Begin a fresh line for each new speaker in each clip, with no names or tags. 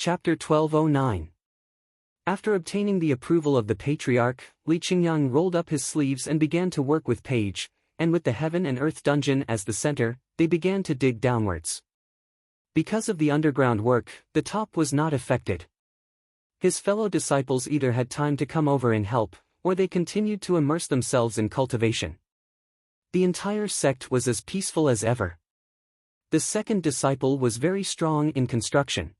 Chapter 1209. After obtaining the approval of the patriarch, Li Qingyang rolled up his sleeves and began to work with Page, and with the heaven and earth dungeon as the center, they began to dig downwards. Because of the underground work, the top was not affected. His fellow disciples either had time to come over and help, or they continued to immerse themselves in cultivation. The entire sect was as peaceful as ever. The second disciple was very strong in construction.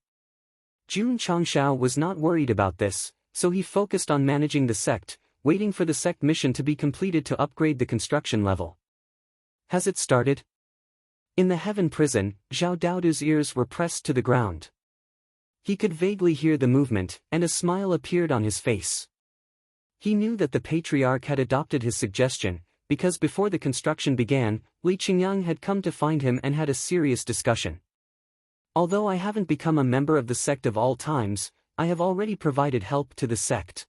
Jun Changshao was not worried about this, so he focused on managing the sect, waiting for the sect mission to be completed to upgrade the construction level. Has it started? In the heaven prison, Zhao Daodu's ears were pressed to the ground. He could vaguely hear the movement, and a smile appeared on his face. He knew that the patriarch had adopted his suggestion, because before the construction began, Li Qingyang had come to find him and had a serious discussion. Although I haven't become a member of the sect of all times, I have already provided help to the sect.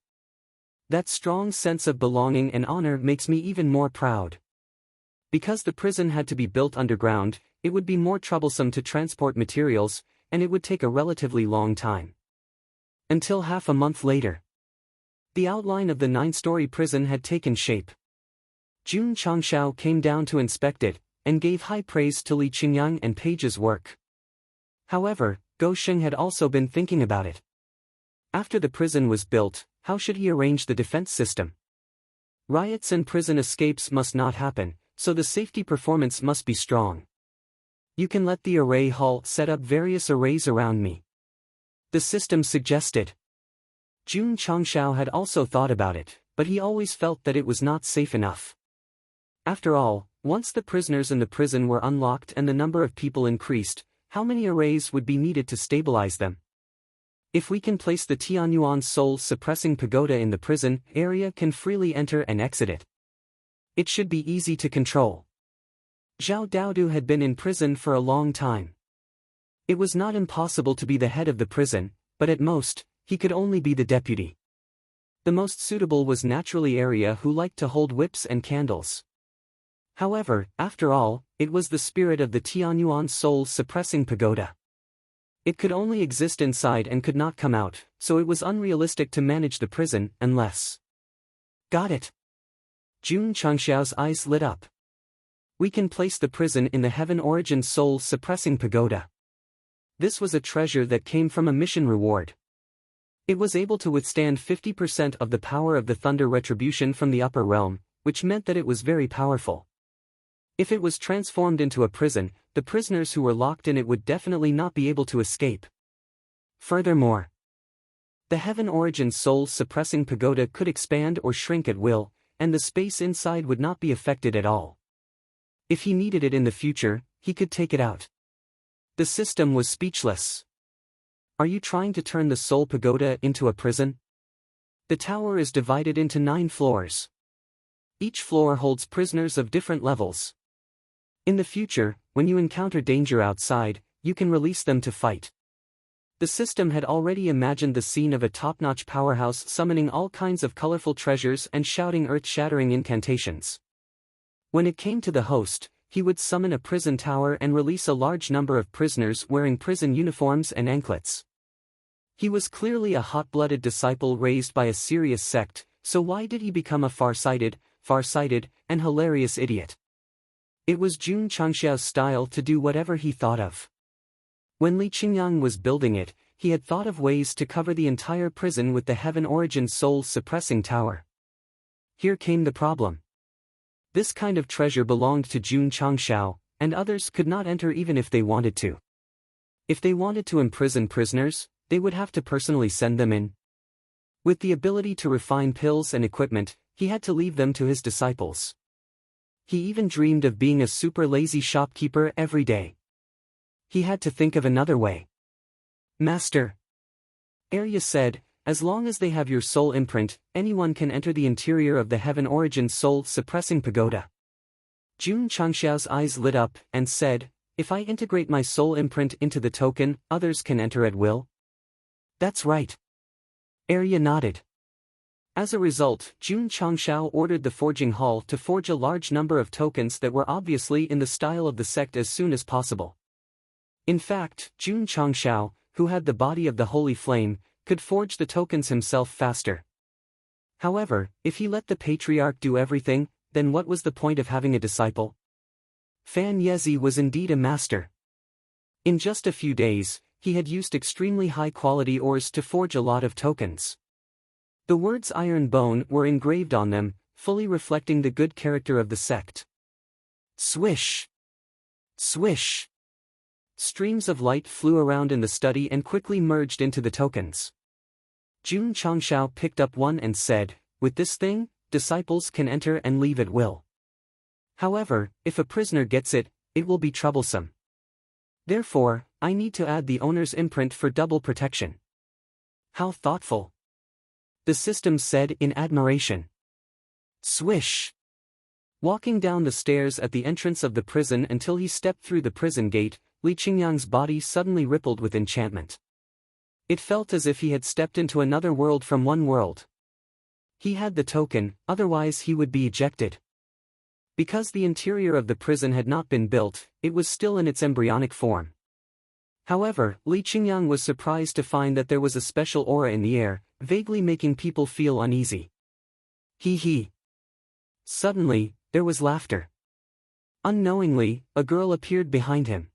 That strong sense of belonging and honor makes me even more proud. Because the prison had to be built underground, it would be more troublesome to transport materials, and it would take a relatively long time. Until half a month later. The outline of the 9-story prison had taken shape. Jun Changshao came down to inspect it, and gave high praise to Li Qingyang and Page's work. However, Go Sheng had also been thinking about it. After the prison was built, how should he arrange the defense system? Riots and prison escapes must not happen, so the safety performance must be strong. You can let the array hall set up various arrays around me. The system suggested. Jun Changshao had also thought about it, but he always felt that it was not safe enough. After all, once the prisoners in the prison were unlocked and the number of people increased, how many arrays would be needed to stabilize them? If we can place the Tianyuan soul-suppressing pagoda in the prison, area can freely enter and exit it. It should be easy to control. Zhao Daodu had been in prison for a long time. It was not impossible to be the head of the prison, but at most, he could only be the deputy. The most suitable was naturally Area, who liked to hold whips and candles. However, after all, it was the spirit of the Tianyuan soul-suppressing pagoda. It could only exist inside and could not come out, so it was unrealistic to manage the prison unless... Got it. Jun Changshao's eyes lit up. We can place the prison in the Heaven Origin soul-suppressing pagoda. This was a treasure that came from a mission reward. It was able to withstand 50% of the power of the thunder retribution from the upper realm, which meant that it was very powerful. If it was transformed into a prison, the prisoners who were locked in it would definitely not be able to escape. Furthermore, the Heaven Origin soul-suppressing pagoda could expand or shrink at will, and the space inside would not be affected at all. If he needed it in the future, he could take it out. The system was speechless. Are you trying to turn the soul pagoda into a prison? The tower is divided into 9 floors. Each floor holds prisoners of different levels. In the future, when you encounter danger outside, you can release them to fight. The system had already imagined the scene of a top-notch powerhouse summoning all kinds of colorful treasures and shouting earth-shattering incantations. When it came to the host, he would summon a prison tower and release a large number of prisoners wearing prison uniforms and anklets. He was clearly a hot-blooded disciple raised by a serious sect, so why did he become a far-sighted, and hilarious idiot? It was Jun Changshao's style to do whatever he thought of. When Li Qingyang was building it, he had thought of ways to cover the entire prison with the Heaven Origin soul-suppressing tower. Here came the problem. This kind of treasure belonged to Jun Changshao, and others could not enter even if they wanted to. If they wanted to imprison prisoners, they would have to personally send them in. With the ability to refine pills and equipment, he had to leave them to his disciples. He even dreamed of being a super lazy shopkeeper every day. He had to think of another way. Master, Arya said, as long as they have your soul imprint, anyone can enter the interior of the Heaven Origin soul-suppressing pagoda. Jun Changshao's eyes lit up and said, if I integrate my soul imprint into the token, others can enter at will? That's right. Arya nodded. As a result, Jun Changshao ordered the forging hall to forge a large number of tokens that were obviously in the style of the sect as soon as possible. In fact, Jun Changshao, who had the body of the holy flame, could forge the tokens himself faster. However, if he let the patriarch do everything, then what was the point of having a disciple? Fan Yezi was indeed a master. In just a few days, he had used extremely high-quality ores to forge a lot of tokens. The words Iron Bone were engraved on them, fully reflecting the good character of the sect. Swish! Swish! Streams of light flew around in the study and quickly merged into the tokens. Jun Changshao picked up one and said, "With this thing, disciples can enter and leave at will. However, if a prisoner gets it, it will be troublesome. Therefore, I need to add the owner's imprint for double protection." How thoughtful! The system said in admiration. Swish! Walking down the stairs at the entrance of the prison until he stepped through the prison gate, Li Qingyang's body suddenly rippled with enchantment. It felt as if he had stepped into another world from one world. He had the token, otherwise he would be ejected. Because the interior of the prison had not been built, it was still in its embryonic form. However, Li Qingyang was surprised to find that there was a special aura in the air, vaguely making people feel uneasy. Hee hee. Suddenly, there was laughter. Unknowingly, a girl appeared behind him.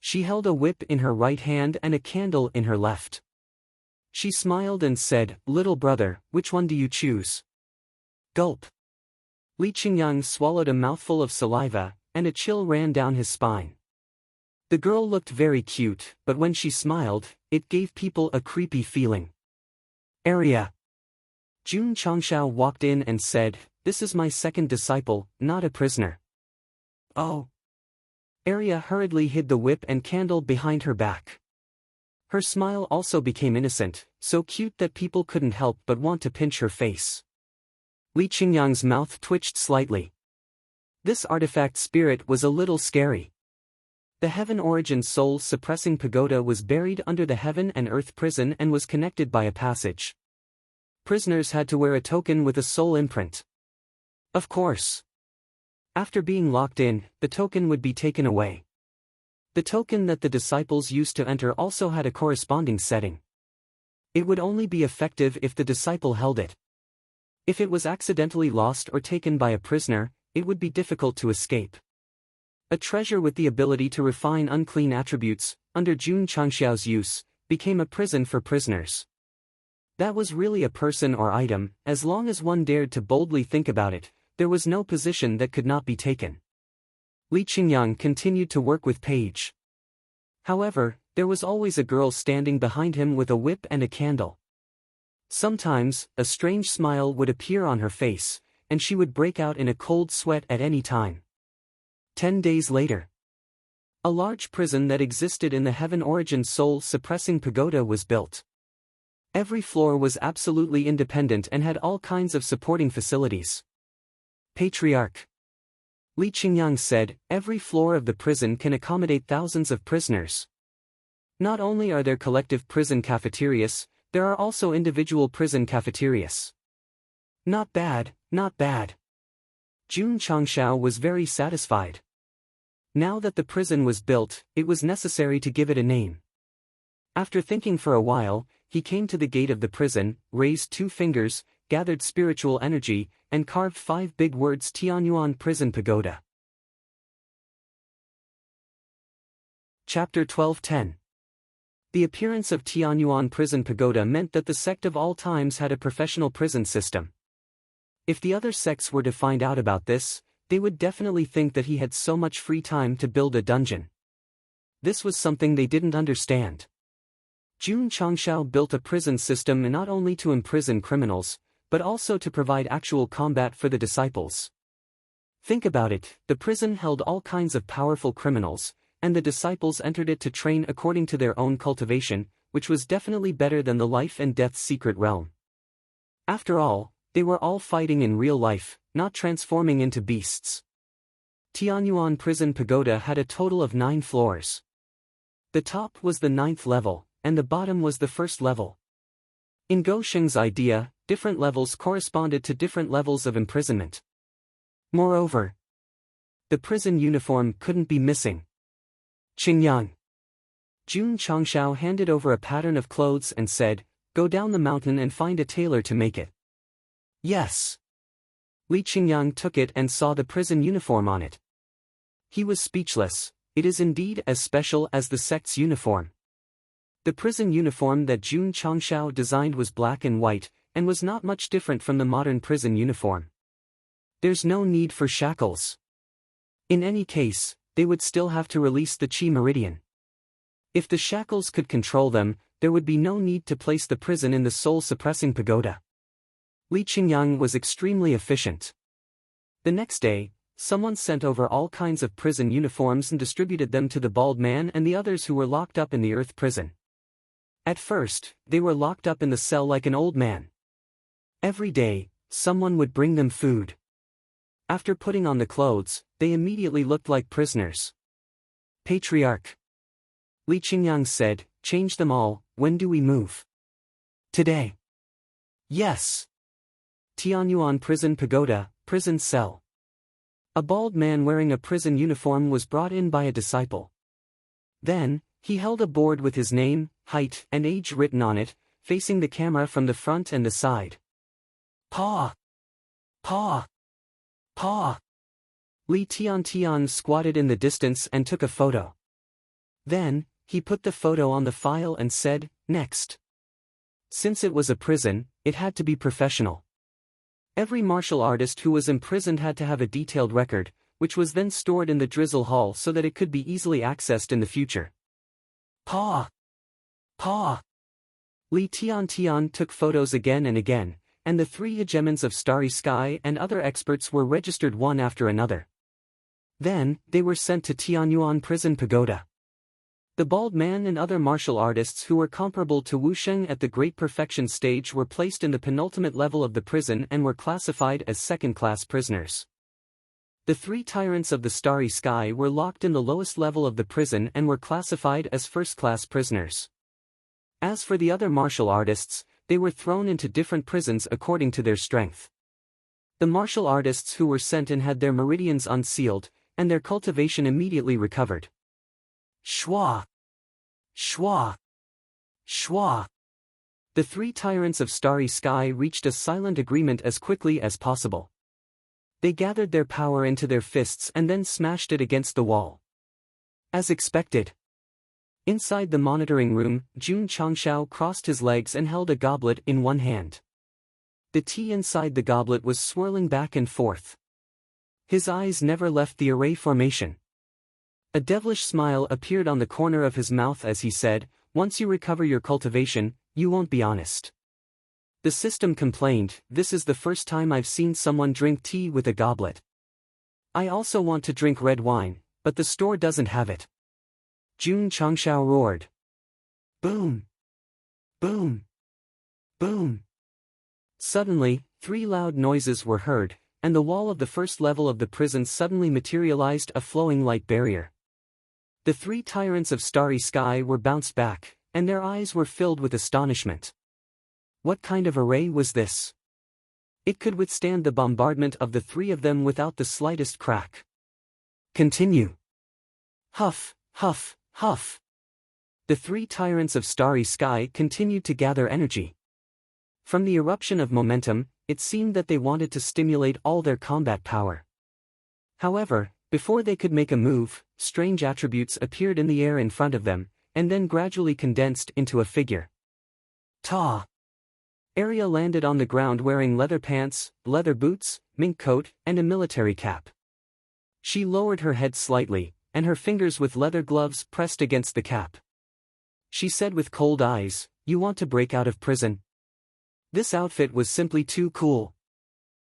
She held a whip in her right hand and a candle in her left. She smiled and said, "Little brother, which one do you choose?" Gulp. Li Qingyang swallowed a mouthful of saliva, and a chill ran down his spine. The girl looked very cute, but when she smiled, it gave people a creepy feeling. Area. Jun Changshao walked in and said, "This is my second disciple, not a prisoner." Oh. Arya hurriedly hid the whip and candle behind her back. Her smile also became innocent, so cute that people couldn't help but want to pinch her face. Li Qingyang's mouth twitched slightly. This artifact spirit was a little scary. The Heaven Origin Soul Suppressing Pagoda was buried under the Heaven and Earth prison and was connected by a passage. Prisoners had to wear a token with a soul imprint. Of course. After being locked in, the token would be taken away. The token that the disciples used to enter also had a corresponding setting. It would only be effective if the disciple held it. If it was accidentally lost or taken by a prisoner, it would be difficult to escape. A treasure with the ability to refine unclean attributes, under Jun Changxiao's use, became a prison for prisoners. That was really a person or item, as long as one dared to boldly think about it. There was no position that could not be taken. Li Qingyang continued to work with Paige. However, there was always a girl standing behind him with a whip and a candle. Sometimes, a strange smile would appear on her face, and she would break out in a cold sweat at any time. 10 days later. A large prison that existed in the Heaven Origin Soul Suppressing Pagoda was built. Every floor was absolutely independent and had all kinds of supporting facilities. Patriarch. Li Qingyang said, "Every floor of the prison can accommodate thousands of prisoners. Not only are there collective prison cafeterias, there are also individual prison cafeterias." Not bad, not bad. Jun Changshao was very satisfied. Now that the prison was built, it was necessary to give it a name. After thinking for a while, he came to the gate of the prison, raised 2 fingers, gathered spiritual energy, and carved 5 big words: Tianyuan Prison Pagoda. Chapter 12:10. The appearance of Tianyuan Prison Pagoda meant that the sect of all times had a professional prison system. If the other sects were to find out about this, they would definitely think that he had so much free time to build a dungeon. This was something they didn't understand. Jun Changshao built a prison system not only to imprison criminals, but also to provide actual combat for the disciples. Think about it, the prison held all kinds of powerful criminals, and the disciples entered it to train according to their own cultivation, which was definitely better than the life and death secret realm. After all, they were all fighting in real life, not transforming into beasts. Tianyuan Prison Pagoda had a total of 9 floors. The top was the 9th level, and the bottom was the 1st level. In Go Sheng's idea, different levels corresponded to different levels of imprisonment. Moreover, the prison uniform couldn't be missing. Qingyang. Jun Changshao handed over a pattern of clothes and said, "Go down the mountain and find a tailor to make it." "Yes." Li Qingyang took it and saw the prison uniform on it. He was speechless. It is indeed as special as the sect's uniform. The prison uniform that Jun Changshao designed was black and white, and was not much different from the modern prison uniform. There's no need for shackles. In any case, they would still have to release the Qi meridian. If the shackles could control them, there would be no need to place the prison in the soul-suppressing pagoda. Li Qingyang was extremely efficient. The next day, someone sent over all kinds of prison uniforms and distributed them to the bald man and the others who were locked up in the earth prison. At first, they were locked up in the cell like an old man. Every day, someone would bring them food. After putting on the clothes, they immediately looked like prisoners. "Patriarch," Li Qingyang said, "change them all. When do we move?" "Today." "Yes." Tianyuan Prison Pagoda, prison cell. A bald man wearing a prison uniform was brought in by a disciple. Then, he held a board with his name, height, and age written on it, facing the camera from the front and the side. "Pa! Pa! Pa!" Li Tian squatted in the distance and took a photo. Then, he put the photo on the file and said, "Next." Since it was a prison, it had to be professional. Every martial artist who was imprisoned had to have a detailed record, which was then stored in the drizzle hall so that it could be easily accessed in the future. "Pa! Pa!" Li Tian took photos again and again, and the 3 hegemons of Starry Sky and other experts were registered one after another. Then, they were sent to Tianyuan Prison Pagoda. The bald man and other martial artists who were comparable to Wusheng at the Great Perfection stage were placed in the penultimate level of the prison and were classified as second-class prisoners. The 3 tyrants of the Starry Sky were locked in the lowest level of the prison and were classified as first-class prisoners. As for the other martial artists, they were thrown into different prisons according to their strength. The martial artists who were sent in had their meridians unsealed, and their cultivation immediately recovered. Shwa! Shwa! Shwa! The 3 tyrants of Starry Sky reached a silent agreement as quickly as possible. They gathered their power into their fists and then smashed it against the wall. As expected. Inside the monitoring room, Jun Changshao crossed his legs and held a goblet in one hand. The tea inside the goblet was swirling back and forth. His eyes never left the array formation. A devilish smile appeared on the corner of his mouth as he said, "Once you recover your cultivation, you won't be honest." The system complained, "This is the first time I've seen someone drink tea with a goblet. I also want to drink red wine, but the store doesn't have it." Jun Changshao roared. Boom! Boom! Boom! Suddenly, 3 loud noises were heard, and the wall of the first level of the prison suddenly materialized a flowing light barrier. The 3 tyrants of Starry Sky were bounced back, and their eyes were filled with astonishment. What kind of array was this? It could withstand the bombardment of the 3 of them without the slightest crack. Continue. Huff, huff, huff. The 3 tyrants of Starry Sky continued to gather energy. From the eruption of momentum, it seemed that they wanted to stimulate all their combat power. However, before they could make a move, strange attributes appeared in the air in front of them, and then gradually condensed into a figure. Ta! Arya landed on the ground wearing leather pants, leather boots, mink coat, and a military cap. She lowered her head slightly, and her fingers with leather gloves pressed against the cap. She said with cold eyes, "You want to break out of prison?" This outfit was simply too cool.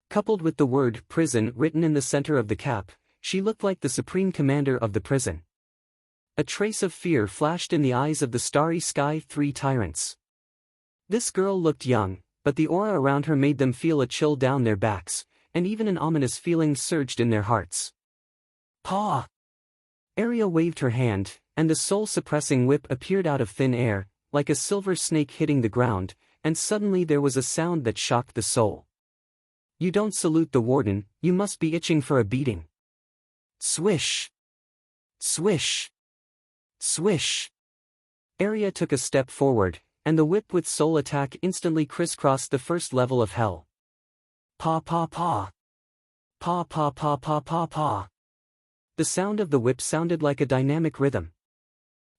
Coupled with the word prison written in the center of the cap, she looked like the supreme commander of the prison. A trace of fear flashed in the eyes of the Starry Sky 3 tyrants. This girl looked young, but the aura around her made them feel a chill down their backs, and even an ominous feeling surged in their hearts. Pa! Arya waved her hand, and the soul-suppressing whip appeared out of thin air, like a silver snake hitting the ground, and suddenly there was a sound that shocked the soul. You don't salute the warden, you must be itching for a beating. Swish! Swish! Swish! Arya took a step forward, and the whip with soul attack instantly crisscrossed the first level of hell. Pa pa pa. Pa pa pa pa pa pa. The sound of the whip sounded like a dynamic rhythm.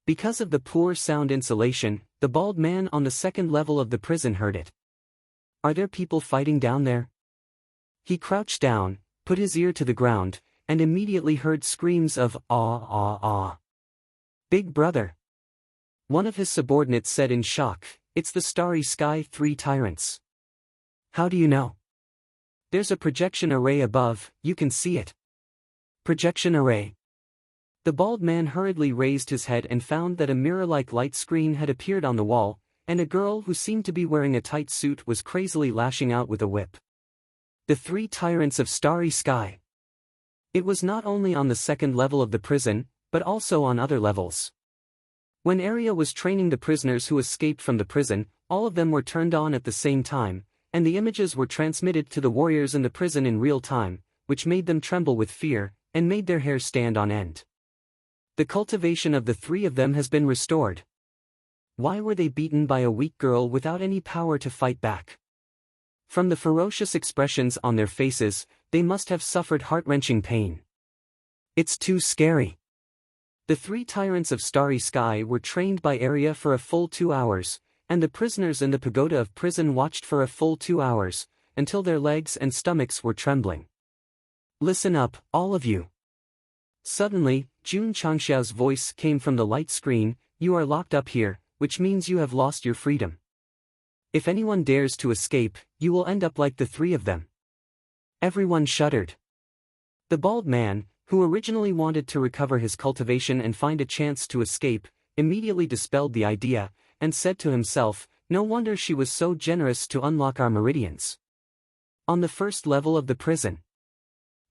Because of the poor sound insulation, the bald man on the second level of the prison heard it. Are there people fighting down there? He crouched down, put his ear to the ground, and immediately heard screams of "ah ah ah." Big brother. One of his subordinates said in shock, "It's the Starry Sky 3 tyrants." How do you know? There's a projection array above, you can see it. Projection array. The bald man hurriedly raised his head and found that a mirror-like light screen had appeared on the wall, and a girl who seemed to be wearing a tight suit was crazily lashing out with a whip. The 3 tyrants of Starry Sky. It was not only on the second level of the prison, but also on other levels. When Arya was training the prisoners who escaped from the prison, all of them were turned on at the same time, and the images were transmitted to the warriors in the prison in real time, which made them tremble with fear, and made their hair stand on end. The cultivation of the 3 of them has been restored. Why were they beaten by a weak girl without any power to fight back? From the ferocious expressions on their faces, they must have suffered heart-wrenching pain. It's too scary. The 3 tyrants of Starry Sky were trained by Arya for a full 2 hours, and the prisoners in the pagoda of prison watched for a full 2 hours, until their legs and stomachs were trembling. Listen up, all of you. Suddenly, Jun Changxiao's voice came from the light screen, "You are locked up here, which means you have lost your freedom. If anyone dares to escape, you will end up like the 3 of them." Everyone shuddered. The bald man, who originally wanted to recover his cultivation and find a chance to escape, immediately dispelled the idea, and said to himself, "No wonder she was so generous to unlock our meridians." On the first level of the prison,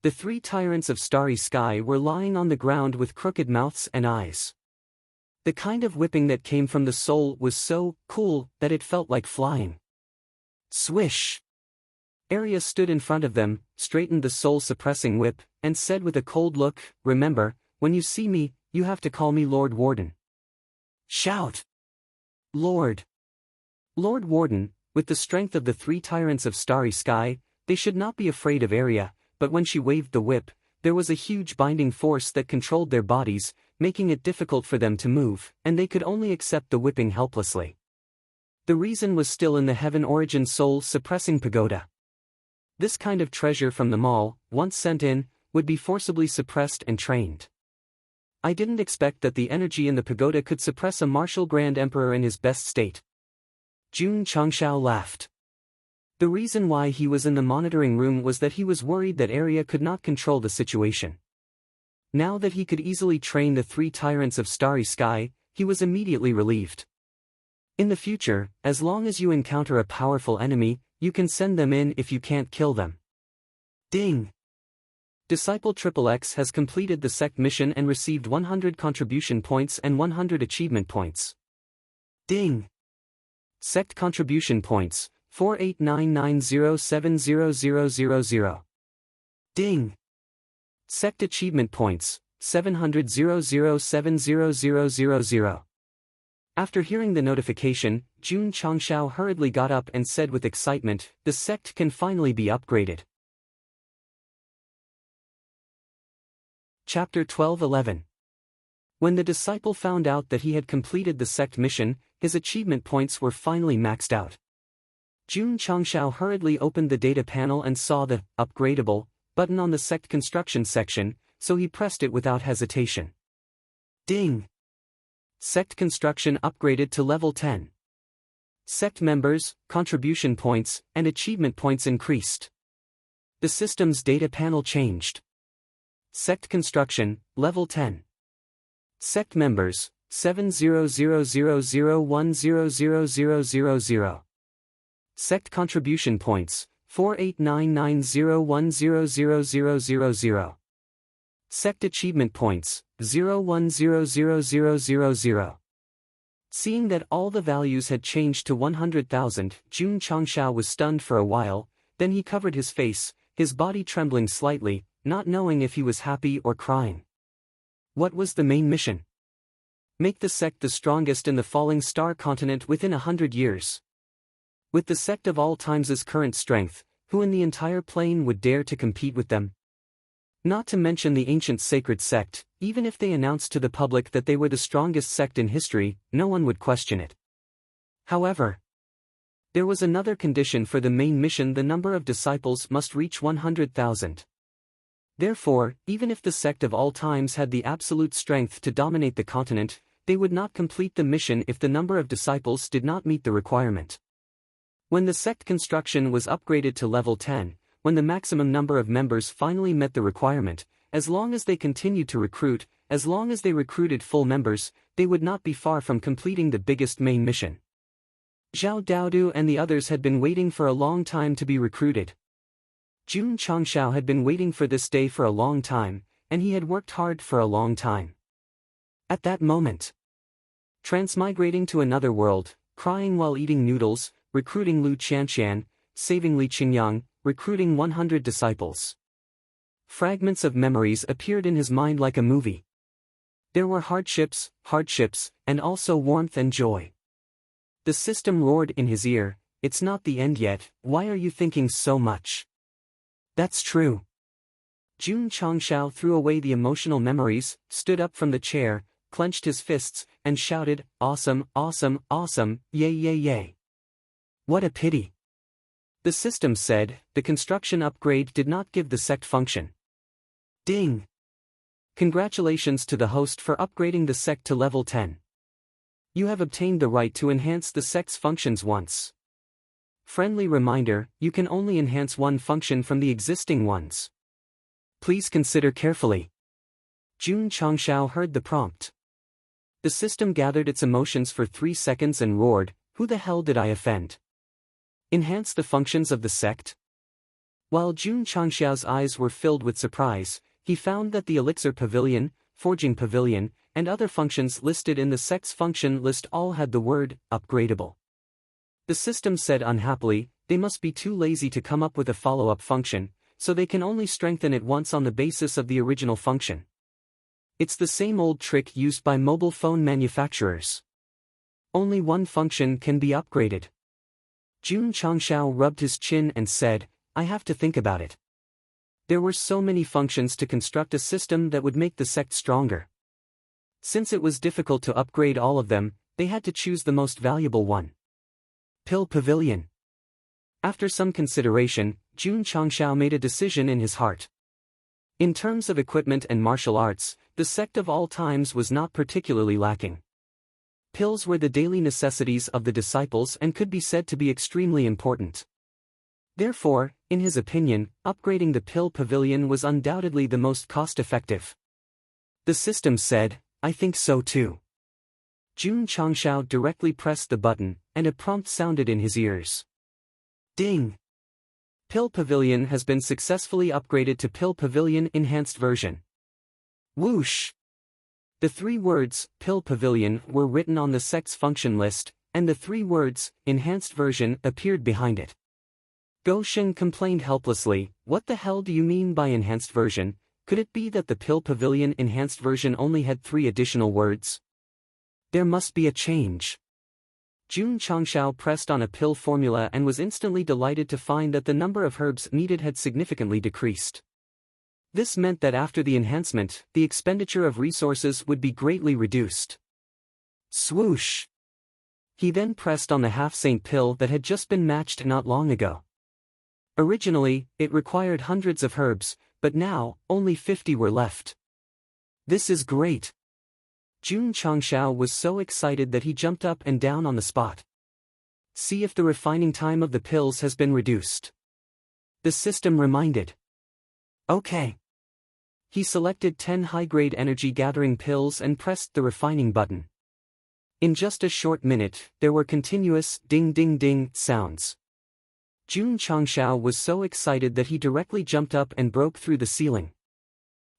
the 3 tyrants of Starry Sky were lying on the ground with crooked mouths and eyes. The kind of whipping that came from the soul was so cool that it felt like flying. Swish! Arya stood in front of them, straightened the soul-suppressing whip, and said with a cold look, "Remember, when you see me, you have to call me Lord Warden." Shout! Lord! Lord Warden, with the strength of the 3 tyrants of Starry Sky, they should not be afraid of Arya, but when she waved the whip, there was a huge binding force that controlled their bodies, making it difficult for them to move, and they could only accept the whipping helplessly. The reason was still in the Heaven Origin soul-suppressing pagoda. This kind of treasure from the mall, once sent in, would be forcibly suppressed and trained. I didn't expect that the energy in the pagoda could suppress a martial Grand Emperor in his best state. Jun Changxiao laughed. The reason why he was in the monitoring room was that he was worried that Arya could not control the situation. Now that he could easily train the 3 tyrants of Starry Sky, he was immediately relieved. In the future, as long as you encounter a powerful enemy, you can send them in if you can't kill them. Ding! Disciple XXX has completed the Sect mission and received 100 contribution points and 100 achievement points. Ding! Sect contribution points, 4899070000. Ding! Sect achievement points, 700,0070000. After hearing the notification, Jun Changxiao hurriedly got up and said with excitement, "The sect can finally be upgraded." Chapter 12:11. When the disciple found out that he had completed the sect mission, his achievement points were finally maxed out. Jun Changxiao hurriedly opened the data panel and saw the "Upgradable" button on the sect construction section, so he pressed it without hesitation. Ding! Sect construction upgraded to level 10. Sect members, contribution points, and achievement points increased. The system's data panel changed. Sect construction, level 10. Sect members, 70000100000. Sect contribution points, 489901000000. Sect achievement points, 01000000. Seeing that all the values had changed to 100,000, Jun Changxiao was stunned for a while, then he covered his face, his body trembling slightly, not knowing if he was happy or crying. What was the main mission? Make the sect the strongest in the falling star continent within 100 years. With the sect of all times' current strength, who in the entire plane would dare to compete with them? Not to mention the ancient sacred sect, even if they announced to the public that they were the strongest sect in history, no one would question it. However, there was another condition for the main mission: the number of disciples must reach 100,000. Therefore, even if the sect of all times had the absolute strength to dominate the continent, they would not complete the mission if the number of disciples did not meet the requirement. When the sect construction was upgraded to level 10, when the maximum number of members finally met the requirement, as long as they continued to recruit, as long as they recruited full members, they would not be far from completing the biggest main mission. Zhao Daodu and the others had been waiting for a long time to be recruited. Jun Changshao had been waiting for this day for a long time, and he had worked hard for a long time. At that moment, transmigrating to another world, crying while eating noodles, recruiting Lu Qianqian, saving Li Qingyang, recruiting 100 disciples. Fragments of memories appeared in his mind like a movie. There were hardships, and also warmth and joy. The system roared in his ear, "It's not the end yet, why are you thinking so much?" That's true. Jun Changshao threw away the emotional memories, stood up from the chair, clenched his fists, and shouted, "Awesome, awesome, awesome, yay yay yay." What a pity. The system said, the construction upgrade did not give the sect function. Ding! Congratulations to the host for upgrading the sect to level 10. You have obtained the right to enhance the sect's functions once. Friendly reminder, you can only enhance one function from the existing ones. Please consider carefully. Jun Changshao heard the prompt. The system gathered its emotions for 3 seconds and roared, "Who the hell did I offend? Enhance the functions of the sect?" While Jun Changshao's eyes were filled with surprise, he found that the Elixir Pavilion, Forging Pavilion, and other functions listed in the sect's function list all had the word, upgradable. The system said unhappily, they must be too lazy to come up with a follow-up function, so they can only strengthen it once on the basis of the original function. It's the same old trick used by mobile phone manufacturers. Only one function can be upgraded. Jun Changshao rubbed his chin and said, "I have to think about it." There were so many functions to construct a system that would make the sect stronger. Since it was difficult to upgrade all of them, they had to choose the most valuable one. Pill Pavilion. After some consideration, Jun Changshao made a decision in his heart. In terms of equipment and martial arts, the sect of all times was not particularly lacking. Pills were the daily necessities of the disciples and could be said to be extremely important. Therefore, in his opinion, upgrading the Pill Pavilion was undoubtedly the most cost-effective. The system said, "I think so too." Jun Changshao directly pressed the button, and a prompt sounded in his ears. Ding! Pill Pavilion has been successfully upgraded to Pill Pavilion Enhanced Version. Whoosh! The 3 words, Pill Pavilion, were written on the sect's function list, and the 3 words, Enhanced Version, appeared behind it. Go Sheng complained helplessly, "What the hell do you mean by Enhanced Version? Could it be that the Pill Pavilion Enhanced Version only had 3 additional words? There must be a change." Jun Changshao pressed on a pill formula and was instantly delighted to find that the number of herbs needed had significantly decreased. This meant that after the enhancement, the expenditure of resources would be greatly reduced. Swoosh! He then pressed on the half-saint pill that had just been matched not long ago. Originally, it required hundreds of herbs, but now, only 50 were left. This is great! Jun Changshao was so excited that he jumped up and down on the spot. See if the refining time of the pills has been reduced. The system reminded. Okay. He selected 10 high-grade energy-gathering pills and pressed the refining button. In just a short minute, there were continuous ding-ding-ding sounds. Jun Changshao was so excited that he directly jumped up and broke through the ceiling.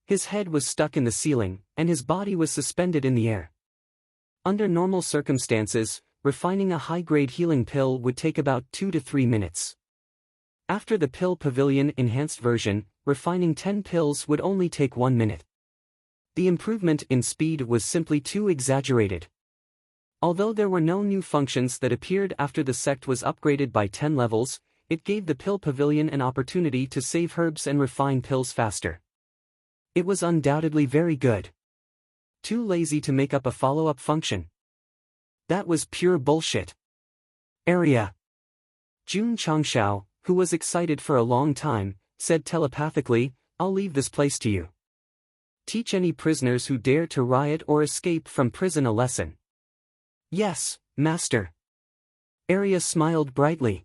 His head was stuck in the ceiling, and his body was suspended in the air. Under normal circumstances, refining a high-grade healing pill would take about 2 to 3 minutes. After the Pill Pavilion Enhanced Version, refining 10 pills would only take 1 minute. The improvement in speed was simply too exaggerated. Although there were no new functions that appeared after the sect was upgraded by 10 levels, it gave the pill pavilion an opportunity to save herbs and refine pills faster. It was undoubtedly very good. Too lazy to make up a follow-up function. That was pure bullshit. Area. Jun Changshao, who was excited for a long time, said telepathically, "I'll leave this place to you. Teach any prisoners who dare to riot or escape from prison a lesson." "Yes, master." Area smiled brightly.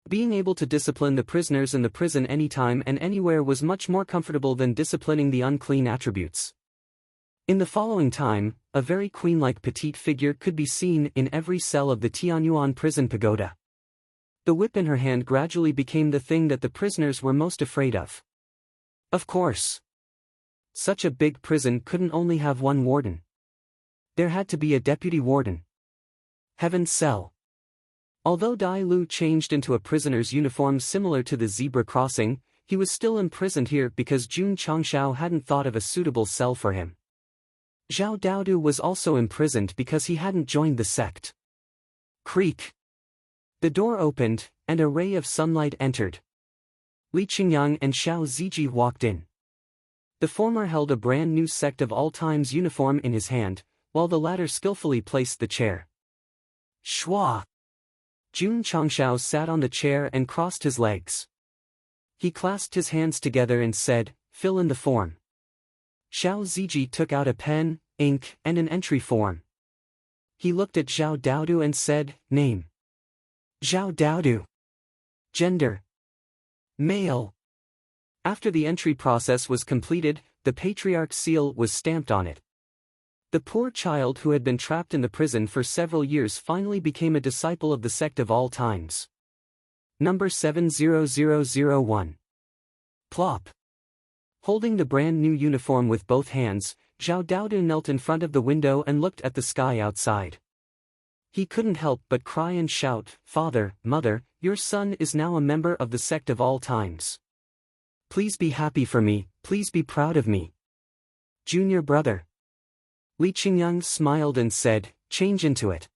Being able to discipline the prisoners in the prison anytime and anywhere was much more comfortable than disciplining the unclean attributes. In the following time, a very queen-like petite figure could be seen in every cell of the Tianyuan prison pagoda. The whip in her hand gradually became the thing that the prisoners were most afraid of. Of course. Such a big prison couldn't only have one warden. There had to be a deputy warden. Heaven's cell. Although Dai Lu changed into a prisoner's uniform similar to the zebra crossing, he was still imprisoned here because Jun Changshao hadn't thought of a suitable cell for him. Zhao Daodu was also imprisoned because he hadn't joined the sect. Creak. The door opened, and a ray of sunlight entered. Li Qingyang and Xiao Ziji walked in. The former held a brand new Sect of All Times uniform in his hand, while the latter skillfully placed the chair. Shwa! Jun Changshao sat on the chair and crossed his legs. He clasped his hands together and said, "Fill in the form." Xiao Ziji took out a pen, ink, and an entry form. He looked at Zhao Daodu and said, "Name." Zhao Daodu. Gender. Male. After the entry process was completed, the patriarch's seal was stamped on it. The poor child who had been trapped in the prison for several years finally became a disciple of the Sect of All Times. Number 70001. Plop. Holding the brand new uniform with both hands, Zhao Daodu knelt in front of the window and looked at the sky outside. He couldn't help but cry and shout, "Father, Mother, your son is now a member of the Sect of All Times. Please be happy for me, please be proud of me. Junior brother." Li Qingyang smiled and said, "Change into it."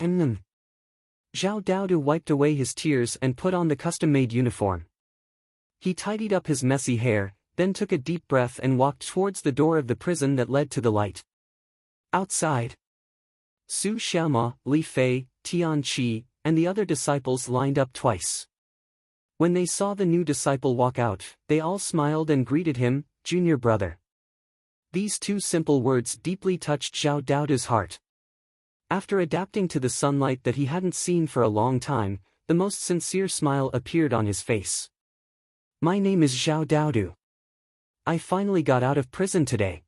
Zhao Daodu wiped away his tears and put on the custom-made uniform. He tidied up his messy hair, then took a deep breath and walked towards the door of the prison that led to the light. Outside, Su Xiaoma, Li Fei, Tian Qi, and the other disciples lined up twice. When they saw the new disciple walk out, they all smiled and greeted him, "Junior brother." These two simple words deeply touched Zhao Daodu's heart. After adapting to the sunlight that he hadn't seen for a long time, the most sincere smile appeared on his face. "My name is Zhao Daodu. I finally got out of prison today.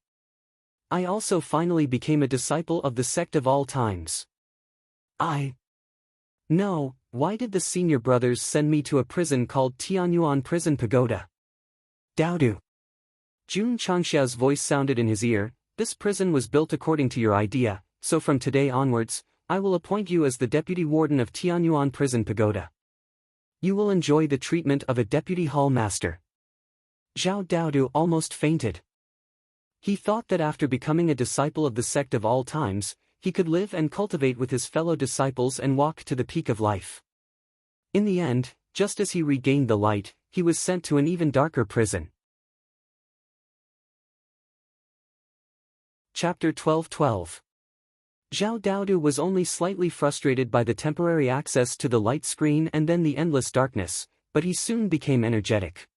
I also finally became a disciple of the Sect of All Times. No, why did the senior brothers send me to a prison called Tianyuan Prison Pagoda?" "Daodu." Jun Changshao's voice sounded in his ear, "This prison was built according to your idea, so from today onwards, I will appoint you as the deputy warden of Tianyuan Prison Pagoda. You will enjoy the treatment of a deputy hall master." Zhao Daodu almost fainted. He thought that after becoming a disciple of the Sect of All Times, he could live and cultivate with his fellow disciples and walk to the peak of life. In the end, just as he regained the light, he was sent to an even darker prison. Chapter 12:12. Zhao Daodu was only slightly frustrated by the temporary access to the light screen and then the endless darkness, but he soon became energetic.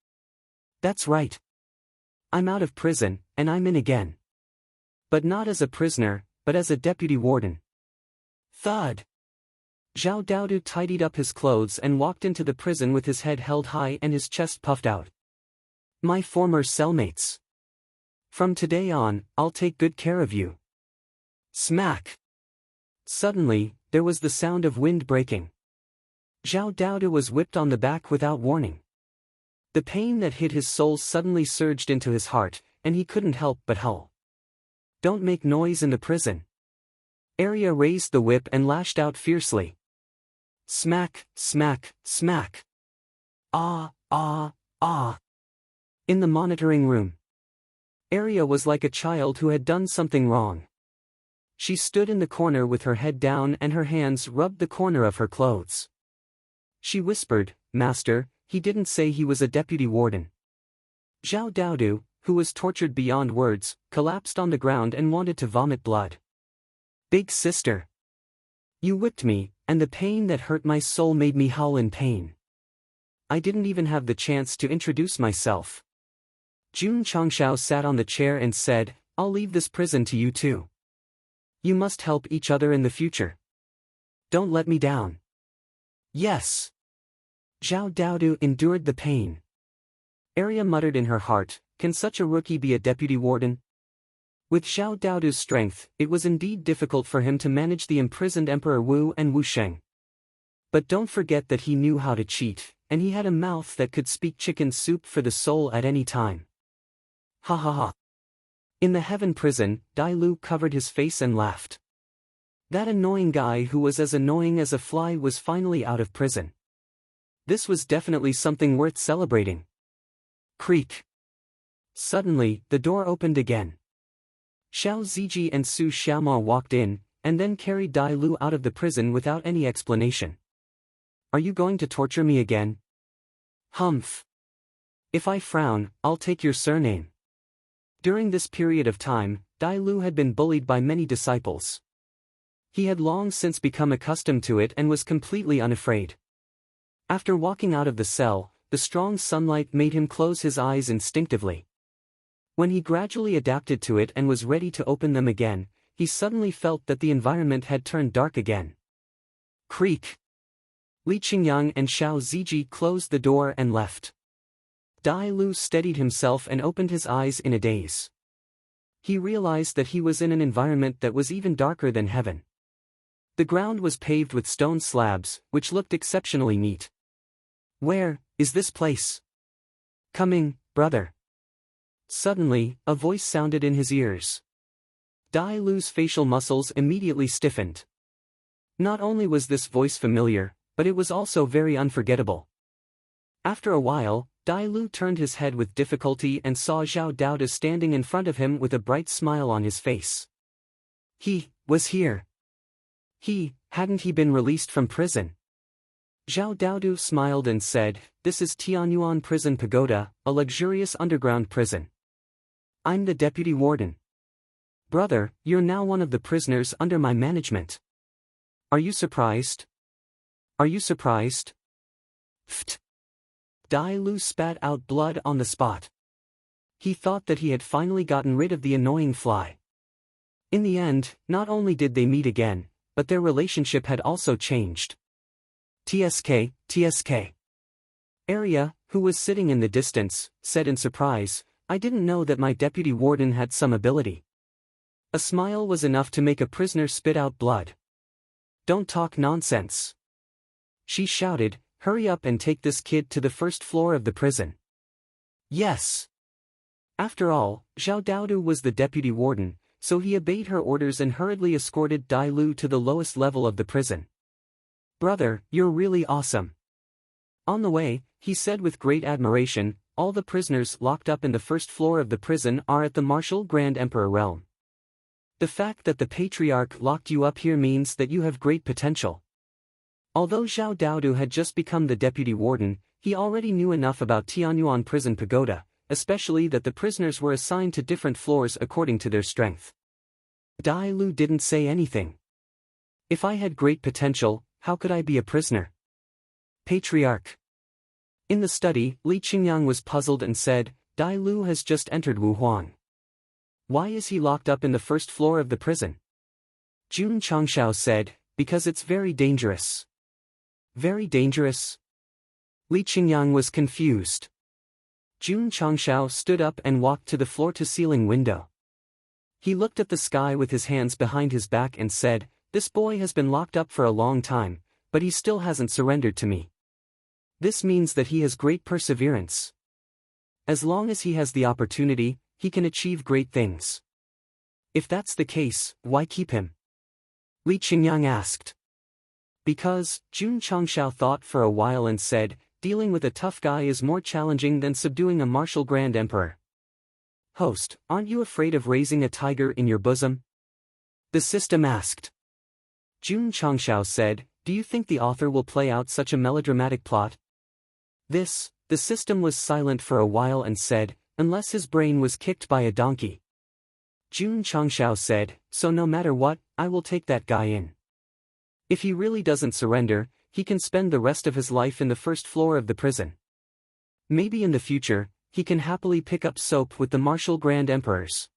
"That's right. I'm out of prison, and I'm in again. But not as a prisoner, but as a deputy warden." Thud. Zhao Daodu tidied up his clothes and walked into the prison with his head held high and his chest puffed out. "My former cellmates. From today on, I'll take good care of you." Smack. Suddenly, there was the sound of wind breaking. Zhao Daodu was whipped on the back without warning. The pain that hit his soul suddenly surged into his heart, and he couldn't help but howl. "Don't make noise in the prison." Arya raised the whip and lashed out fiercely. Smack, smack, smack. Ah, ah, ah. In the monitoring room, Arya was like a child who had done something wrong. She stood in the corner with her head down and her hands rubbed the corner of her clothes. She whispered, "Master, he didn't say he was a deputy warden." Zhao Daodu, who was tortured beyond words, collapsed on the ground and wanted to vomit blood. "Big sister. You whipped me, and the pain that hurt my soul made me howl in pain. I didn't even have the chance to introduce myself." Jun Changshao sat on the chair and said, "I'll leave this prison to you too. You must help each other in the future. Don't let me down." "Yes." Zhao Daodu endured the pain. Arya muttered in her heart, "Can such a rookie be a deputy warden?" With Zhao Daodu's strength, it was indeed difficult for him to manage the imprisoned Emperor Wu and Wu Sheng. But don't forget that he knew how to cheat, and he had a mouth that could speak chicken soup for the soul at any time. Ha ha ha. In the heaven prison, Dai Lu covered his face and laughed. That annoying guy who was as annoying as a fly was finally out of prison. This was definitely something worth celebrating. Creak. Suddenly, the door opened again. Xiao Ziji and Su Xiaoma walked in, and then carried Dai Lu out of the prison without any explanation. "Are you going to torture me again?" "Humph. If I frown, I'll take your surname." During this period of time, Dai Lu had been bullied by many disciples. He had long since become accustomed to it and was completely unafraid. After walking out of the cell, the strong sunlight made him close his eyes instinctively. When he gradually adapted to it and was ready to open them again, he suddenly felt that the environment had turned dark again. Creak. Li Qingyang and Xiao Ziji closed the door and left. Dai Lu steadied himself and opened his eyes in a daze. He realized that he was in an environment that was even darker than heaven. The ground was paved with stone slabs, which looked exceptionally neat. "Where is this place?" "Coming, brother." Suddenly, a voice sounded in his ears. Dai Lu's facial muscles immediately stiffened. Not only was this voice familiar, but it was also very unforgettable. After a while, Dai Lu turned his head with difficulty and saw Zhao Daoda standing in front of him with a bright smile on his face. He was here. Hadn't he been released from prison? Zhao Daodu smiled and said, "This is Tianyuan Prison Pagoda, a luxurious underground prison. I'm the deputy warden. Brother, you're now one of the prisoners under my management. Are you surprised? Are you surprised?" Pfft. Dai Lu spat out blood on the spot. He thought that he had finally gotten rid of the annoying fly. In the end, not only did they meet again, but their relationship had also changed. TSK. Arya, who was sitting in the distance, said in surprise, "I didn't know that my deputy warden had some ability." A smile was enough to make a prisoner spit out blood. "Don't talk nonsense," she shouted. "Hurry up and take this kid to the first floor of the prison." Yes. After all, Zhao Daodu was the deputy warden, so he obeyed her orders and hurriedly escorted Dai Lu to the lowest level of the prison. "Brother, you're really awesome." On the way, he said with great admiration, "All the prisoners locked up in the first floor of the prison are at the Martial Grand Emperor realm. The fact that the Patriarch locked you up here means that you have great potential." Although Zhao Daodu had just become the deputy warden, he already knew enough about Tianyuan Prison Pagoda, especially that the prisoners were assigned to different floors according to their strength. Dai Lu didn't say anything. "If I had great potential, how could I be a prisoner?" Patriarch. In the study, Li Qingyang was puzzled and said, "Dai Lu has just entered Wu Huang. Why is he locked up in the first floor of the prison?" Jun Changshao said, "Because it's very dangerous." Very dangerous? Li Qingyang was confused. Jun Changshao stood up and walked to the floor-to-ceiling window. He looked at the sky with his hands behind his back and said, "This boy has been locked up for a long time, but he still hasn't surrendered to me. This means that he has great perseverance. As long as he has the opportunity, he can achieve great things. If that's the case, why keep him?" Li Qingyang asked. "Because," Jun Changshao thought for a while and said, "dealing with a tough guy is more challenging than subduing a martial grand emperor." "Host, aren't you afraid of raising a tiger in your bosom?" the system asked. Jun Changshao said, "Do you think the author will play out such a melodramatic plot?" The system was silent for a while and said, "Unless his brain was kicked by a donkey." Jun Changshao said, "So no matter what, I will take that guy in. If he really doesn't surrender, he can spend the rest of his life in the first floor of the prison. Maybe in the future, he can happily pick up soap with the martial grand emperors."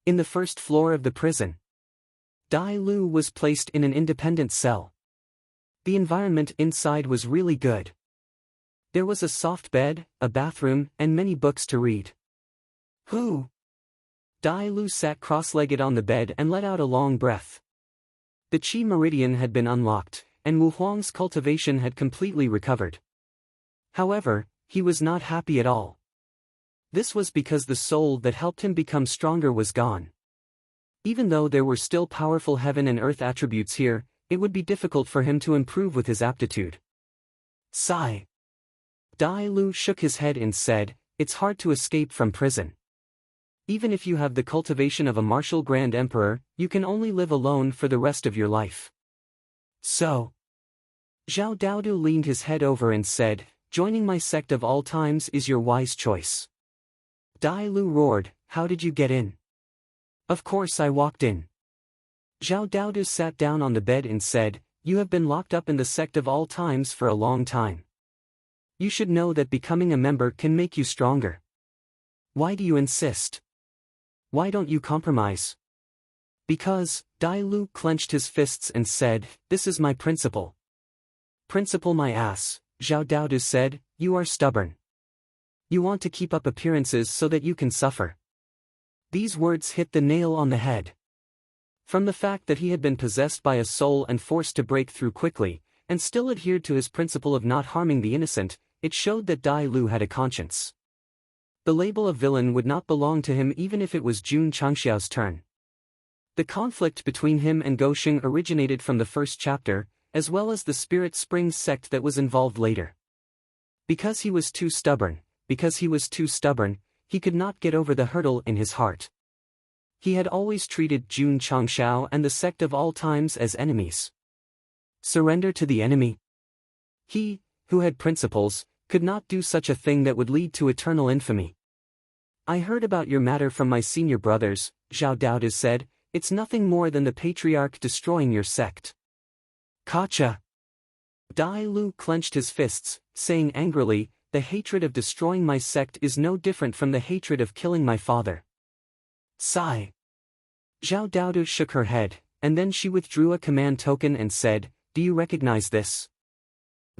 In the first floor of the prison, Dai Lu was placed in an independent cell. The environment inside was really good. There was a soft bed, a bathroom, and many books to read. "Who?" Dai Lu sat cross-legged on the bed and let out a long breath. The Qi meridian had been unlocked, and Wu Huang's cultivation had completely recovered. However, he was not happy at all. This was because the soul that helped him become stronger was gone. Even though there were still powerful heaven and earth attributes here, it would be difficult for him to improve with his aptitude. Sigh. Dai Lu shook his head and said, "It's hard to escape from prison. Even if you have the cultivation of a martial grand emperor, you can only live alone for the rest of your life." So, Zhao Daodu leaned his head over and said, "Joining my sect of all times is your wise choice." Dai Lu roared, "How did you get in?" "Of course I walked in." Zhao Daodu sat down on the bed and said, "You have been locked up in the sect of all times for a long time. You should know that becoming a member can make you stronger. Why do you insist? Why don't you compromise?" "Because," Dai Lu clenched his fists and said, "this is my principle." "Principle my ass," Zhao Daodu said, "you are stubborn. You want to keep up appearances so that you can suffer." These words hit the nail on the head. From the fact that he had been possessed by a soul and forced to break through quickly, and still adhered to his principle of not harming the innocent, it showed that Dai Lu had a conscience. The label of villain would not belong to him even if it was Jun Changxiao's turn. The conflict between him and Gosheng originated from the first chapter, as well as the Spirit Spring sect that was involved later. Because he was too stubborn, he could not get over the hurdle in his heart. He had always treated Jun Changxiao and the sect of all times as enemies. Surrender to the enemy? He, who had principles, could not do such a thing that would lead to eternal infamy. "I heard about your matter from my senior brothers," Zhao Daodu said. "It's nothing more than the patriarch destroying your sect." "Gotcha!" Dai Lu clenched his fists, saying angrily, "The hatred of destroying my sect is no different from the hatred of killing my father." Sigh. Zhao Daodu shook her head, and then she withdrew a command token and said, "Do you recognize this?"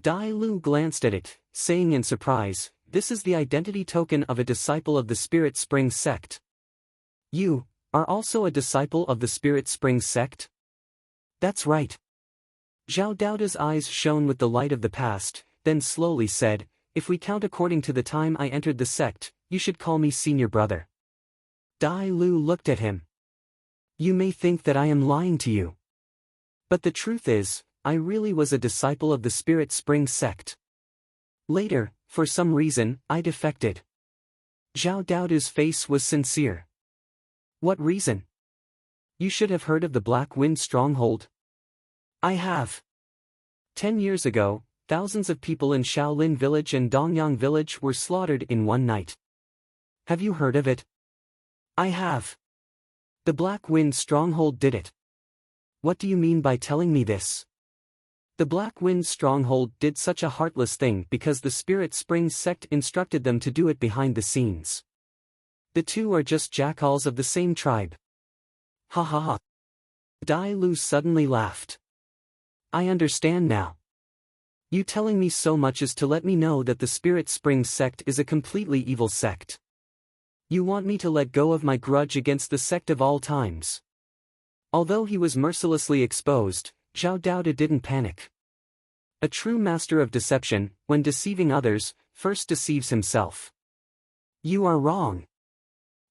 Dai Lu glanced at it, saying in surprise, "This is the identity token of a disciple of the Spirit Spring sect." "You are also a disciple of the Spirit Spring sect?" "That's right." Zhao Daoda's eyes shone with the light of the past, then slowly said, "If we count according to the time I entered the sect, you should call me senior brother." Dai Lu looked at him. "You may think that I am lying to you. But the truth is, I really was a disciple of the Spirit Spring sect. Later, for some reason, I defected." Zhao Daodu's face was sincere. "What reason?" "You should have heard of the Black Wind Stronghold." "I have." 10 years ago, thousands of people in Shaolin Village and Dongyang Village were slaughtered in one night. Have you heard of it?" "I have." "The Black Wind Stronghold did it." "What do you mean by telling me this?" "The Black Wind Stronghold did such a heartless thing because the Spirit Spring sect instructed them to do it behind the scenes. The two are just jackals of the same tribe." "Ha ha ha." Dai Lu suddenly laughed. "I understand now. You telling me so much is to let me know that the Spirit Spring sect is a completely evil sect. You want me to let go of my grudge against the sect of all times." Although he was mercilessly exposed, Zhao Daoda didn't panic. A true master of deception, when deceiving others, first deceives himself. "You are wrong."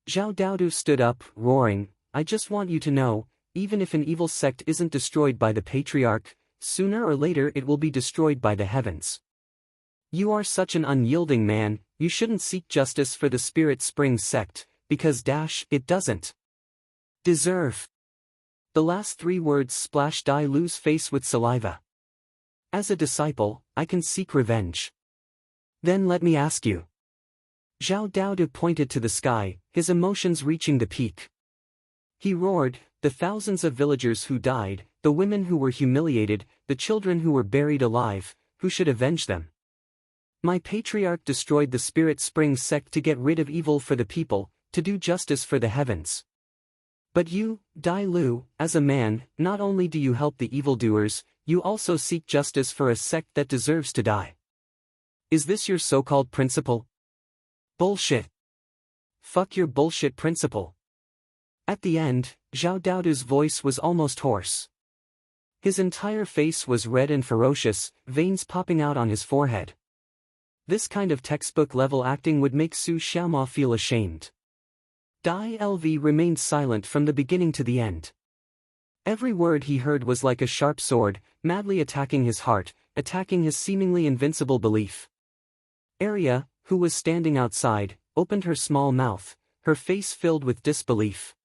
Zhao Daodu stood up, roaring, "I just want you to know, even if an evil sect isn't destroyed by the patriarch, sooner or later it will be destroyed by the heavens. You are such an unyielding man, you shouldn't seek justice for the Spirit Spring sect, because it doesn't deserve. The last 3 words splashed Dai Lu's face with saliva. As a disciple, I can seek revenge. Then let me ask you. Zhao Daodu pointed to the sky, his emotions reaching the peak. He roared, the thousands of villagers who died, the women who were humiliated, the children who were buried alive, who should avenge them? My patriarch destroyed the Spirit Spring sect to get rid of evil for the people, to do justice for the heavens. But you, Dai Lu, as a man, not only do you help the evildoers, you also seek justice for a sect that deserves to die. Is this your so-called principle? Bullshit. Fuck your bullshit principle. At the end, Zhao Daodu's voice was almost hoarse. His entire face was red and ferocious, veins popping out on his forehead. This kind of textbook-level acting would make Su Xiaoma feel ashamed. Dai Lv remained silent from the beginning to the end. Every word he heard was like a sharp sword, madly attacking his heart, attacking his seemingly invincible belief. Arya, who was standing outside, opened her small mouth, her face filled with disbelief.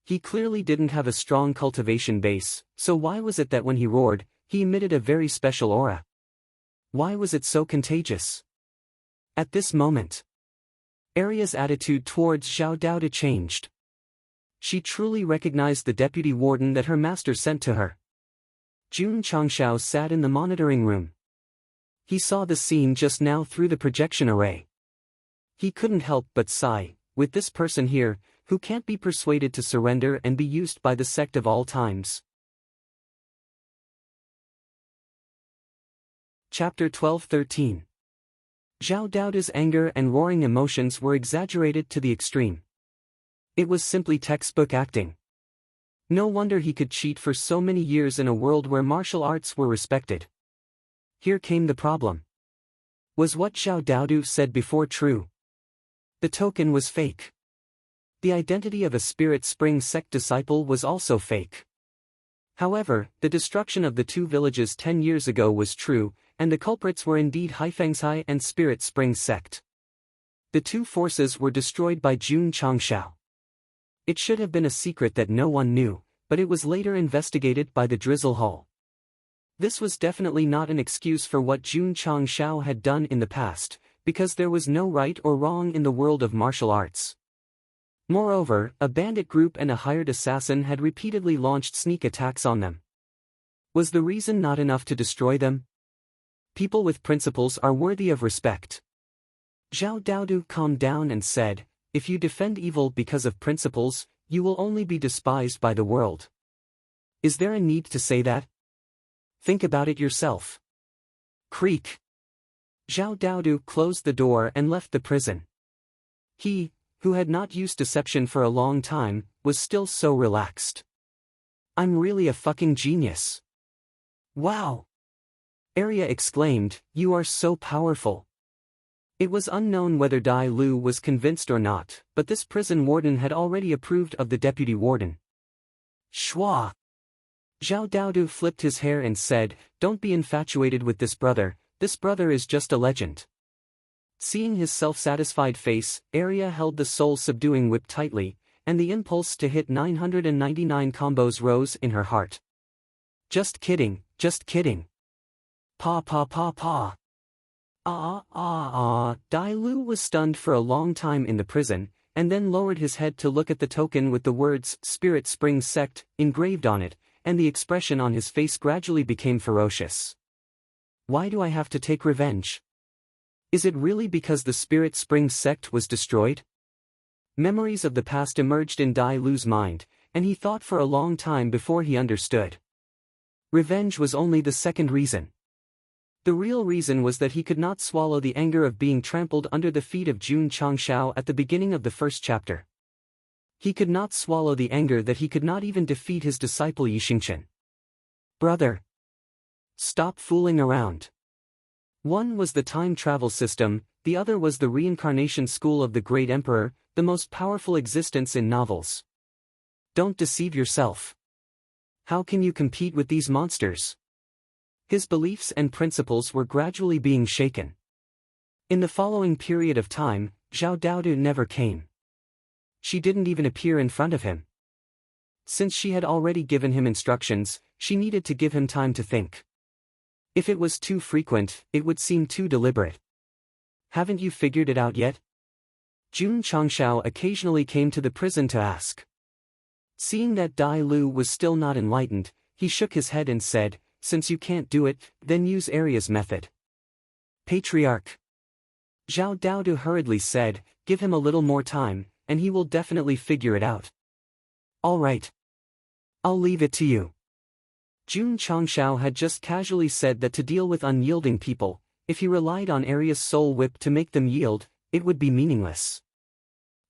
He clearly didn't have a strong cultivation base, so why was it that when he roared, he emitted a very special aura? Why was it so contagious? At this moment, Arya's attitude towards Zhao Daodu changed. She truly recognized the deputy warden that her master sent to her. Jun Changshao sat in the monitoring room. He saw the scene just now through the projection array. He couldn't help but sigh, with this person here, who can't be persuaded to surrender and be used by the sect of all times. Chapter 12-13. Zhao Daodu's anger and roaring emotions were exaggerated to the extreme. It was simply textbook acting. No wonder he could cheat for so many years in a world where martial arts were respected. Here came the problem. Was what Zhao Daodu said before true? The token was fake. The identity of a Spirit Spring sect disciple was also fake. However, the destruction of the 2 villages 10 years ago was true, and the culprits were indeed Haifengzhai and Spirit Spring sect. The 2 forces were destroyed by Jun Changshao. It should have been a secret that no one knew, but it was later investigated by the Drizzle Hull. This was definitely not an excuse for what Jun Changshao had done in the past, because there was no right or wrong in the world of martial arts. Moreover, a bandit group and a hired assassin had repeatedly launched sneak attacks on them. Was the reason not enough to destroy them? People with principles are worthy of respect. Zhao Daodu calmed down and said, if you defend evil because of principles, you will only be despised by the world. Is there a need to say that? Think about it yourself. Creak. Zhao Daodu closed the door and left the prison. He, who had not used deception for a long time, was still so relaxed. I'm really a fucking genius. Wow! Arya exclaimed, you are so powerful. It was unknown whether Dai Lu was convinced or not, but this prison warden had already approved of the deputy warden. Shwa! Zhao Daodu flipped his hair and said, don't be infatuated with this brother is just a legend. Seeing his self-satisfied face, Arya held the soul-subduing whip tightly, and the impulse to hit 999 combos rose in her heart. Just kidding, just kidding. Pa pa pa pa. Dai Lu was stunned for a long time in the prison, and then lowered his head to look at the token with the words Spirit Spring Sect engraved on it, and the expression on his face gradually became ferocious. Why do I have to take revenge? Is it really because the Spirit Spring Sect was destroyed? Memories of the past emerged in Dai Lu's mind, and he thought for a long time before he understood. Revenge was only the second reason. The real reason was that he could not swallow the anger of being trampled under the feet of Jun Changshao at the beginning of the first chapter. He could not swallow the anger that he could not even defeat his disciple Yixingchen. Brother! Stop fooling around. One was the time travel system, the other was the reincarnation school of the great emperor, the most powerful existence in novels. Don't deceive yourself. How can you compete with these monsters? His beliefs and principles were gradually being shaken. In the following period of time, Zhao Daodu never came. she didn't even appear in front of him. Since she had already given him instructions, she needed to give him time to think. If it was too frequent, it would seem too deliberate. Haven't you figured it out yet? Jun Changshao occasionally came to the prison to ask. Seeing that Dai Lu was still not enlightened, he shook his head and said, since you can't do it, then use Arya's method. Patriarch. Zhao Daodu hurriedly said, give him a little more time, and he will definitely figure it out. All right. I'll leave it to you. Jun Changshao had just casually said that to deal with unyielding people, if he relied on Arya's soul whip to make them yield, it would be meaningless.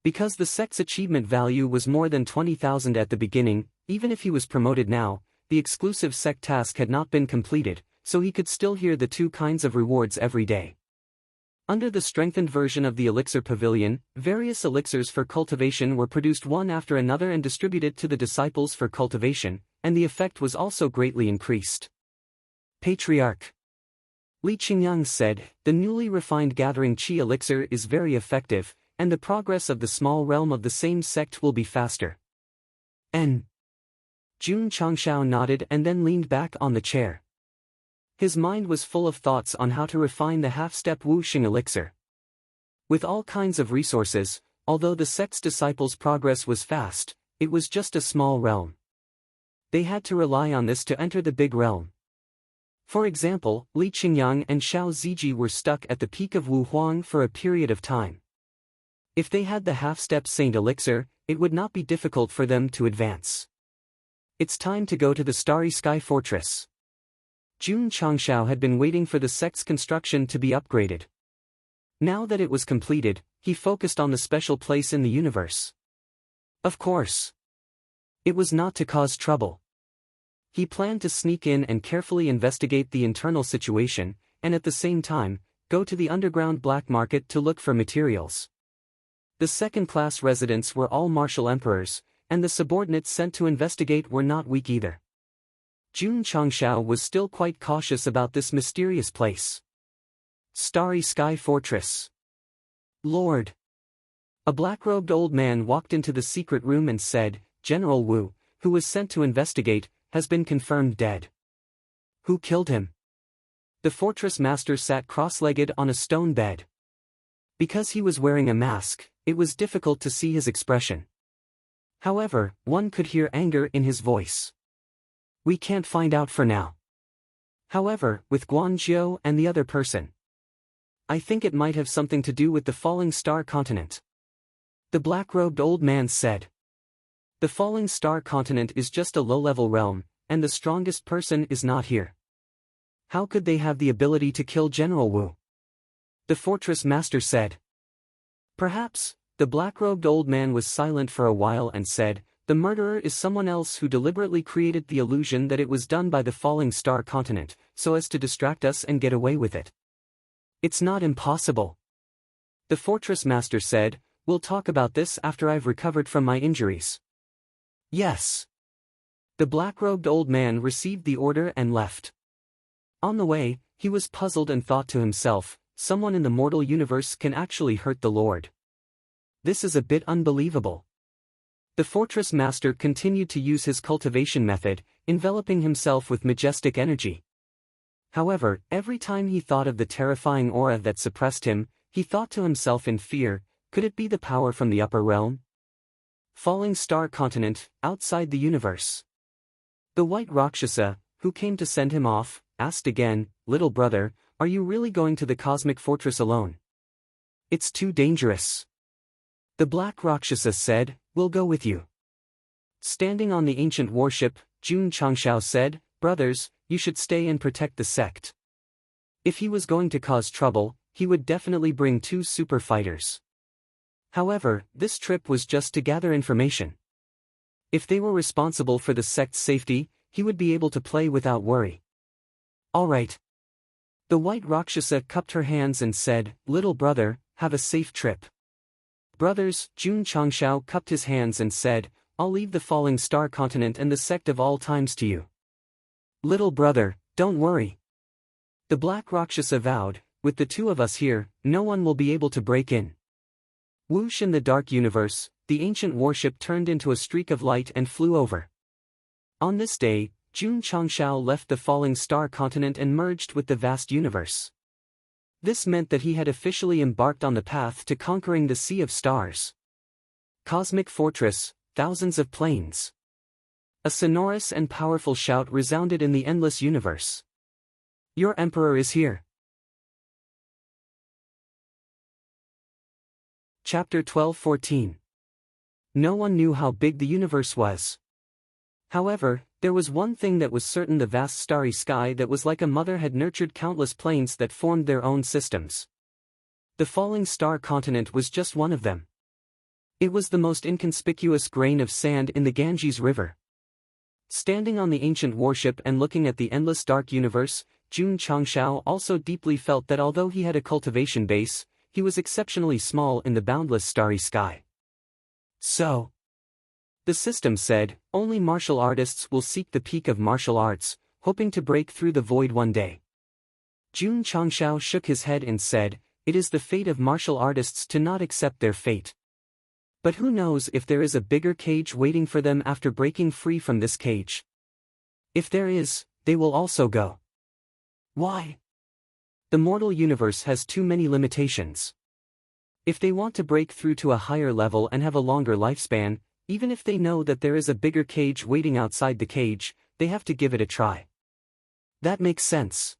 Because the sect's achievement value was more than 20,000 at the beginning, even if he was promoted now, the exclusive sect task had not been completed, so he could still hear the two kinds of rewards every day. Under the strengthened version of the Elixir Pavilion, various elixirs for cultivation were produced one after another and distributed to the disciples for cultivation, and the effect was also greatly increased. Patriarch. Li Qingyang said, the newly refined Gathering Qi elixir is very effective, and the progress of the small realm of the same sect will be faster. N. Jun Changshao nodded and then leaned back on the chair. His mind was full of thoughts on how to refine the half-step Wuxing elixir. With all kinds of resources, although the sect's disciples' progress was fast, it was just a small realm. They had to rely on this to enter the big realm. For example, Li Qingyang and Xiao Ziji were stuck at the peak of Wu Huang for a period of time. If they had the half-step Saint elixir, it would not be difficult for them to advance. It's time to go to the Starry Sky Fortress. Jun Changshao had been waiting for the sect's construction to be upgraded. Now that it was completed, he focused on the special place in the universe. Of course. It was not to cause trouble. He planned to sneak in and carefully investigate the internal situation, and at the same time, go to the underground black market to look for materials. The second-class residents were all martial emperors, and the subordinates sent to investigate were not weak either. Jun Changshao was still quite cautious about this mysterious place. Starry Sky Fortress. Lord. A black-robed old man walked into the secret room and said, General Wu, who was sent to investigate, has been confirmed dead. Who killed him? The fortress master sat cross-legged on a stone bed. Because he was wearing a mask, it was difficult to see his expression. However, one could hear anger in his voice. We can't find out for now. However, with Guanzhou and the other person, I think it might have something to do with the Falling Star Continent. The black-robed old man said. The Falling Star Continent is just a low-level realm, and the strongest person is not here. How could they have the ability to kill General Wu? The fortress master said. Perhaps. The black-robed old man was silent for a while and said, the murderer is someone else who deliberately created the illusion that it was done by the Falling Star Continent, so as to distract us and get away with it. It's not impossible. The fortress master said, we'll talk about this after I've recovered from my injuries. Yes. The black-robed old man received the order and left. On the way, he was puzzled and thought to himself, someone in the mortal universe can actually hurt the Lord. This is a bit unbelievable. The fortress master continued to use his cultivation method, enveloping himself with majestic energy. However, every time he thought of the terrifying aura that suppressed him, he thought to himself in fear, could it be the power from the upper realm? Falling Star Continent, outside the universe. The white Rakshasa, who came to send him off, asked again, little brother, are you really going to the cosmic fortress alone? It's too dangerous. The black Rakshasa said, we'll go with you. Standing on the ancient warship, Jun Changshao said, brothers, you should stay and protect the sect. If he was going to cause trouble, he would definitely bring 2 super fighters. However, this trip was just to gather information. If they were responsible for the sect's safety, he would be able to play without worry. All right. The white Rakshasa cupped her hands and said, little brother, have a safe trip. Brothers, Jun Changshao cupped his hands and said, I'll leave the Falling Star Continent and the sect of all times to you. Little brother, don't worry. The black Rakshasa vowed, with the 2 of us here, no one will be able to break in. Whoosh in the dark universe, the ancient warship turned into a streak of light and flew over. On this day, Jun Changshao left the falling star continent and merged with the vast universe. This meant that he had officially embarked on the path to conquering the Sea of Stars. Cosmic Fortress, thousands of planes. A sonorous and powerful shout resounded in the endless universe. Your Emperor is here. Chapter 12-14. No one knew how big the universe was. However, there was one thing that was certain: the vast starry sky that was like a mother had nurtured countless planes that formed their own systems. The falling star continent was just one of them. It was the most inconspicuous grain of sand in the Ganges River. Standing on the ancient warship and looking at the endless dark universe, Jun Changshao also deeply felt that although he had a cultivation base, he was exceptionally small in the boundless starry sky. So, the system said, only martial artists will seek the peak of martial arts, hoping to break through the void one day. Jun Changshao shook his head and said, it is the fate of martial artists to not accept their fate. But who knows if there is a bigger cage waiting for them after breaking free from this cage? If there is, they will also go. Why? The mortal universe has too many limitations. If they want to break through to a higher level and have a longer lifespan, even if they know that there is a bigger cage waiting outside the cage, they have to give it a try. That makes sense.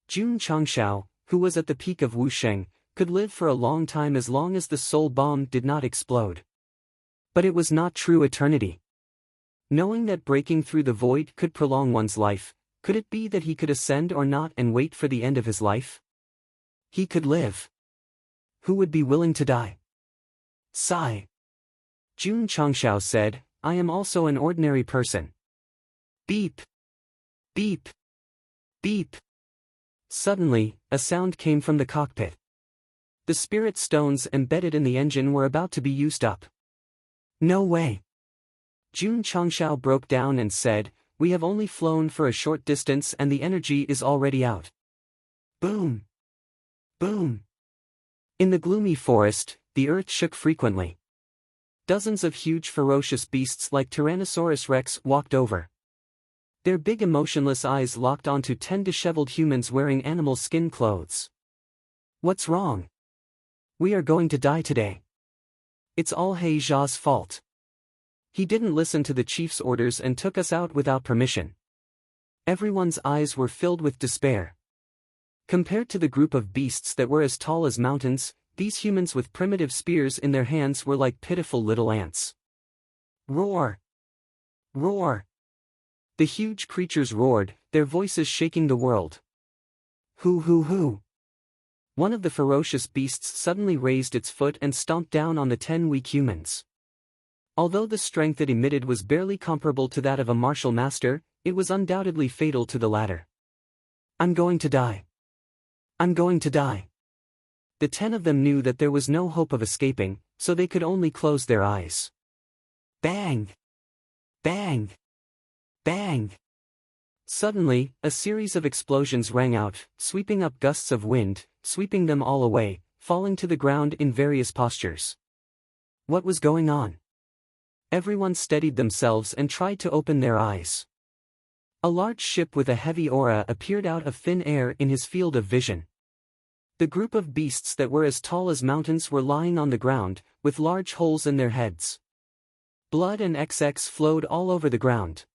Jun Changshao, who was at the peak of Wusheng, could live for a long time as long as the soul bomb did not explode. But it was not true eternity. Knowing that breaking through the void could prolong one's life, could it be that he could ascend or not and wait for the end of his life? He could live. Who would be willing to die? Sigh. Jun Changshao said, I am also an ordinary person. Beep. Beep. Beep. Suddenly, a sound came from the cockpit. The spirit stones embedded in the engine were about to be used up. No way. Jun Changshao broke down and said, we have only flown for a short distance and the energy is already out. Boom. Boom. In the gloomy forest, the earth shook frequently. Dozens of huge ferocious beasts like Tyrannosaurus Rex walked over. Their big emotionless eyes locked onto 10 disheveled humans wearing animal skin clothes. What's wrong? We are going to die today. It's all He Zha's fault. He didn't listen to the chief's orders and took us out without permission. Everyone's eyes were filled with despair. Compared to the group of beasts that were as tall as mountains, these humans with primitive spears in their hands were like pitiful little ants. Roar! Roar! The huge creatures roared, their voices shaking the world. Hoo hoo hoo! One of the ferocious beasts suddenly raised its foot and stomped down on the 10 weak humans. Although the strength it emitted was barely comparable to that of a martial master, it was undoubtedly fatal to the latter. I'm going to die. I'm going to die. The 10 of them knew that there was no hope of escaping, so they could only close their eyes. Bang! Bang! Bang! Suddenly, a series of explosions rang out, sweeping up gusts of wind, sweeping them all away, falling to the ground in various postures. What was going on? Everyone steadied themselves and tried to open their eyes. A large ship with a heavy aura appeared out of thin air in his field of vision. The group of beasts that were as tall as mountains were lying on the ground, with large holes in their heads. Blood and XX flowed all over the ground.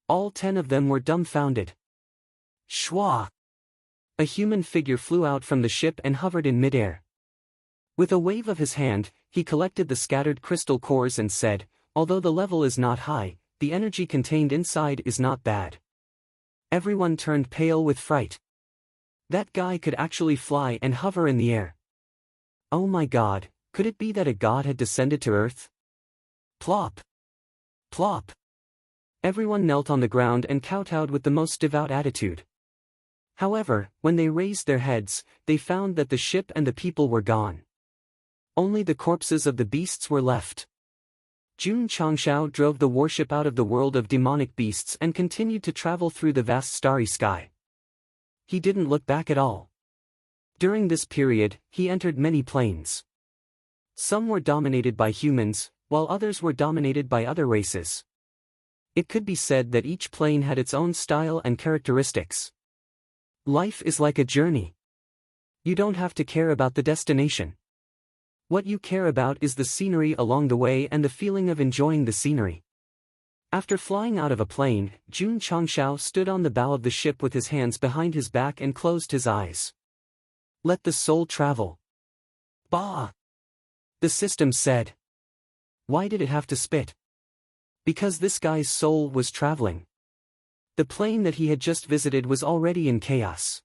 All 10 of them were dumbfounded. Shwa! A human figure flew out from the ship and hovered in midair. With a wave of his hand, he collected the scattered crystal cores and said, although the level is not high, the energy contained inside is not bad. Everyone turned pale with fright. That guy could actually fly and hover in the air. Oh my God, could it be that a god had descended to Earth? Plop! Plop! Everyone knelt on the ground and kowtowed with the most devout attitude. However, when they raised their heads, they found that the ship and the people were gone. Only the corpses of the beasts were left. Jun Changshao drove the warship out of the world of demonic beasts and continued to travel through the vast starry sky. He didn't look back at all. During this period, he entered many planes. Some were dominated by humans, while others were dominated by other races. It could be said that each plane had its own style and characteristics. Life is like a journey. You don't have to care about the destination. What you care about is the scenery along the way and the feeling of enjoying the scenery. After flying out of a plane, Jun Changshao stood on the bow of the ship with his hands behind his back and closed his eyes. Let the soul travel. Bah! The system said. Why did it have to spit? Because this guy's soul was traveling. The plane that he had just visited was already in chaos.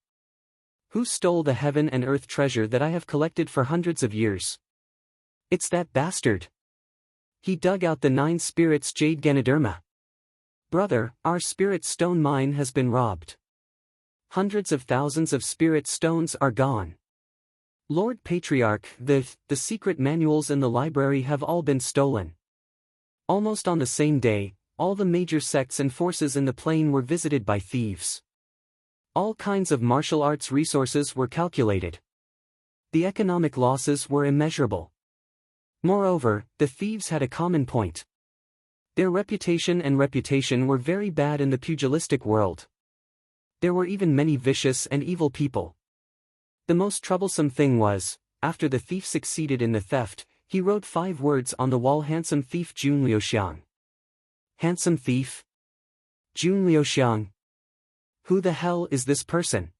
Who stole the heaven and earth treasure that I have collected for hundreds of years? It's that bastard. He dug out the 9 spirits jade Ganoderma. Brother, our spirit stone mine has been robbed. Hundreds of thousands of spirit stones are gone. Lord Patriarch, the secret manuals in the library have all been stolen. Almost on the same day, all the major sects and forces in the plane were visited by thieves. All kinds of martial arts resources were calculated. The economic losses were immeasurable. Moreover, the thieves had a common point. Their reputation were very bad in the pugilistic world. There were even many vicious and evil people. The most troublesome thing was, after the thief succeeded in the theft, he wrote 5 words on the wall: Handsome Thief Jun Liuxiang. Handsome thief? Jun Liuxiang? Who the hell is this person?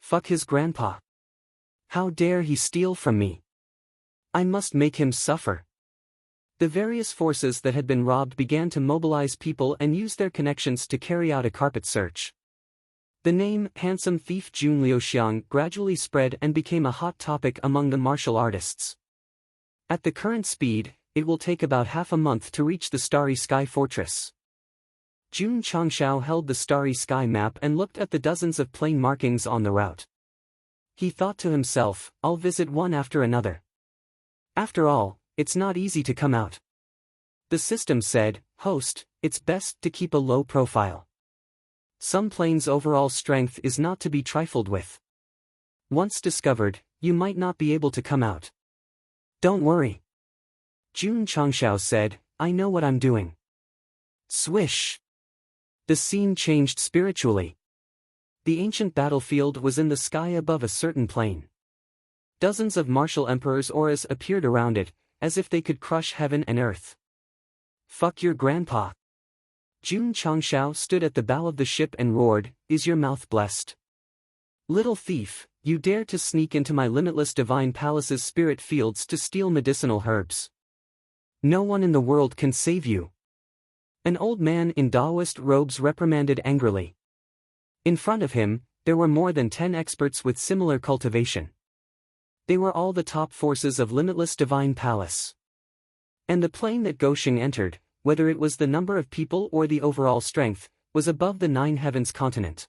Fuck his grandpa. How dare he steal from me? I must make him suffer. The various forces that had been robbed began to mobilize people and use their connections to carry out a carpet search. The name Handsome Thief Jun Liuxiang gradually spread and became a hot topic among the martial artists. At the current speed, it will take about half a month to reach the Starry Sky Fortress. Jun Changshao held the Starry Sky map and looked at the dozens of plane markings on the route. He thought to himself, I'll visit one after another. After all, it's not easy to come out. The system said, Host, it's best to keep a low profile. Some planes' overall strength is not to be trifled with. Once discovered, you might not be able to come out. Don't worry. Jun Changshao said, I know what I'm doing. Swish! The scene changed spiritually. The ancient battlefield was in the sky above a certain plane. Dozens of martial emperors' auras appeared around it, as if they could crush heaven and earth. Fuck your grandpa. Jun Changshao stood at the bow of the ship and roared, Is your mouth blessed? Little thief, you dare to sneak into my limitless divine palace's spirit fields to steal medicinal herbs. No one in the world can save you. An old man in Taoist robes reprimanded angrily. In front of him, there were more than 10 experts with similar cultivation. They were all the top forces of limitless divine palace. And the plane that Gosheng entered, whether it was the number of people or the overall strength, was above the 9 heavens continent.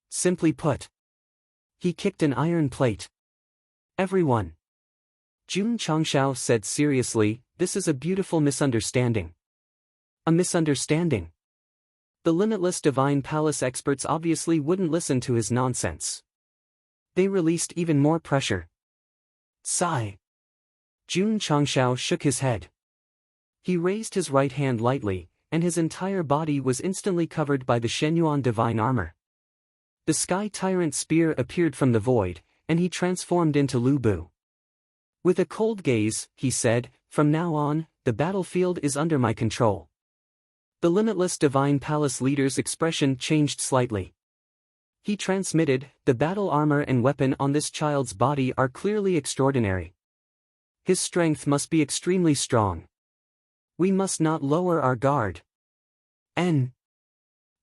Simply put, he kicked an iron plate. Everyone. Jun Changshao said seriously, this is a beautiful misunderstanding. A misunderstanding. The limitless divine palace experts obviously wouldn't listen to his nonsense. They released even more pressure. Sigh. Jun Changshao shook his head. He raised his right hand lightly, and his entire body was instantly covered by the Shenyuan divine armor. The Sky Tyrant spear appeared from the void, and he transformed into Lu Bu. With a cold gaze, he said, From now on, the battlefield is under my control. The limitless divine palace leader's expression changed slightly. He transmitted, the battle armor and weapon on this child's body are clearly extraordinary. His strength must be extremely strong. We must not lower our guard.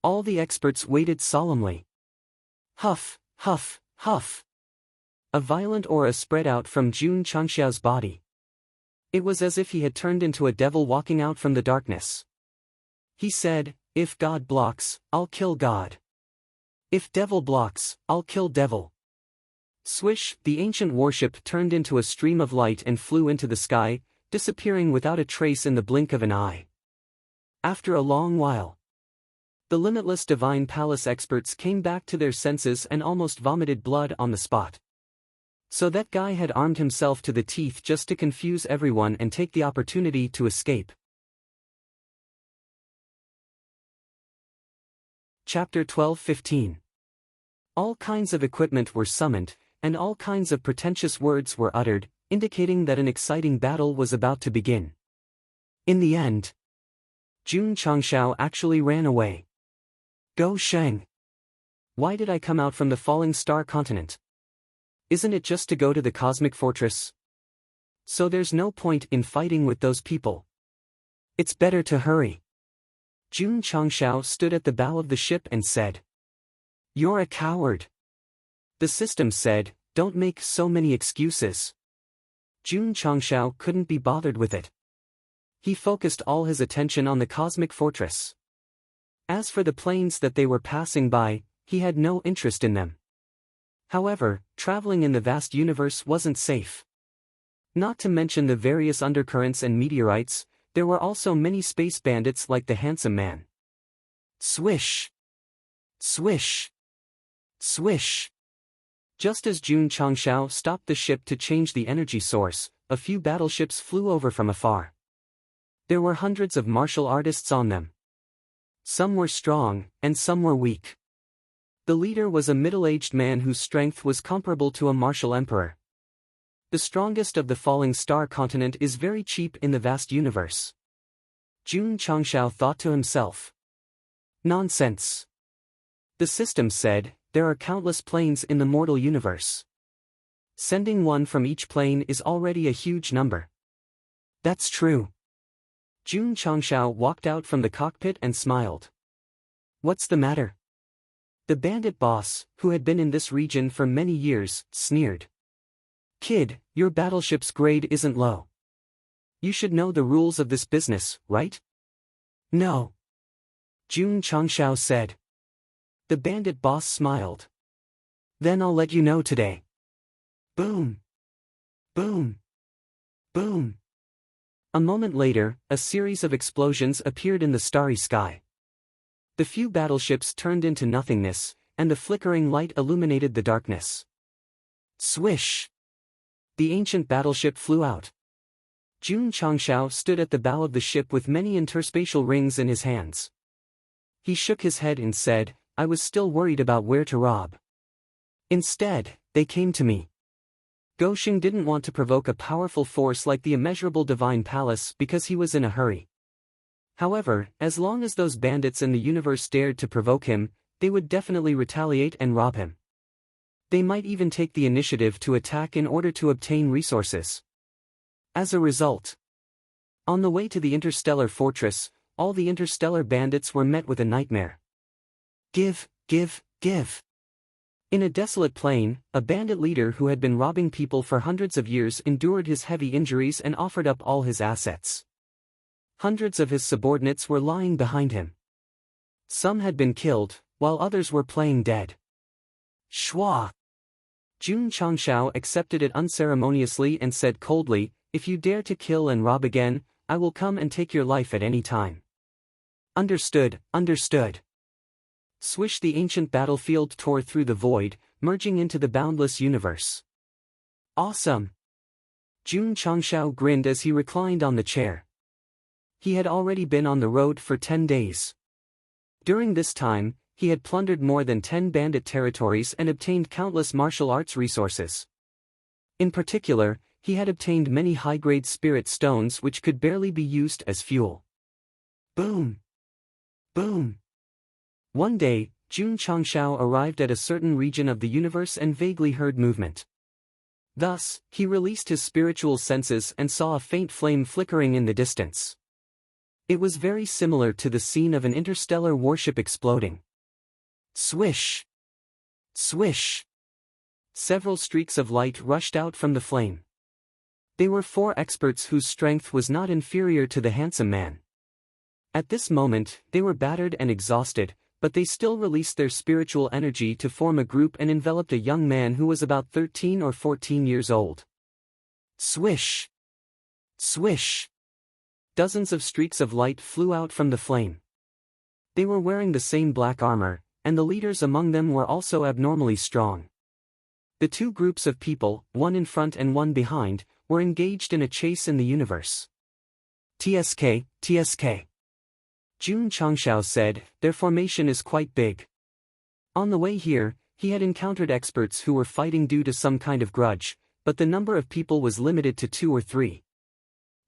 All the experts waited solemnly. Huff, huff, huff. A violent aura spread out from Jun Changshao's body. It was as if he had turned into a devil walking out from the darkness. He said, if God blocks, I'll kill God. If devil blocks, I'll kill devil. Swish, the ancient warship turned into a stream of light and flew into the sky, disappearing without a trace in the blink of an eye. After a long while, the limitless divine palace experts came back to their senses and almost vomited blood on the spot. So that guy had armed himself to the teeth just to confuse everyone and take the opportunity to escape. Chapter 12-15. All kinds of equipment were summoned, and all kinds of pretentious words were uttered, indicating that an exciting battle was about to begin. In the end, Jun Changshao actually ran away. Go Sheng! Why did I come out from the falling star continent? Isn't it just to go to the cosmic fortress? So there's no point in fighting with those people. It's better to hurry. Jun Changshao stood at the bow of the ship and said, "You're a coward." The system said, "Don't make so many excuses." Jun Changshao couldn't be bothered with it. He focused all his attention on the cosmic fortress. As for the planes that they were passing by, he had no interest in them. However, traveling in the vast universe wasn't safe. Not to mention the various undercurrents and meteorites, there were also many space bandits like the handsome man. Swish! Swish! Swish! Just as Jun Changshao stopped the ship to change the energy source, a few battleships flew over from afar. There were hundreds of martial artists on them. Some were strong, and some were weak. The leader was a middle-aged man whose strength was comparable to a martial emperor. The strongest of the falling star continent is very cheap in the vast universe. Jun Changshao thought to himself. Nonsense. The system said, there are countless planes in the mortal universe. Sending one from each plane is already a huge number. That's true. Jun Changshao walked out from the cockpit and smiled. What's the matter? The bandit boss, who had been in this region for many years, sneered. Kid, your battleship's grade isn't low. You should know the rules of this business, right? No. Jun Changshao said. The bandit boss smiled. Then I'll let you know today. Boom. Boom. Boom. A moment later, a series of explosions appeared in the starry sky. The few battleships turned into nothingness, and the flickering light illuminated the darkness. Swish! The ancient battleship flew out. Jun Changshao stood at the bow of the ship with many interspatial rings in his hands. He shook his head and said, I was still worried about where to rob. Instead, they came to me. Gosheng didn't want to provoke a powerful force like the immeasurable divine palace because he was in a hurry. However, as long as those bandits in the universe dared to provoke him, they would definitely retaliate and rob him. They might even take the initiative to attack in order to obtain resources. As a result, on the way to the interstellar fortress, all the interstellar bandits were met with a nightmare. Give, give, give. In a desolate plain, a bandit leader who had been robbing people for hundreds of years endured his heavy injuries and offered up all his assets. Hundreds of his subordinates were lying behind him. Some had been killed, while others were playing dead. Shwa! Jun Changshao accepted it unceremoniously and said coldly, if you dare to kill and rob again, I will come and take your life at any time. Understood, understood. Swish! The ancient battlefield tore through the void, merging into the boundless universe. Awesome! Jun Changshao grinned as he reclined on the chair. He had already been on the road for 10 days. During this time, he had plundered more than 10 bandit territories and obtained countless martial arts resources. In particular, he had obtained many high-grade spirit stones which could barely be used as fuel. Boom! Boom! One day, Jun Changshao arrived at a certain region of the universe and vaguely heard movement. Thus, he released his spiritual senses and saw a faint flame flickering in the distance. It was very similar to the scene of an interstellar warship exploding. Swish! Swish! Several streaks of light rushed out from the flame. They were 4 experts whose strength was not inferior to the handsome man. At this moment, they were battered and exhausted, but they still released their spiritual energy to form a group and enveloped a young man who was about 13 or 14 years old. Swish! Swish! Dozens of streaks of light flew out from the flame. They were wearing the same black armor, and the leaders among them were also abnormally strong. The two groups of people, one in front and one behind, were engaged in a chase in the universe. TSK, TSK. Jun Changshao said, their formation is quite big. On the way here, he had encountered experts who were fighting due to some kind of grudge, but the number of people was limited to 2 or 3.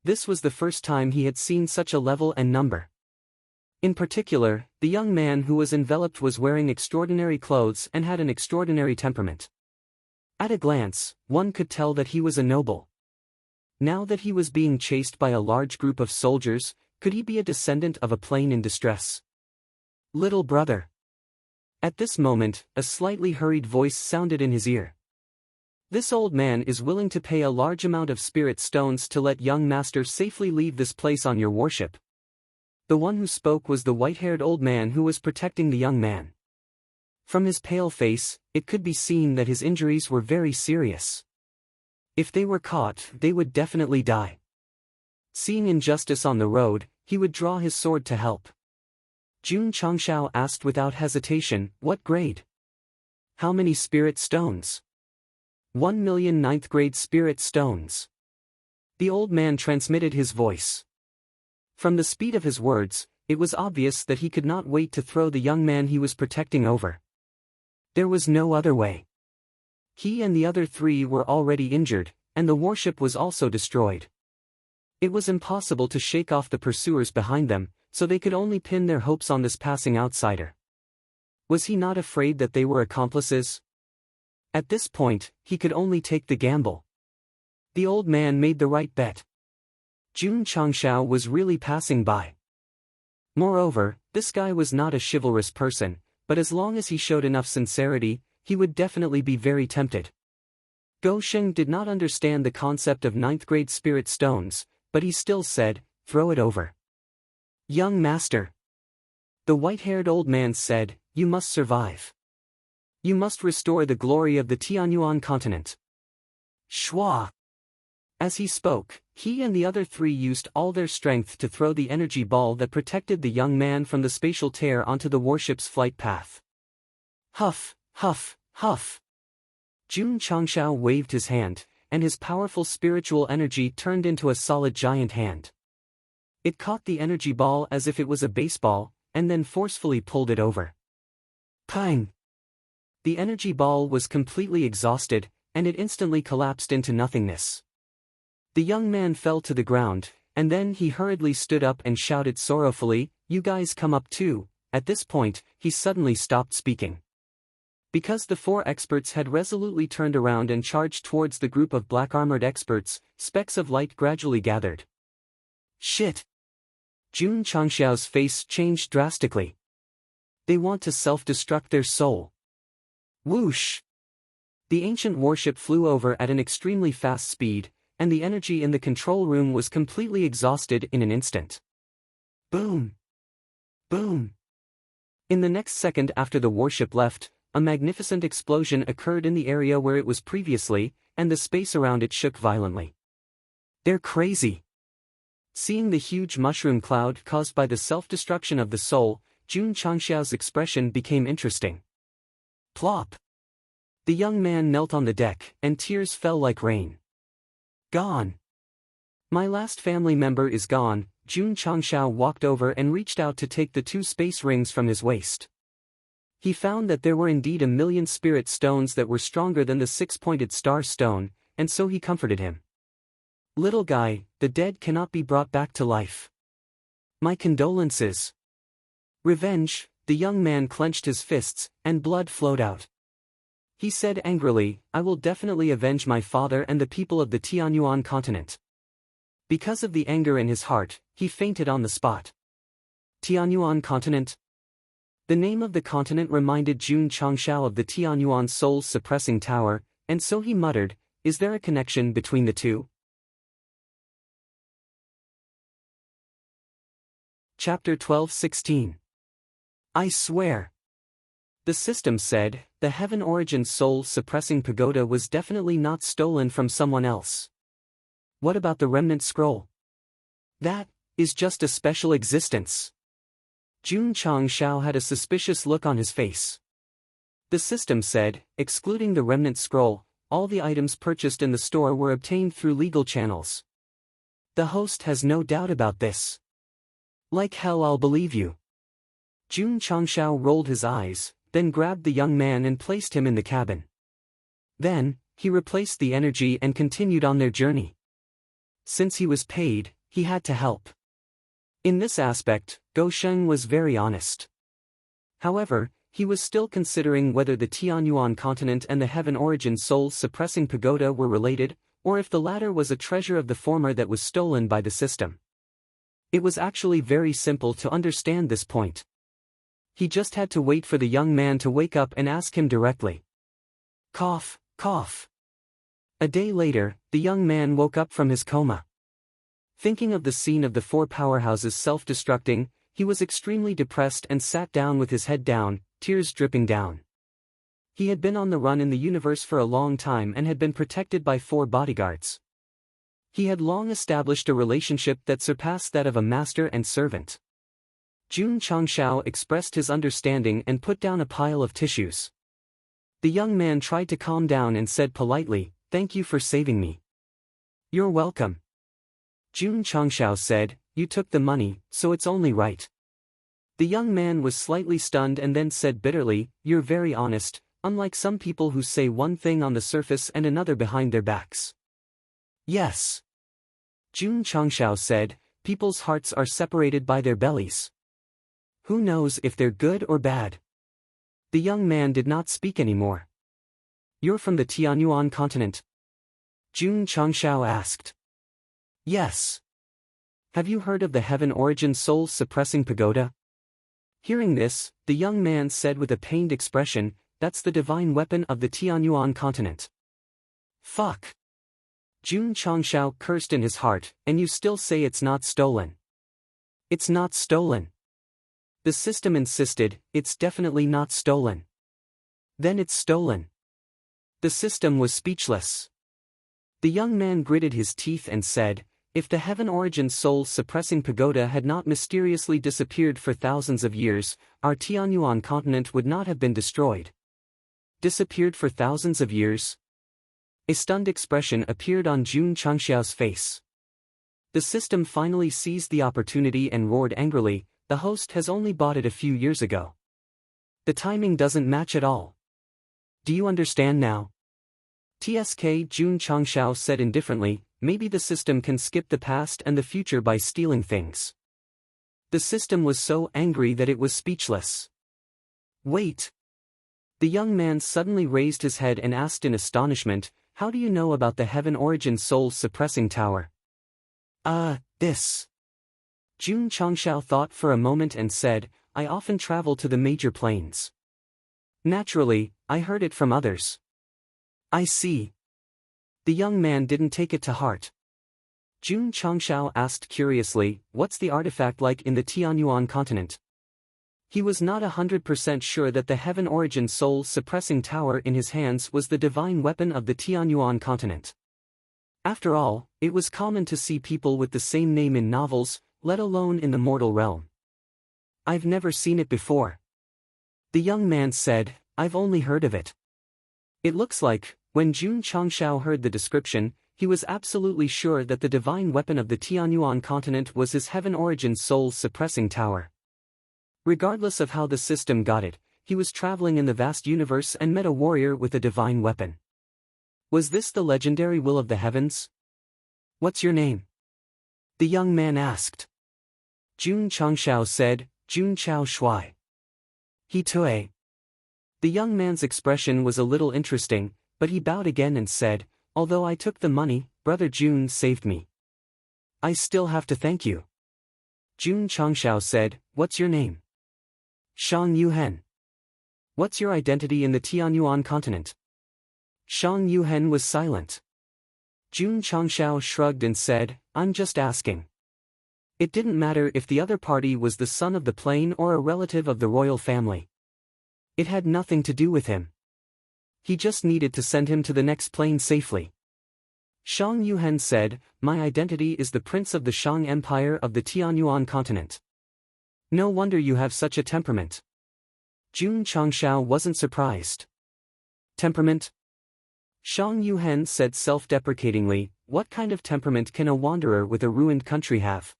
This was the first time he had seen such a level and number. In particular, the young man who was enveloped was wearing extraordinary clothes and had an extraordinary temperament. At a glance, one could tell that he was a noble. Now that he was being chased by a large group of soldiers, could he be a descendant of a plane in distress? Little brother. At this moment, a slightly hurried voice sounded in his ear. This old man is willing to pay a large amount of spirit stones to let young master safely leave this place on your warship. The one who spoke was the white-haired old man who was protecting the young man. From his pale face, it could be seen that his injuries were very serious. If they were caught, they would definitely die. Seeing injustice on the road, he would draw his sword to help. Jun Changshao asked without hesitation, what grade? How many spirit stones? 1,000,000 ninth grade spirit stones. The old man transmitted his voice. From the speed of his words, it was obvious that he could not wait to throw the young man he was protecting over. There was no other way. He and the other 3 were already injured, and the warship was also destroyed. It was impossible to shake off the pursuers behind them, so they could only pin their hopes on this passing outsider. Was he not afraid that they were accomplices? At this point, he could only take the gamble. The old man made the right bet. Jun Changshao was really passing by. Moreover, this guy was not a chivalrous person, but as long as he showed enough sincerity, he would definitely be very tempted. Go Sheng did not understand the concept of 9th grade spirit stones, but he still said, throw it over. Young master. The white-haired old man said, you must survive. You must restore the glory of the Tianyuan continent. Shua. As he spoke, he and the other 3 used all their strength to throw the energy ball that protected the young man from the spatial tear onto the warship's flight path. Huff, huff, huff. Jun Changshao waved his hand, and his powerful spiritual energy turned into a solid giant hand. It caught the energy ball as if it was a baseball, and then forcefully pulled it over. Pang! The energy ball was completely exhausted, and it instantly collapsed into nothingness. The young man fell to the ground, and then he hurriedly stood up and shouted sorrowfully, you guys come up too. At this point, he suddenly stopped speaking. Because the 4 experts had resolutely turned around and charged towards the group of black-armored experts, specks of light gradually gathered. Shit! Jun Changshao's face changed drastically. They want to self-destruct their soul. Whoosh! The ancient warship flew over at an extremely fast speed, and the energy in the control room was completely exhausted in an instant. Boom! Boom! In the next second after the warship left, a magnificent explosion occurred in the area where it was previously, and the space around it shook violently. They're crazy! Seeing the huge mushroom cloud caused by the self-destruction of the soul, Jun Changshao's expression became interesting. Plop! The young man knelt on the deck, and tears fell like rain. Gone! My last family member is gone. Jun Changshao walked over and reached out to take the 2 space rings from his waist. He found that there were indeed 1,000,000 spirit stones that were stronger than the 6-pointed star stone, and so he comforted him. Little guy, the dead cannot be brought back to life. My condolences. Revenge. The young man clenched his fists, and blood flowed out. He said angrily, I will definitely avenge my father and the people of the Tianyuan continent. Because of the anger in his heart, he fainted on the spot. Tianyuan continent? The name of the continent reminded Jun Changshao of the Tianyuan soul's suppressing tower, and so he muttered, is there a connection between the two? Chapter 12:16. I swear. The system said, the Heaven Origin soul-suppressing pagoda was definitely not stolen from someone else. What about the remnant scroll? That is just a special existence. Jun Changshao had a suspicious look on his face. The system said, excluding the remnant scroll, all the items purchased in the store were obtained through legal channels. The host has no doubt about this. Like hell, I'll believe you. Jun Changshao rolled his eyes, then grabbed the young man and placed him in the cabin. Then, he replaced the energy and continued on their journey. Since he was paid, he had to help. In this aspect, Go Sheng was very honest. However, he was still considering whether the Tianyuan continent and the Heaven Origin soul-suppressing pagoda were related, or if the latter was a treasure of the former that was stolen by the system. It was actually very simple to understand this point. He just had to wait for the young man to wake up and ask him directly. Cough, cough. A day later, the young man woke up from his coma. Thinking of the scene of the four powerhouses self-destructing, he was extremely depressed and sat down with his head down, tears dripping down. He had been on the run in the universe for a long time and had been protected by 4 bodyguards. He had long established a relationship that surpassed that of a master and servant. Jun Changshao expressed his understanding and put down a pile of tissues. The young man tried to calm down and said politely, "Thank you for saving me." "You're welcome." Jun Changshao said, "You took the money, so it's only right." The young man was slightly stunned and then said bitterly, "You're very honest, unlike some people who say one thing on the surface and another behind their backs." "Yes." Jun Changshao said, "People's hearts are separated by their bellies. Who knows if they're good or bad?" The young man did not speak anymore. "You're from the Tianyuan continent?" Jun Changshao asked. "Yes." "Have you heard of the Heaven Origin soul-suppressing pagoda?" Hearing this, the young man said with a pained expression, "That's the divine weapon of the Tianyuan continent." "Fuck." Jun Changshao cursed in his heart, "And you still say it's not stolen?" "It's not stolen." The system insisted, "It's definitely not stolen." "Then it's stolen." The system was speechless. The young man gritted his teeth and said, "If the Heaven Origin soul-suppressing pagoda had not mysteriously disappeared for thousands of years, our Tianyuan continent would not have been destroyed." Disappeared for thousands of years? A stunned expression appeared on Jun Changshao's face. The system finally seized the opportunity and roared angrily, "The host has only bought it a few years ago. The timing doesn't match at all. Do you understand now?" "TSK," Jun Changshao said indifferently, "maybe the system can skip the past and the future by stealing things." The system was so angry that it was speechless. "Wait." The young man suddenly raised his head and asked in astonishment, "How do you know about the Heaven Origin soul-suppressing tower?" This. Jun Changshao thought for a moment and said, "I often travel to the major planes. Naturally, I heard it from others." "I see." The young man didn't take it to heart. Jun Changshao asked curiously, "What's the artifact like in the Tianyuan continent?" He was not 100% sure that the Heaven Origin soul-suppressing tower in his hands was the divine weapon of the Tianyuan continent. After all, it was common to see people with the same name in novels, let alone in the mortal realm. "I've never seen it before." The young man said, "I've only heard of it." It looks like, when Jun Changshao heard the description, he was absolutely sure that the divine weapon of the Tianyuan continent was his Heaven Origin soul-suppressing tower. Regardless of how the system got it, he was traveling in the vast universe and met a warrior with a divine weapon. Was this the legendary will of the heavens? "What's your name?" the young man asked. Jun Changshao said, "Jun Chao Shui." "He Tue." The young man's expression was a little interesting, but he bowed again and said, "Although I took the money, Brother Jun saved me. I still have to thank you." Jun Changshao said, "What's your name?" "Shang Yuhen." "What's your identity in the Tianyuan continent?" Shang Yuhen was silent. Jun Changshao shrugged and said, "I'm just asking." It didn't matter if the other party was the son of the plane or a relative of the royal family. It had nothing to do with him. He just needed to send him to the next plane safely. Shang Yuhen said, "My identity is the Prince of the Shang Empire of the Tianyuan continent." "No wonder you have such a temperament." Jun Changshao wasn't surprised. Temperament? Shang Yuhen said self-deprecatingly, what kind of temperament can a wanderer with a ruined country have?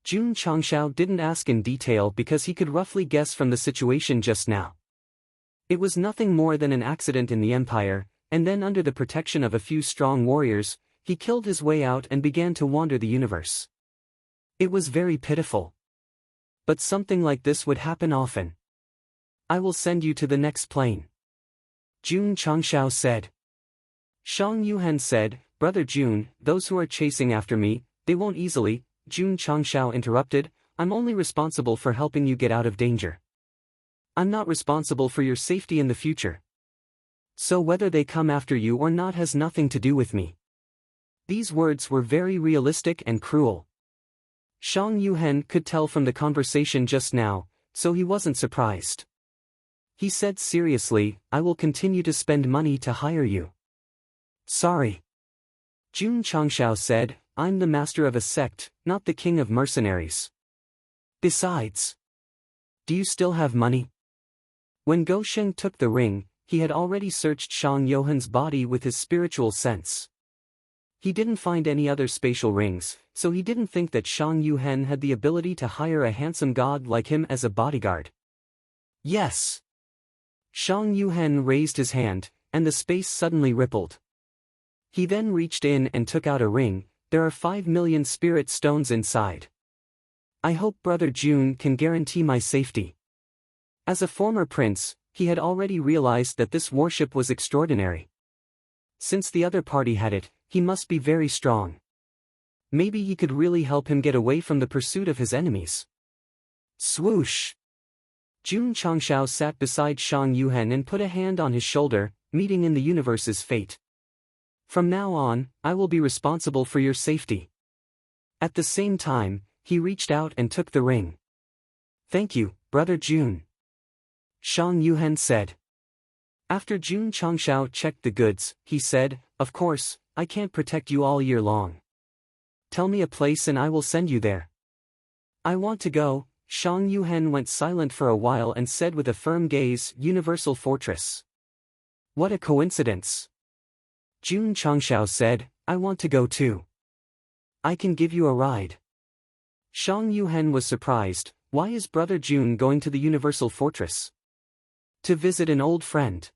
Jun Changshao didn't ask in detail because he could roughly guess from the situation just now. It was nothing more than an accident in the empire, and then under the protection of a few strong warriors, he killed his way out and began to wander the universe. It was very pitiful. But something like this would happen often. I will send you to the next plane. Jun Changshao said. Shang Yuhen said, Brother Jun, those who are chasing after me, they won't easily. Jun Changshao interrupted, I'm only responsible for helping you get out of danger. I'm not responsible for your safety in the future. So whether they come after you or not has nothing to do with me. These words were very realistic and cruel. Shang Yuhen could tell from the conversation just now, so he wasn't surprised. He said seriously, I will continue to spend money to hire you. Sorry. Jun Changshao said, I'm the master of a sect, not the king of mercenaries. Besides, do you still have money? When Go Sheng took the ring, he had already searched Shang Yuhen's body with his spiritual sense. He didn't find any other spatial rings, so he didn't think that Shang Yuhen had the ability to hire a handsome god like him as a bodyguard. Yes. Shang Yuhen raised his hand, and the space suddenly rippled. He then reached in and took out a ring. There are 5 million spirit stones inside. I hope Brother Jun can guarantee my safety. As a former prince, he had already realized that this worship was extraordinary. Since the other party had it, he must be very strong. Maybe he could really help him get away from the pursuit of his enemies. Swoosh! Jun Changshao sat beside Shang Yuhen and put a hand on his shoulder, meeting in the universe's fate. From now on, I will be responsible for your safety. At the same time, he reached out and took the ring. Thank you, Brother Jun. Shang Yuhen said. After Jun Changshao checked the goods, he said, Of course, I can't protect you all year long. Tell me a place and I will send you there. I want to go. Shang Yuhen went silent for a while and said with a firm gaze, Universal Fortress. What a coincidence. Jun Changshao said, I want to go too. I can give you a ride. Shang Yuhen was surprised, why is Brother Jun going to the Universal Fortress? To visit an old friend.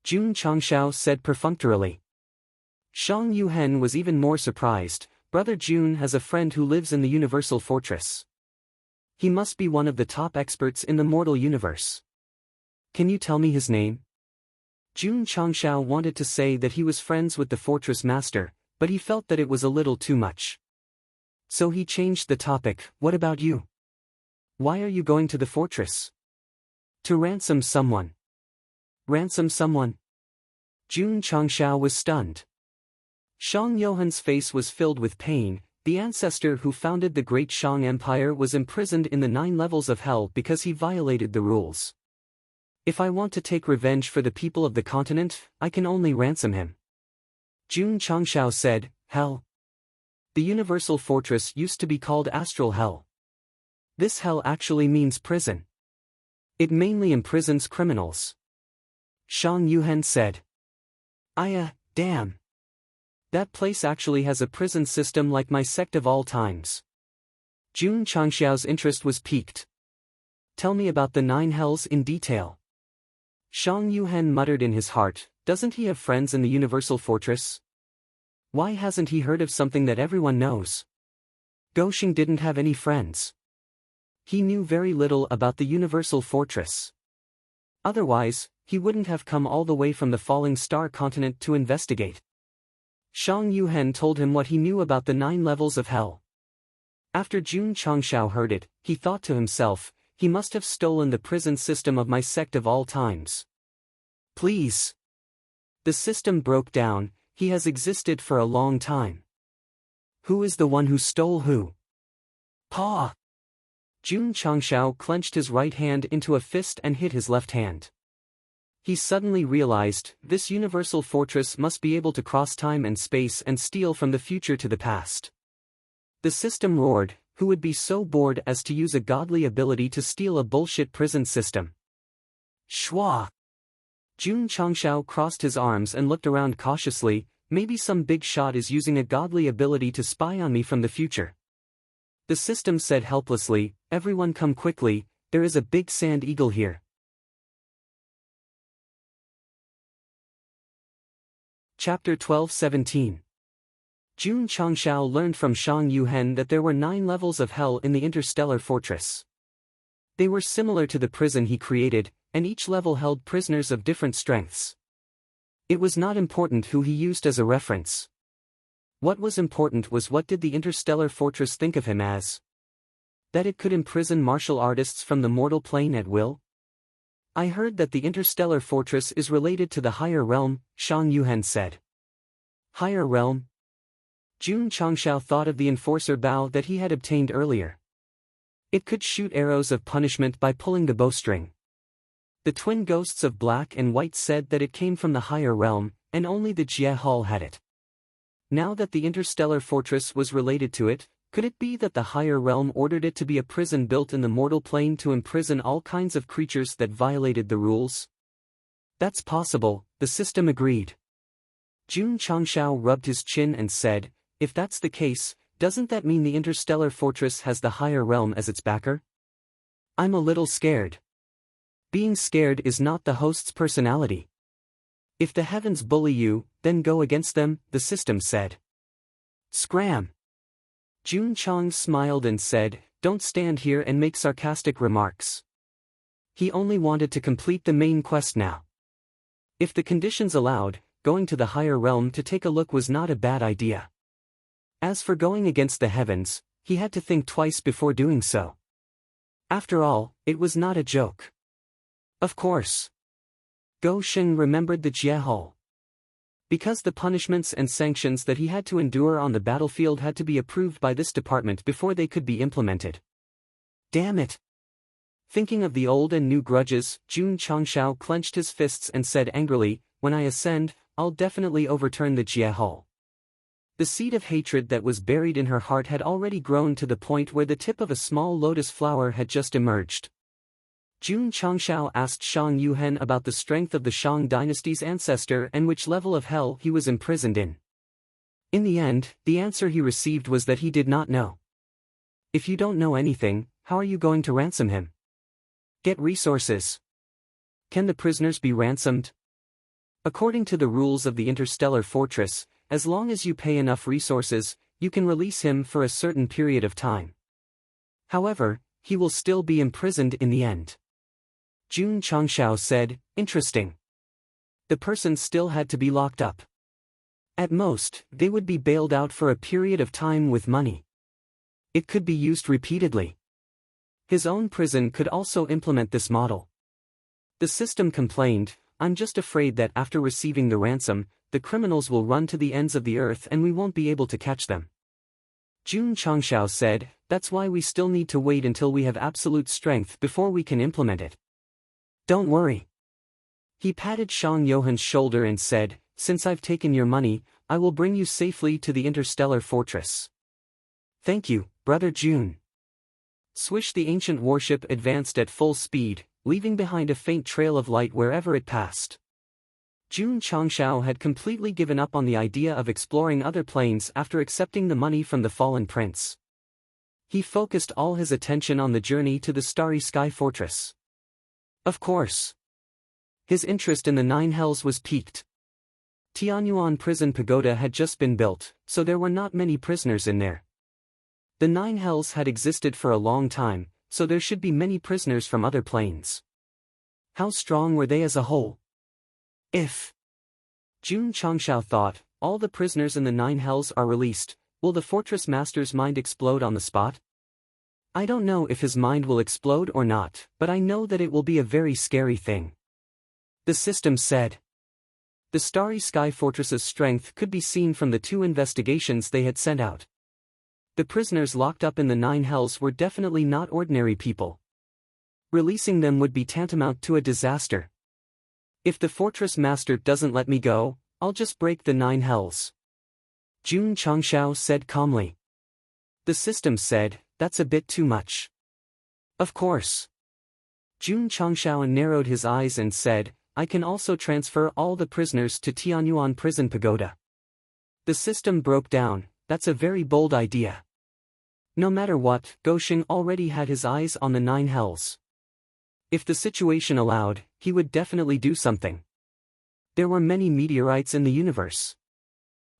Jun Changshao said perfunctorily. Shang Yuhen was even more surprised, Brother Jun has a friend who lives in the Universal Fortress. He must be one of the top experts in the mortal universe. Can you tell me his name? Jun Changshao wanted to say that he was friends with the fortress master, but he felt that it was a little too much. So he changed the topic, what about you? Why are you going to the fortress? To ransom someone. Ransom someone? Jun Changshao was stunned. Shang Yuhen's face was filled with pain. The ancestor who founded the great Shang Empire was imprisoned in the 9 levels of hell because he violated the rules. If I want to take revenge for the people of the continent, I can only ransom him. Jun Changshao said, Hell. The Universal Fortress used to be called Astral Hell. This hell actually means prison. It mainly imprisons criminals. Shang Yuhen said. Damn. That place actually has a prison system like my sect of all times. Jun Changshao's interest was piqued. Tell me about the 9 hells in detail. Shang Yuhen muttered in his heart, doesn't he have friends in the Universal Fortress? Why hasn't he heard of something that everyone knows? Gosheng didn't have any friends. He knew very little about the Universal Fortress. Otherwise, he wouldn't have come all the way from the Falling Star continent to investigate. Shang Yuhen told him what he knew about the 9 levels of hell. After Jun Changshao heard it, he thought to himself, he must have stolen the prison system of my sect of all times. Please. The system broke down, he has existed for a long time. Who is the one who stole who? Paw! Jun Changshao clenched his right hand into a fist and hit his left hand. He suddenly realized, this universal fortress must be able to cross time and space and steal from the future to the past. The system roared, who would be so bored as to use a godly ability to steal a bullshit prison system? Shwa! Jun Changshao crossed his arms and looked around cautiously. Maybe some big shot is using a godly ability to spy on me from the future. The system said helplessly, everyone come quickly, there is a big sand eagle here. Chapter 12-17. Jun Changshao learned from Shang Yuhen that there were 9 levels of hell in the interstellar fortress. They were similar to the prison he created, and each level held prisoners of different strengths. It was not important who he used as a reference. What was important was what did the interstellar fortress think of him as? That it could imprison martial artists from the mortal plane at will? I heard that the interstellar fortress is related to the higher realm, Shang Yuhen said. Higher realm? Jun Changshao thought of the enforcer bow that he had obtained earlier. It could shoot arrows of punishment by pulling the bowstring. The twin ghosts of black and white said that it came from the higher realm, and only the Jie Hall had it. Now that the interstellar fortress was related to it, could it be that the higher realm ordered it to be a prison built in the mortal plane to imprison all kinds of creatures that violated the rules? That's possible, the system agreed. Jun Changshao rubbed his chin and said, if that's the case, doesn't that mean the interstellar fortress has the higher realm as its backer? I'm a little scared. Being scared is not the host's personality. If the heavens bully you, then go against them, the system said. Scram! Jun Chang smiled and said, don't stand here and make sarcastic remarks. He only wanted to complete the main quest now. If the conditions allowed, going to the higher realm to take a look was not a bad idea. As for going against the heavens, he had to think twice before doing so. After all, it was not a joke. Of course. Go Sheng remembered the Jie Hall. Because the punishments and sanctions that he had to endure on the battlefield had to be approved by this department before they could be implemented. Damn it! Thinking of the old and new grudges, Jun Changshao clenched his fists and said angrily, when I ascend, I'll definitely overturn the Jie Hall. The seed of hatred that was buried in her heart had already grown to the point where the tip of a small lotus flower had just emerged. Jun Changshao asked Shang Yuhen about the strength of the Shang dynasty's ancestor and which level of hell he was imprisoned in. In the end, the answer he received was that he did not know. If you don't know anything, how are you going to ransom him? Get resources. Can the prisoners be ransomed? According to the rules of the interstellar fortress, as long as you pay enough resources, you can release him for a certain period of time. However, he will still be imprisoned in the end. Jun Changshao said, interesting. The person still had to be locked up. At most, they would be bailed out for a period of time with money. It could be used repeatedly. His own prison could also implement this model. The system complained, I'm just afraid that after receiving the ransom, the criminals will run to the ends of the earth and we won't be able to catch them. Jun Changshao said, that's why we still need to wait until we have absolute strength before we can implement it. Don't worry. He patted Shang Yuhen's shoulder and said, since I've taken your money, I will bring you safely to the interstellar fortress. Thank you, Brother Jun. Swish the ancient warship advanced at full speed, leaving behind a faint trail of light wherever it passed. Jun Changshao had completely given up on the idea of exploring other planes after accepting the money from the fallen prince. He focused all his attention on the journey to the Starry Sky Fortress. Of course. His interest in the Nine Hells was piqued. Tianyuan Prison Pagoda had just been built, so there were not many prisoners in there. The Nine Hells had existed for a long time, so there should be many prisoners from other planes. How strong were they as a whole? If Jun Changshao thought, all the prisoners in the Nine Hells are released, will the fortress master's mind explode on the spot? I don't know if his mind will explode or not, but I know that it will be a very scary thing. The system said. The Starry Sky Fortress's strength could be seen from the 2 investigations they had sent out. The prisoners locked up in the Nine Hells were definitely not ordinary people. Releasing them would be tantamount to a disaster. If the fortress master doesn't let me go, I'll just break the Nine Hells. Jun Changshao said calmly. The system said, that's a bit too much. Of course. Jun Changshao narrowed his eyes and said, I can also transfer all the prisoners to Tianyuan Prison Pagoda. The system broke down. That's a very bold idea. No matter what, Gosheng already had his eyes on the 9 hells. If the situation allowed, he would definitely do something. There were many meteorites in the universe.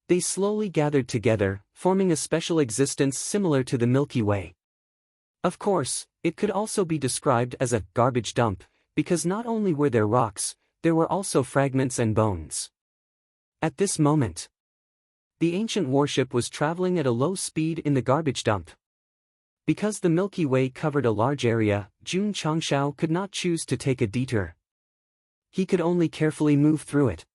They slowly gathered together, forming a special existence similar to the Milky Way. Of course, it could also be described as a garbage dump, because not only were there rocks, there were also fragments and bones. At this moment, the ancient warship was traveling at a low speed in the garbage dump. Because the Milky Way covered a large area, Jun Changshao could not choose to take a detour. He could only carefully move through it.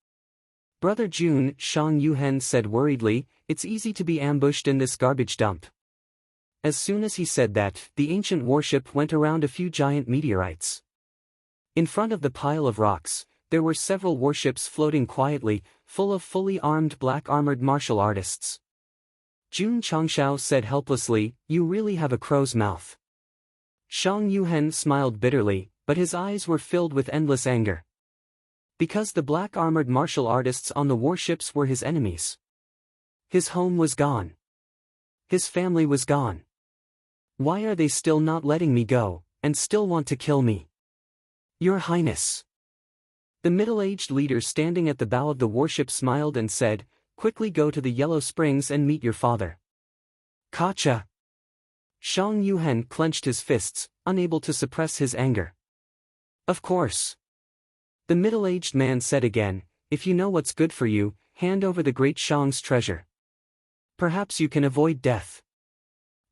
Brother Jun, Shang Yuhen said worriedly, it's easy to be ambushed in this garbage dump. As soon as he said that, the ancient warship went around a few giant meteorites. In front of the pile of rocks, there were several warships floating quietly, full of fully armed black-armored martial artists. Jun Changshao said helplessly, you really have a crow's mouth. Shang Yuhen smiled bitterly, but his eyes were filled with endless anger. Because the black-armored martial artists on the warships were his enemies. His home was gone. His family was gone. Why are they still not letting me go, and still want to kill me? Your Highness. The middle-aged leader standing at the bow of the warship smiled and said, quickly go to the Yellow Springs and meet your father. Kacha. Shang Yuhen clenched his fists, unable to suppress his anger. Of course. The middle-aged man said again, if you know what's good for you, hand over the great Shang's treasure. Perhaps you can avoid death.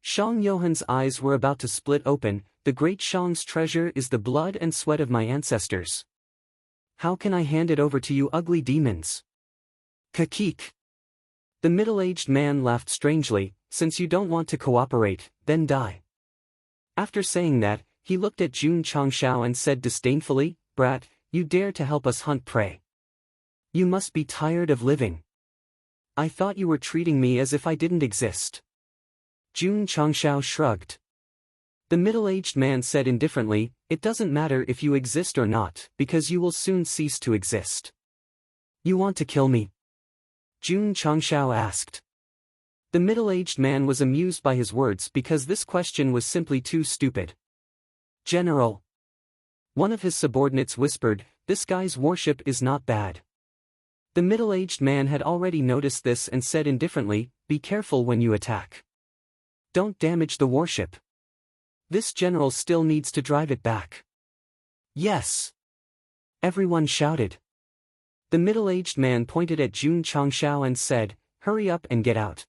Shang Yuhen's eyes were about to split open, the great Shang's treasure is the blood and sweat of my ancestors. How can I hand it over to you ugly demons? Kakik. The middle-aged man laughed strangely, since you don't want to cooperate, then die. After saying that, he looked at Jun Changshao and said disdainfully, brat, you dare to help us hunt prey. You must be tired of living. I thought you were treating me as if I didn't exist. Jun Changshao shrugged. The middle-aged man said indifferently, it doesn't matter if you exist or not, because you will soon cease to exist. You want to kill me? Jun Changshao asked. The middle-aged man was amused by his words because this question was simply too stupid. General. One of his subordinates whispered, this guy's warship is not bad. The middle-aged man had already noticed this and said indifferently, be careful when you attack. Don't damage the warship. This general still needs to drive it back. Yes. Everyone shouted. The middle-aged man pointed at Jun Changshao and said, hurry up and get out.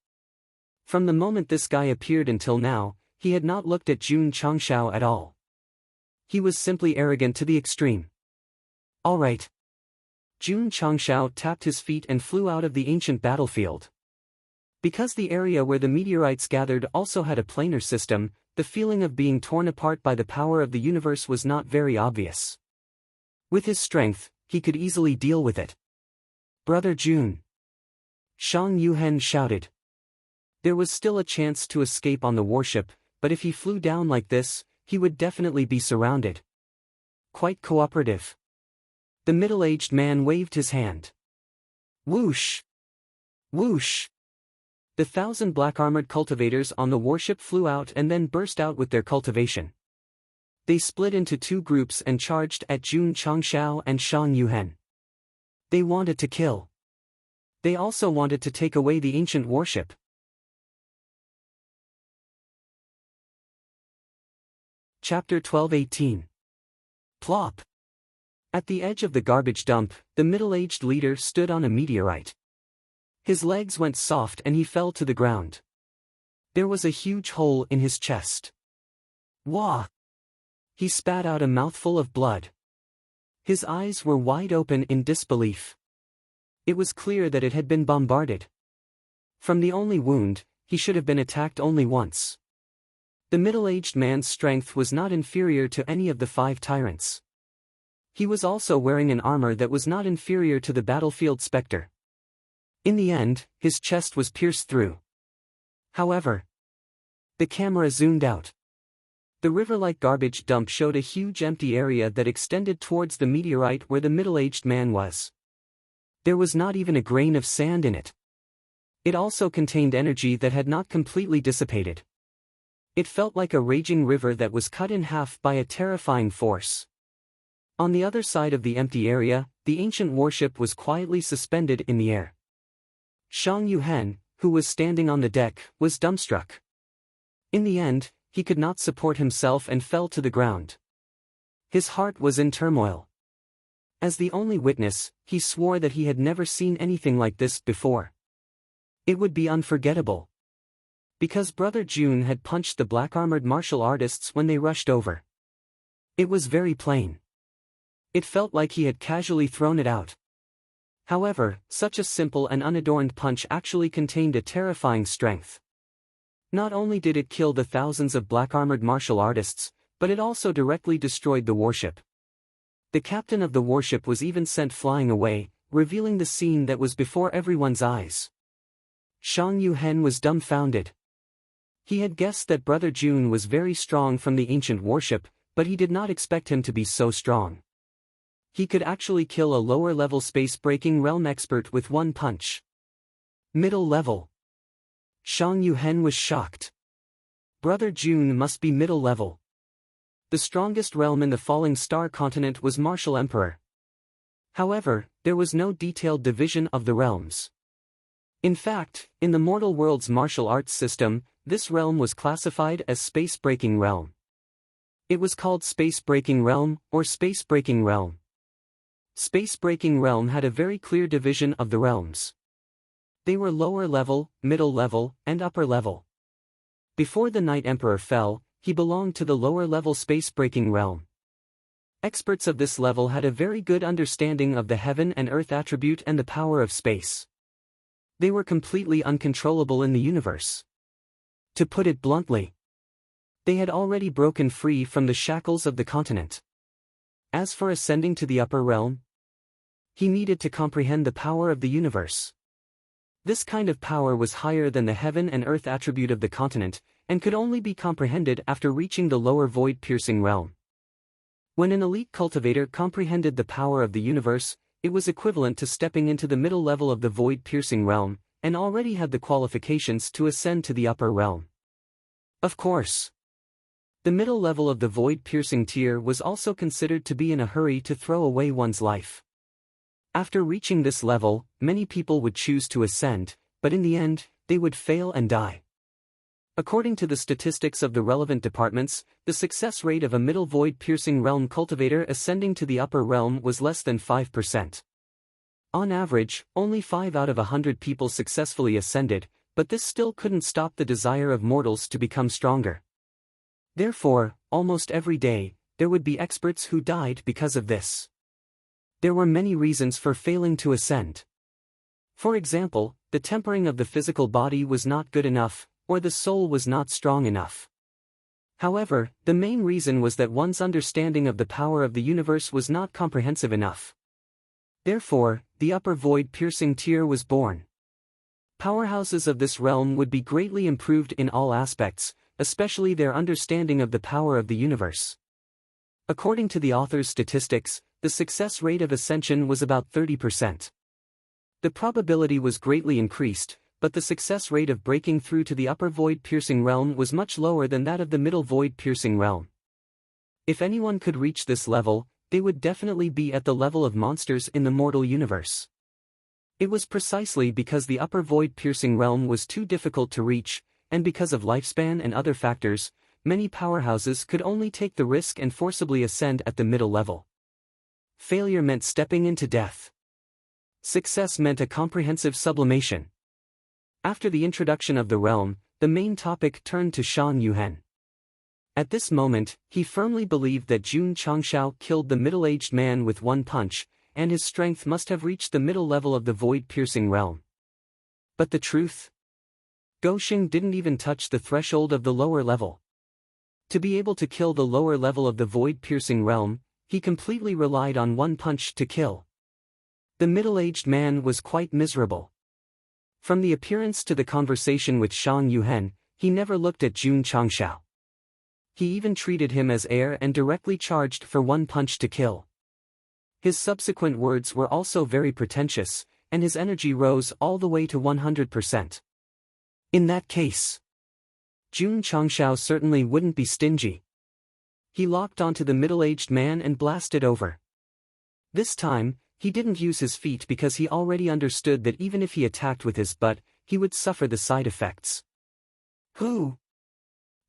From the moment this guy appeared until now, he had not looked at Jun Changshao at all. He was simply arrogant to the extreme. All right. Jun Changshao tapped his feet and flew out of the ancient battlefield. Because the area where the meteorites gathered also had a planar system, the feeling of being torn apart by the power of the universe was not very obvious. With his strength, he could easily deal with it. Brother Jun. Shang Yuhen shouted. There was still a chance to escape on the warship, but if he flew down like this, he would definitely be surrounded. Quite cooperative. The middle-aged man waved his hand. Whoosh! Whoosh! The 1,000 black-armored cultivators on the warship flew out and then burst out with their cultivation. They split into 2 groups and charged at Jun Changshao and Shang Yuhen. They wanted to kill. They also wanted to take away the ancient warship. Chapter 12:18. Plop. At the edge of the garbage dump, the middle-aged leader stood on a meteorite. His legs went soft and he fell to the ground. There was a huge hole in his chest. Wah! He spat out a mouthful of blood. His eyes were wide open in disbelief. It was clear that it had been bombarded. From the only wound, he should have been attacked only once. The middle-aged man's strength was not inferior to any of the 5 tyrants. He was also wearing an armor that was not inferior to the battlefield specter. In the end, his chest was pierced through. However, the camera zoomed out. The river-like garbage dump showed a huge empty area that extended towards the meteorite where the middle-aged man was. There was not even a grain of sand in it. It also contained energy that had not completely dissipated. It felt like a raging river that was cut in half by a terrifying force. On the other side of the empty area, the ancient warship was quietly suspended in the air. Shang Yuhen, who was standing on the deck, was dumbstruck. In the end, he could not support himself and fell to the ground. His heart was in turmoil. As the only witness, he swore that he had never seen anything like this before. It would be unforgettable. Because Brother June had punched the black-armored martial artists when they rushed over. It was very plain. It felt like he had casually thrown it out. However, such a simple and unadorned punch actually contained a terrifying strength. Not only did it kill the thousands of black-armored martial artists, but it also directly destroyed the warship. The captain of the warship was even sent flying away, revealing the scene that was before everyone's eyes. Shang Yuhen was dumbfounded. He had guessed that Brother June was very strong from the ancient warship, but he did not expect him to be so strong. He could actually kill a lower-level space-breaking realm expert with one punch. Middle level. Shang Yuhen was shocked. Brother June must be middle level. The strongest realm in the Falling Star continent was Martial Emperor. However, there was no detailed division of the realms. In fact, in the mortal world's martial arts system, this realm was classified as Space-Breaking Realm. It was called Space-Breaking Realm, or Space-Breaking Realm. Space-Breaking Realm had a very clear division of the realms. They were lower level, middle level, and upper level. Before the Night Emperor fell, he belonged to the lower-level Space-Breaking Realm. Experts of this level had a very good understanding of the heaven and earth attribute and the power of space. They were completely uncontrollable in the universe. To put it bluntly, they had already broken free from the shackles of the continent. As for ascending to the upper realm, he needed to comprehend the power of the universe. This kind of power was higher than the heaven and earth attribute of the continent, and could only be comprehended after reaching the lower void-piercing realm. When an elite cultivator comprehended the power of the universe, it was equivalent to stepping into the middle level of the void-piercing realm, and already had the qualifications to ascend to the upper realm. Of course, the middle level of the void-piercing tier was also considered to be in a hurry to throw away one's life. After reaching this level, many people would choose to ascend, but in the end, they would fail and die. According to the statistics of the relevant departments, the success rate of a middle void-piercing realm cultivator ascending to the upper realm was less than 5%. On average, only 5 out of 100 people successfully ascended, but this still couldn't stop the desire of mortals to become stronger. Therefore, almost every day, there would be experts who died because of this. There were many reasons for failing to ascend. For example, the tempering of the physical body was not good enough, or the soul was not strong enough. However, the main reason was that one's understanding of the power of the universe was not comprehensive enough. Therefore, the upper void-piercing tier was born. Powerhouses of this realm would be greatly improved in all aspects, especially their understanding of the power of the universe. According to the author's statistics, the success rate of ascension was about 30%. The probability was greatly increased, but the success rate of breaking through to the upper void-piercing realm was much lower than that of the middle void-piercing realm. If anyone could reach this level, they would definitely be at the level of monsters in the mortal universe. It was precisely because the upper void-piercing realm was too difficult to reach, and because of lifespan and other factors, many powerhouses could only take the risk and forcibly ascend at the middle level. Failure meant stepping into death. Success meant a comprehensive sublimation. After the introduction of the realm, the main topic turned to Shang Yuhen. At this moment, he firmly believed that Jun Changshao killed the middle-aged man with one punch, and his strength must have reached the middle level of the void-piercing realm. But the truth? Goxing didn't even touch the threshold of the lower level. To be able to kill the lower level of the void-piercing realm, he completely relied on one punch to kill. The middle-aged man was quite miserable. From the appearance to the conversation with Shang Yuhen, he never looked at Jun Changshao. He even treated him as heir and directly charged for one punch to kill. His subsequent words were also very pretentious, and his energy rose all the way to 100%. In that case, Jun Changshao certainly wouldn't be stingy. He locked onto the middle-aged man and blasted over. This time, he didn't use his feet because he already understood that even if he attacked with his butt, he would suffer the side effects. Who?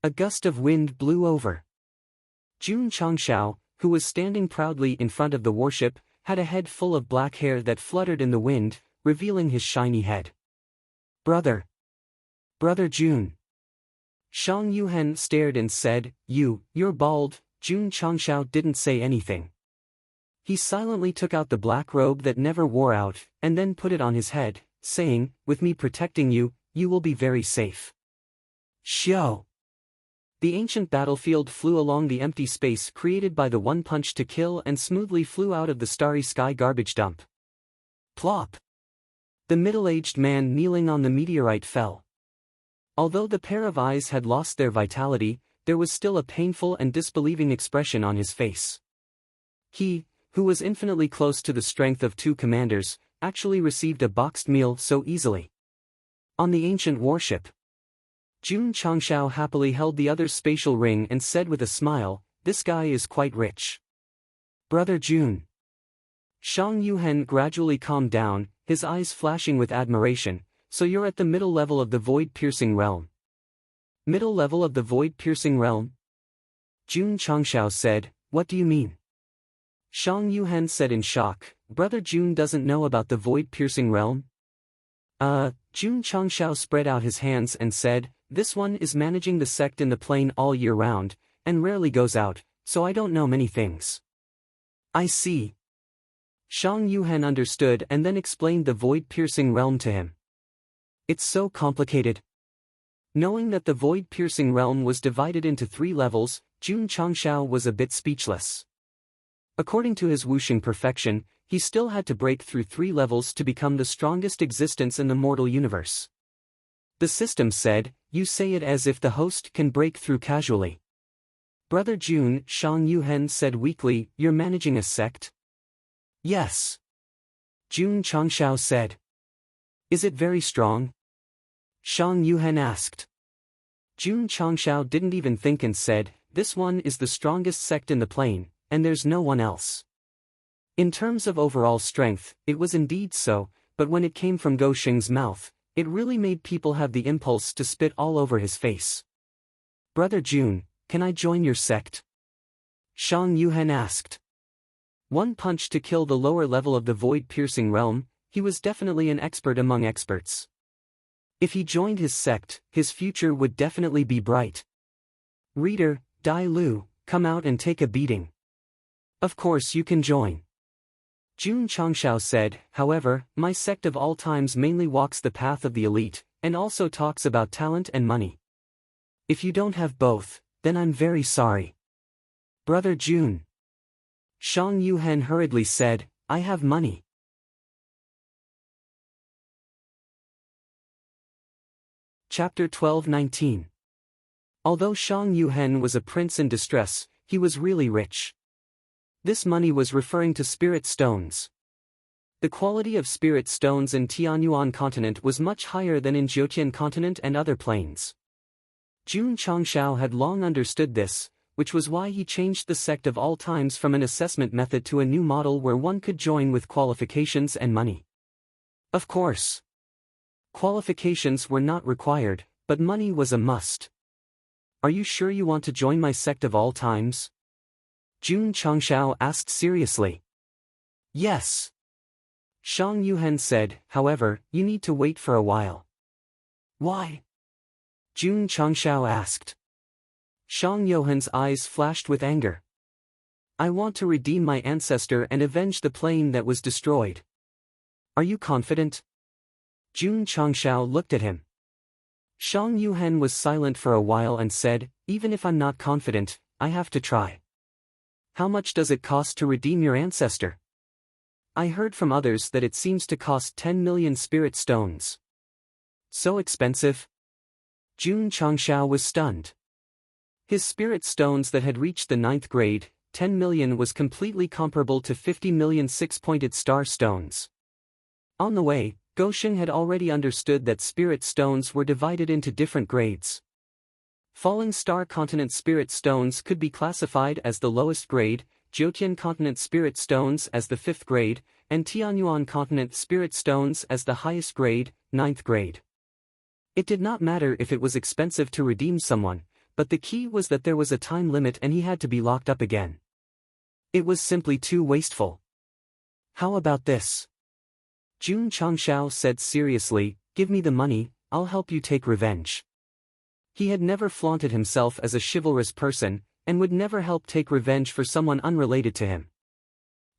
A gust of wind blew over. Jun Changshao, who was standing proudly in front of the warship, had a head full of black hair that fluttered in the wind, revealing his shiny head. Brother Jun. Shang Yuhen stared and said, You're bald. Jun Changshao didn't say anything. He silently took out the black robe that never wore out, and then put it on his head, saying, with me protecting you, you will be very safe. Xiao. The ancient battlefield flew along the empty space created by the one punch to kill and smoothly flew out of the starry sky garbage dump. Plop. The middle-aged man kneeling on the meteorite fell. Although the pair of eyes had lost their vitality, there was still a painful and disbelieving expression on his face. He, who was infinitely close to the strength of two commanders, actually received a boxed meal so easily. On the ancient warship, Jun Changshao happily held the other's spatial ring and said with a smile, this guy is quite rich. Brother Jun. Shang Yuhen gradually calmed down, his eyes flashing with admiration, so you're at the middle level of the void-piercing realm. Middle level of the void-piercing realm? Jun Changshao said, what do you mean? Shang Yuhen said in shock, Brother Jun doesn't know about the void-piercing realm? Jun Changshao spread out his hands and said, this one is managing the sect in the plane all year round, and rarely goes out, so I don't know many things. I see. Shang Yuhen understood and then explained the void-piercing realm to him. It's so complicated. Knowing that the void-piercing realm was divided into 3 levels, Jun Changshao was a bit speechless. According to his wuxing perfection, he still had to break through 3 levels to become the strongest existence in the mortal universe. The system said, you say it as if the host can break through casually. Brother Jun, Shang Yuhen said weakly, you're managing a sect? Yes. Jun Changshao said. Is it very strong? Shang Yuhen asked. Jun Changshao didn't even think and said, this one is the strongest sect in the plane, and there's no one else. In terms of overall strength, it was indeed so, but when it came from Go Shing's mouth, it really made people have the impulse to spit all over his face. Brother Jun, can I join your sect? Shang Yuhen asked. One punch to kill the lower level of the void-piercing realm, he was definitely an expert among experts. If he joined his sect, his future would definitely be bright. Reader, Dai Lu, come out and take a beating. Of course you can join. Jun Changshao said, however, my sect of all times mainly walks the path of the elite, and also talks about talent and money. If you don't have both, then I'm very sorry. Brother Jun. Shang Yuhen hurriedly said, I have money. Chapter 12:19. Although Shang Yuhen was a prince in distress, he was really rich. This money was referring to spirit stones. The quality of spirit stones in Tianyuan continent was much higher than in Jiutian continent and other planes. Jun Changshao had long understood this, which was why he changed the sect of all times from an assessment method to a new model where one could join with qualifications and money. Of course, qualifications were not required, but money was a must. Are you sure you want to join my sect of all times? Jun Changshao asked seriously. Yes. Shang Yuhen said, however, you need to wait for a while. Why? Jun Changshao asked. Shang Yuhen's eyes flashed with anger. I want to redeem my ancestor and avenge the plane that was destroyed. Are you confident? Jun Changshao looked at him. Shang Yuhen was silent for a while and said, even if I'm not confident, I have to try. How much does it cost to redeem your ancestor? I heard from others that it seems to cost 10 million spirit stones. So expensive? Jun Changshao was stunned. His spirit stones that had reached the 9th grade, 10 million, was completely comparable to 50 million six-pointed star stones. On the way, Gosheng had already understood that spirit stones were divided into different grades. Falling Star Continent spirit stones could be classified as the lowest grade, Jiutian Continent spirit stones as the 5th grade, and Tianyuan Continent spirit stones as the highest grade, 9th grade. It did not matter if it was expensive to redeem someone, but the key was that there was a time limit and he had to be locked up again. It was simply too wasteful. How about this? Jun Changshao said seriously, "Give me the money, I'll help you take revenge." He had never flaunted himself as a chivalrous person, and would never help take revenge for someone unrelated to him.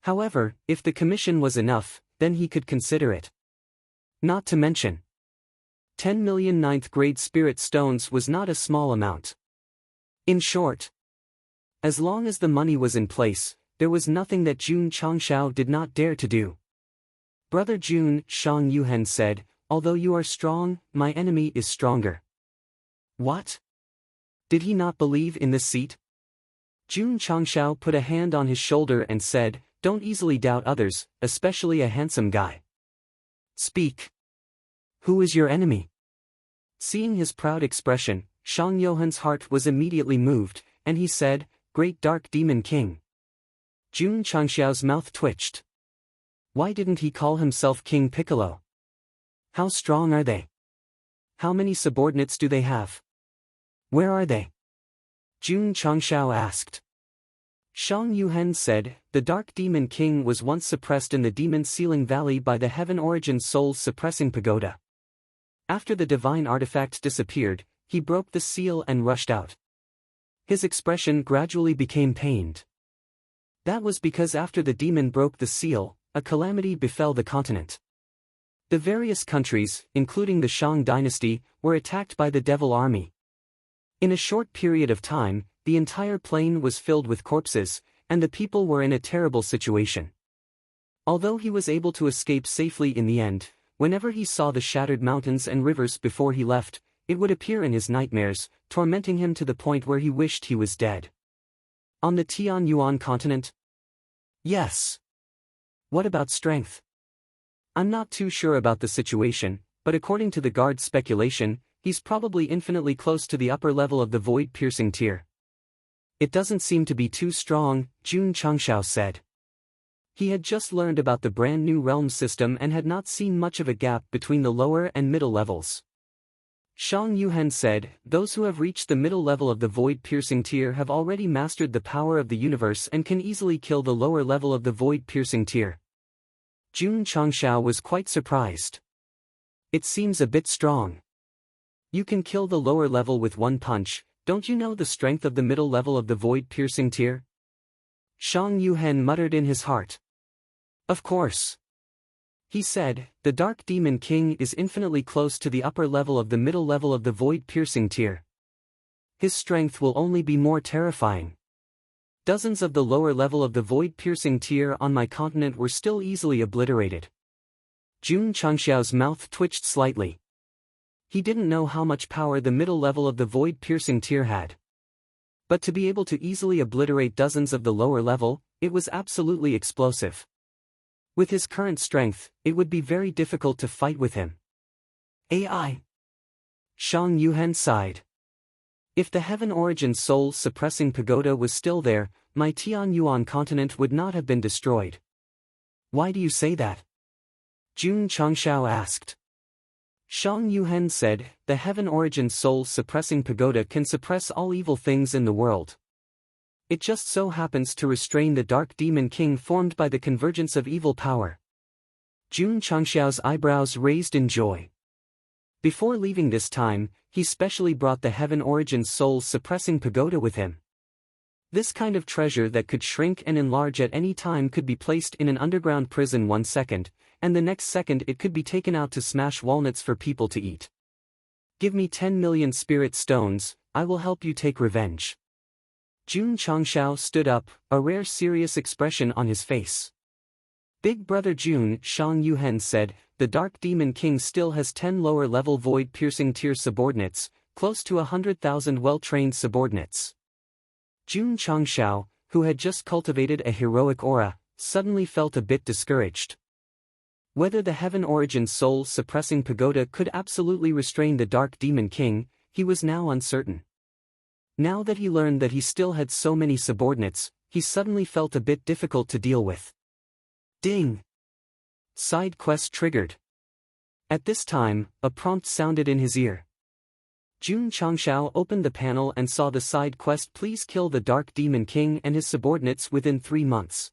However, if the commission was enough, then he could consider it. Not to mention, 10 million 9th grade spirit stones was not a small amount. In short, as long as the money was in place, there was nothing that Jun Changshao did not dare to do. "Brother Jun," Shang Yuhen said, "although you are strong, my enemy is stronger." What? Did he not believe in this seat? Jun Changshao put a hand on his shoulder and said, "Don't easily doubt others, especially a handsome guy. Speak. Who is your enemy?" Seeing his proud expression, Shang Yuhen's heart was immediately moved, and he said, "Great Dark Demon King." Jun Changshao's mouth twitched. Why didn't he call himself King Piccolo? How strong are they? How many subordinates do they have? Where are they? Jun Changshao asked. Shang Yuhen said, "The Dark Demon King was once suppressed in the Demon Sealing Valley by the Heaven Origin Soul's suppressing pagoda. After the divine artifact disappeared, he broke the seal and rushed out." His expression gradually became pained. That was because after the demon broke the seal, a calamity befell the continent. The various countries, including the Shang dynasty, were attacked by the Devil Army. In a short period of time, the entire plain was filled with corpses, and the people were in a terrible situation. Although he was able to escape safely in the end, whenever he saw the shattered mountains and rivers before he left, it would appear in his nightmares, tormenting him to the point where he wished he was dead. On the Tianyuan continent? Yes. What about strength? I'm not too sure about the situation, but according to the guard's speculation, he's probably infinitely close to the upper level of the void-piercing tier. It doesn't seem to be too strong, Jun Changshao said. He had just learned about the brand new realm system and had not seen much of a gap between the lower and middle levels. Shang Yuhen said, "Those who have reached the middle level of the void-piercing tier have already mastered the power of the universe and can easily kill the lower level of the void-piercing tier." Jun Changshao was quite surprised. It seems a bit strong. You can kill the lower level with one punch, don't you know the strength of the middle level of the void-piercing tier? Shang Yuhen muttered in his heart. Of course. He said, "The Dark Demon King is infinitely close to the upper level of the middle level of the void-piercing tier. His strength will only be more terrifying. Dozens of the lower level of the void-piercing tier on my continent were still easily obliterated." Jun Changshao's mouth twitched slightly. He didn't know how much power the middle level of the void-piercing tier had. But to be able to easily obliterate dozens of the lower level, it was absolutely explosive. With his current strength, it would be very difficult to fight with him. AI. Shang Yuhen sighed. If the Heaven Origin Soul suppressing pagoda was still there, my Tianyuan continent would not have been destroyed. Why do you say that? Jun Changshao asked. Shang Yuhen said, "The Heaven Origin Soul suppressing pagoda can suppress all evil things in the world. It just so happens to restrain the Dark Demon King formed by the convergence of evil power." Jun Changshao's eyebrows raised in joy. Before leaving this time, he specially brought the Heaven Origin Soul suppressing pagoda with him. This kind of treasure that could shrink and enlarge at any time could be placed in an underground prison 1 second, and the next second it could be taken out to smash walnuts for people to eat. "Give me 10 million spirit stones, I will help you take revenge." Jun Changshao stood up, a rare serious expression on his face. "Big brother Jun," Shang Yuhen said, "the Dark Demon King still has 10 lower-level void-piercing tier subordinates, close to 100,000 well-trained subordinates. Jun Changshao, who had just cultivated a heroic aura, suddenly felt a bit discouraged. Whether the Heaven Origin soul-suppressing pagoda could absolutely restrain the Dark Demon King, he was now uncertain. Now that he learned that he still had so many subordinates, he suddenly felt a bit difficult to deal with. Ding! Side quest triggered. At this time, a prompt sounded in his ear. Jun Changshao opened the panel and saw the side quest: please kill the Dark Demon King and his subordinates within 3 months.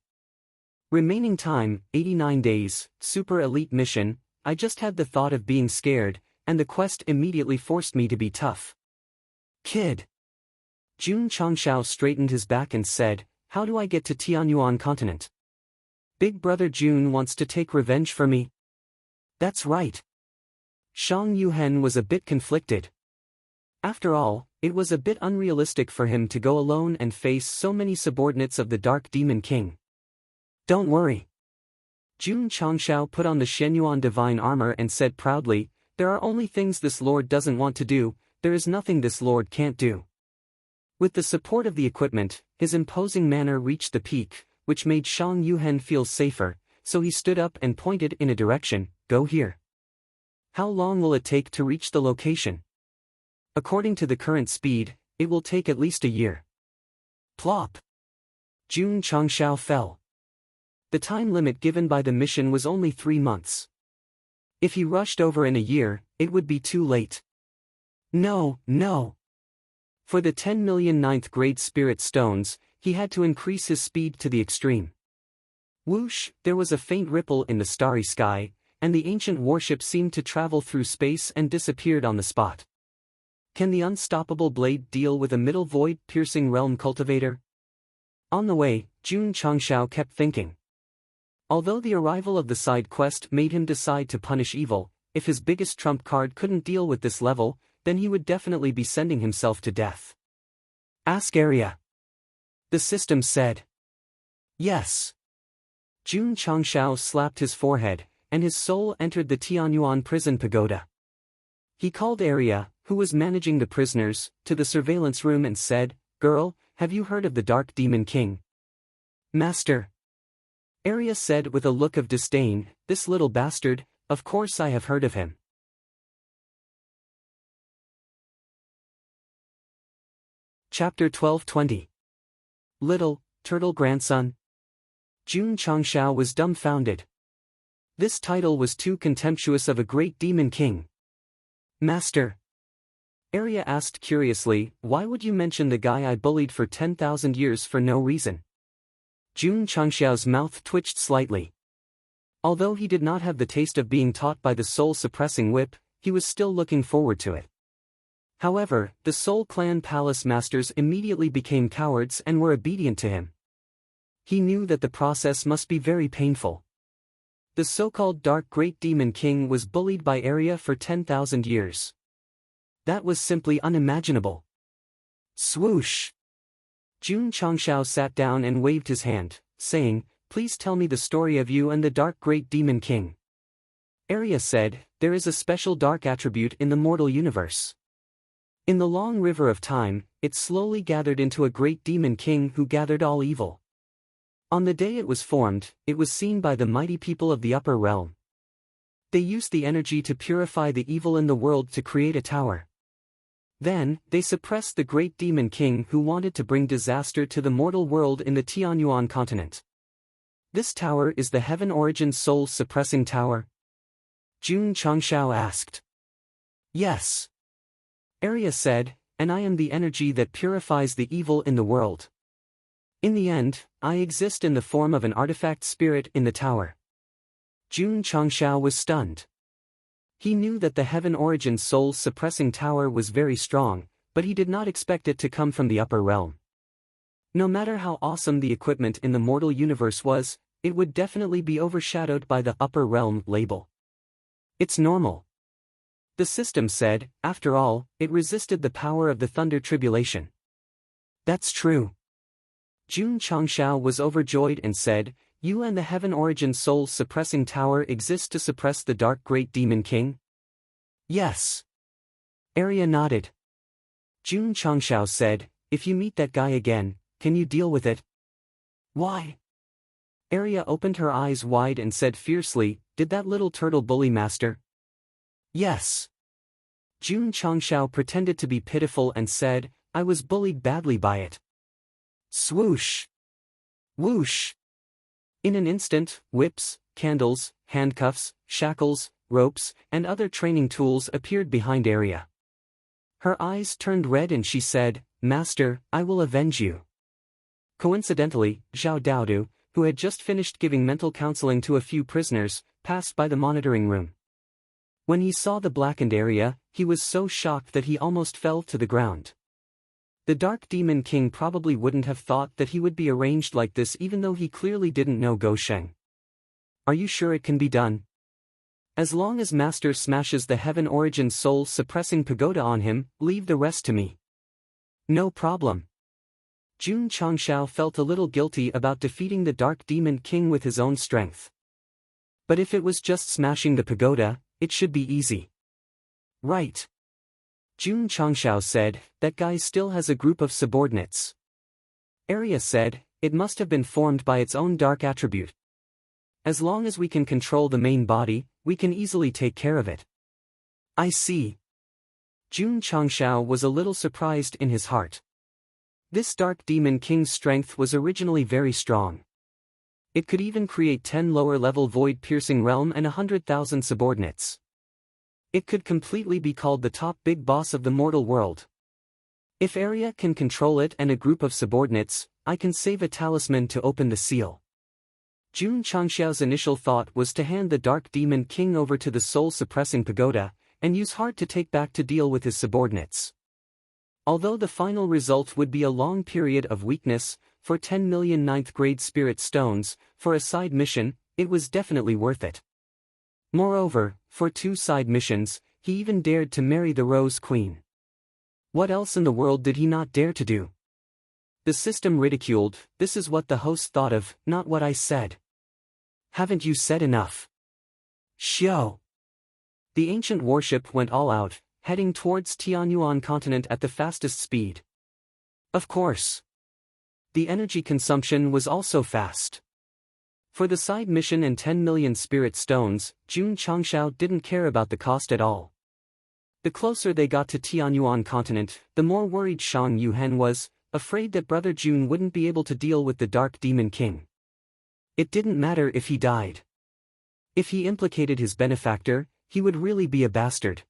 Remaining time, 89 days, super elite mission. I just had the thought of being scared, and the quest immediately forced me to be tough. Kid. Jun Changshao straightened his back and said, how do I get to Tianyuan continent? Big brother Jun wants to take revenge for me? That's right. Shang Yuhen was a bit conflicted. After all, it was a bit unrealistic for him to go alone and face so many subordinates of the Dark Demon King. Don't worry. Jun Changshao put on the Shenyuan divine armor and said proudly, there are only things this lord doesn't want to do, there is nothing this lord can't do. With the support of the equipment, his imposing manner reached the peak, which made Shang Yuhen feel safer, so he stood up and pointed in a direction, go here. How long will it take to reach the location? According to the current speed, it will take at least a year. Plop! Jun Changshao fell. The time limit given by the mission was only 3 months. If he rushed over in a year, it would be too late. No. For the 10 million 9th grade spirit stones, he had to increase his speed to the extreme. Whoosh, there was a faint ripple in the starry sky, and the ancient warship seemed to travel through space and disappeared on the spot. Can the unstoppable blade deal with a middle void-piercing realm cultivator? On the way, Jun Changshao kept thinking. Although the arrival of the side quest made him decide to punish evil, if his biggest trump card couldn't deal with this level, then he would definitely be sending himself to death. Ask Area. The system said. Yes. Jun Changshao slapped his forehead, and his soul entered the Tianyuan prison pagoda. He called Area, who was managing the prisoners, to the surveillance room and said, girl, have you heard of the Dark Demon King? Master. Area said with a look of disdain, this little bastard, of course I have heard of him. Chapter 12:20. Little, turtle grandson. Jun Changshao was dumbfounded. This title was too contemptuous of a great demon king. Master. Area asked curiously, why would you mention the guy I bullied for 10,000 years for no reason? Jun Changshao's mouth twitched slightly. Although he did not have the taste of being taught by the soul-suppressing whip, he was still looking forward to it. However, the Soul Clan Palace Masters immediately became cowards and were obedient to him. He knew that the process must be very painful. The so-called Dark Great Demon King was bullied by Area for 10,000 years. That was simply unimaginable. Swoosh! Jun Changshao sat down and waved his hand, saying, please tell me the story of you and the Dark Great Demon King. Area said, there is a special dark attribute in the mortal universe. In the long river of time, it slowly gathered into a great demon king who gathered all evil. On the day it was formed, it was seen by the mighty people of the upper realm. They used the energy to purify the evil in the world to create a tower. Then, they suppressed the great demon king who wanted to bring disaster to the mortal world in the Tianyuan continent. This tower is the Heaven Origin Soul Suppressing Tower? Jun Changshao asked. Yes. Area said, and I am the energy that purifies the evil in the world. In the end, I exist in the form of an artifact spirit in the tower. Jun Changshao was stunned. He knew that the Heaven Origin Soul Suppressing Tower was very strong, but he did not expect it to come from the upper realm. No matter how awesome the equipment in the mortal universe was, it would definitely be overshadowed by the upper realm label. It's normal. The system said, after all, it resisted the power of the thunder tribulation. That's true. Jun Changshao was overjoyed and said, you and the Heaven Origin Soul Suppressing Tower exist to suppress the Dark Great Demon King? Yes. Area nodded. Jun Changshao said, if you meet that guy again, can you deal with it? Why? Arya opened her eyes wide and said fiercely, did that little turtle bully master? Yes. Jun Changshao pretended to be pitiful and said, I was bullied badly by it. Swoosh! Whoosh! In an instant, whips, candles, handcuffs, shackles, ropes, and other training tools appeared behind Arya. Her eyes turned red and she said, Master, I will avenge you. Coincidentally, Zhao Daodu, who had just finished giving mental counseling to a few prisoners, passed by the monitoring room. When he saw the blackened Arya, he was so shocked that he almost fell to the ground. The Dark Demon King probably wouldn't have thought that he would be arranged like this even though he clearly didn't know Go Sheng. Are you sure it can be done? As long as Master smashes the Heaven Origin Soul suppressing pagoda on him, leave the rest to me. No problem. Jun Changshao felt a little guilty about defeating the Dark Demon King with his own strength. But if it was just smashing the pagoda, it should be easy. Right. Jun Changshao said, that guy still has a group of subordinates. Arya said, it must have been formed by its own dark attribute. As long as we can control the main body, we can easily take care of it. I see. Jun Changshao was a little surprised in his heart. This Dark Demon King's strength was originally very strong. It could even create 10 lower-level void-piercing realm and 100,000 subordinates. It could completely be called the top big boss of the mortal world. If Arya can control it and a group of subordinates, I can save a talisman to open the seal. Jun Changshao's initial thought was to hand the Dark Demon King over to the soul-suppressing pagoda, and use Heart to take back to deal with his subordinates. Although the final result would be a long period of weakness, for 10 million 9th grade spirit stones, for a side mission, it was definitely worth it. Moreover, for 2 side missions, he even dared to marry the Rose Queen. What else in the world did he not dare to do? The system ridiculed, this is what the host thought of, not what I said. Haven't you said enough? Xiao. The ancient warship went all out, heading towards Tianyuan continent at the fastest speed. Of course. The energy consumption was also fast. For the side mission and 10 million spirit stones, Jun Changshao didn't care about the cost at all. The closer they got to Tianyuan continent, the more worried Shang Yuhen was, afraid that Brother Jun wouldn't be able to deal with the Dark Demon King. It didn't matter if he died. If he implicated his benefactor, he would really be a bastard.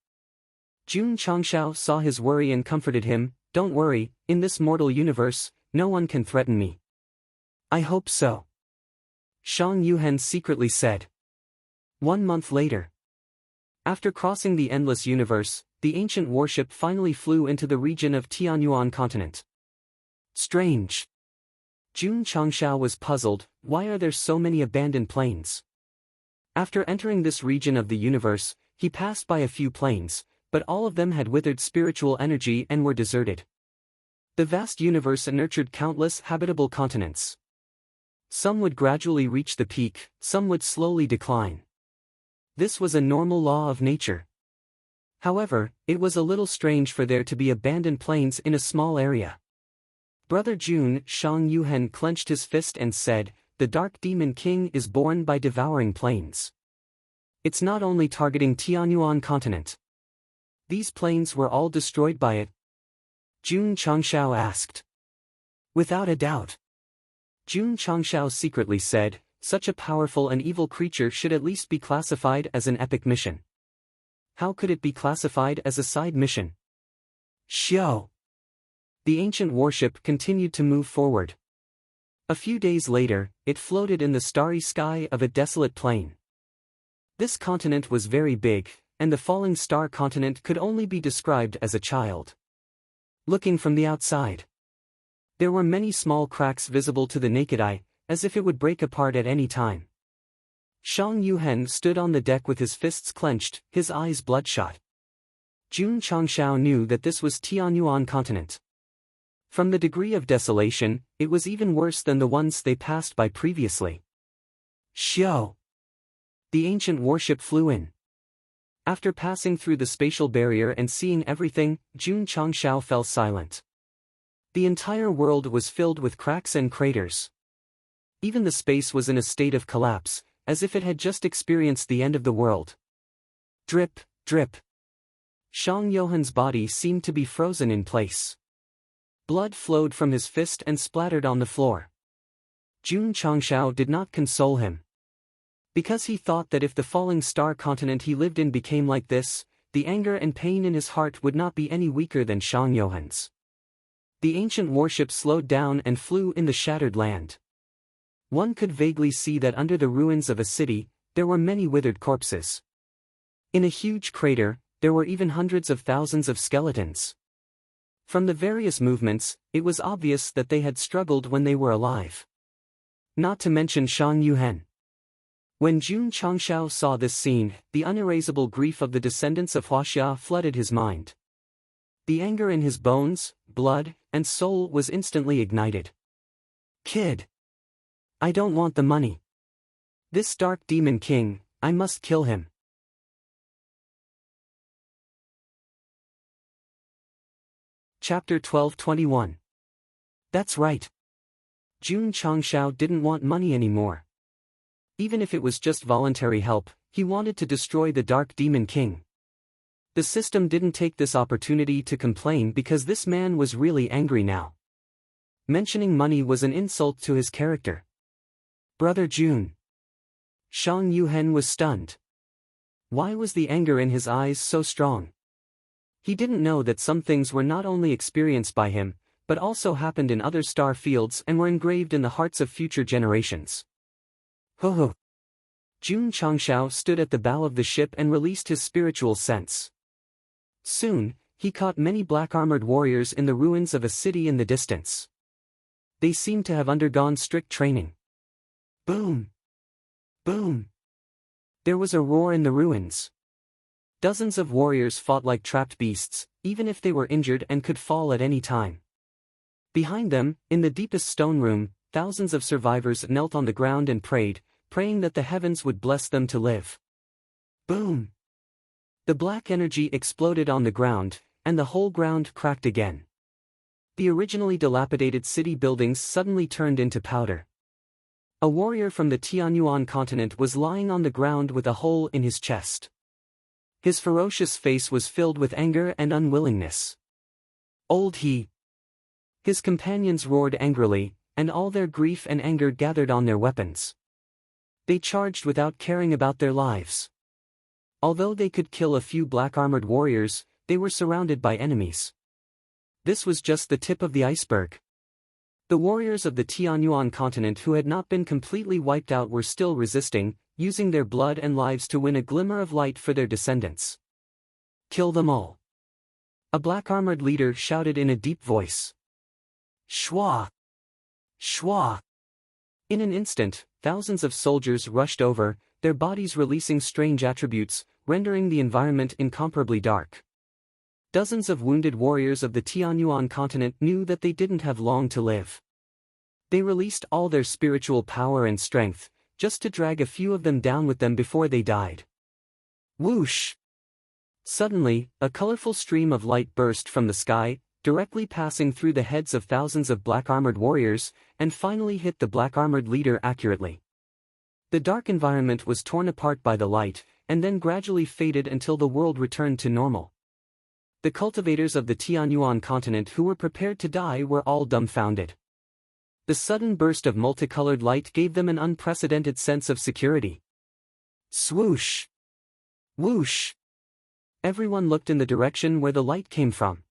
Jun Changshao saw his worry and comforted him, don't worry, in this mortal universe, no one can threaten me. I hope so. Shang Yuhen secretly said. 1 month later. After crossing the endless universe, the ancient warship finally flew into the region of Tianyuan continent. Strange. Jun Changshao was puzzled, why are there so many abandoned planes? After entering this region of the universe, he passed by a few planes, but all of them had withered spiritual energy and were deserted. The vast universe nurtured countless habitable continents. Some would gradually reach the peak, some would slowly decline. This was a normal law of nature. However, it was a little strange for there to be abandoned planes in a small area. Brother Jun, Shang Yuhen clenched his fist and said, the Dark Demon King is born by devouring planes. It's not only targeting Tianyuan continent. These planes were all destroyed by it. Jun Changshao asked. Without a doubt. Jun Changshao secretly said, such a powerful and evil creature should at least be classified as an epic mission. How could it be classified as a side mission? Xiao. The ancient warship continued to move forward. A few days later, it floated in the starry sky of a desolate plain. This continent was very big, and the falling star continent could only be described as a child. Looking from the outside, there were many small cracks visible to the naked eye, as if it would break apart at any time. Shang Yuhen stood on the deck with his fists clenched, his eyes bloodshot. Jun Changshao knew that this was Tianyuan continent. From the degree of desolation, it was even worse than the ones they passed by previously. Xiao. The ancient warship flew in. After passing through the spatial barrier and seeing everything, Jun Changshao fell silent. The entire world was filled with cracks and craters. Even the space was in a state of collapse, as if it had just experienced the end of the world. Drip, drip. Shang Yuhan's body seemed to be frozen in place. Blood flowed from his fist and splattered on the floor. Jun Changshao did not console him. Because he thought that if the falling star continent he lived in became like this, the anger and pain in his heart would not be any weaker than Shang Yuhan's. The ancient warship slowed down and flew in the shattered land. One could vaguely see that under the ruins of a city, there were many withered corpses. In a huge crater, there were even hundreds of thousands of skeletons. From the various movements, it was obvious that they had struggled when they were alive. Not to mention Shang Yuhan. When Jun Changshao saw this scene, the unerasable grief of the descendants of Huaxia flooded his mind. The anger in his bones, blood, and soul was instantly ignited. Kid! I don't want the money. This dark demon king, I must kill him. Chapter 12:21. That's right. Jun Changshao didn't want money anymore. Even if it was just voluntary help, he wanted to destroy the Dark Demon King. The system didn't take this opportunity to complain because this man was really angry now. Mentioning money was an insult to his character. Brother Jun. Shang Yuhan was stunned. Why was the anger in his eyes so strong? He didn't know that some things were not only experienced by him, but also happened in other star fields and were engraved in the hearts of future generations. Ho. Jun Changshao stood at the bow of the ship and released his spiritual sense. Soon, he caught many black-armored warriors in the ruins of a city in the distance. They seemed to have undergone strict training. Boom! Boom! There was a roar in the ruins. Dozens of warriors fought like trapped beasts, even if they were injured and could fall at any time. Behind them, in the deepest stone room, thousands of survivors knelt on the ground and prayed, praying that the heavens would bless them to live. Boom! The black energy exploded on the ground, and the whole ground cracked again. The originally dilapidated city buildings suddenly turned into powder. A warrior from the Tianyuan continent was lying on the ground with a hole in his chest. His ferocious face was filled with anger and unwillingness. Old he! His companions roared angrily, and all their grief and anger gathered on their weapons. They charged without caring about their lives. Although they could kill a few black-armored warriors, they were surrounded by enemies. This was just the tip of the iceberg. The warriors of the Tianyuan continent who had not been completely wiped out were still resisting, using their blood and lives to win a glimmer of light for their descendants. Kill them all. A black-armored leader shouted in a deep voice. Shwa! Shwa! In an instant, thousands of soldiers rushed over, their bodies releasing strange attributes, rendering the environment incomparably dark. Dozens of wounded warriors of the Tianyuan continent knew that they didn't have long to live. They released all their spiritual power and strength, just to drag a few of them down with them before they died. Whoosh! Suddenly, a colorful stream of light burst from the sky, directly passing through the heads of thousands of black-armored warriors, and finally hit the black-armored leader accurately. The dark environment was torn apart by the light, and then gradually faded until the world returned to normal. The cultivators of the Tianyuan continent who were prepared to die were all dumbfounded. The sudden burst of multicolored light gave them an unprecedented sense of security. Swoosh! Whoosh! Everyone looked in the direction where the light came from.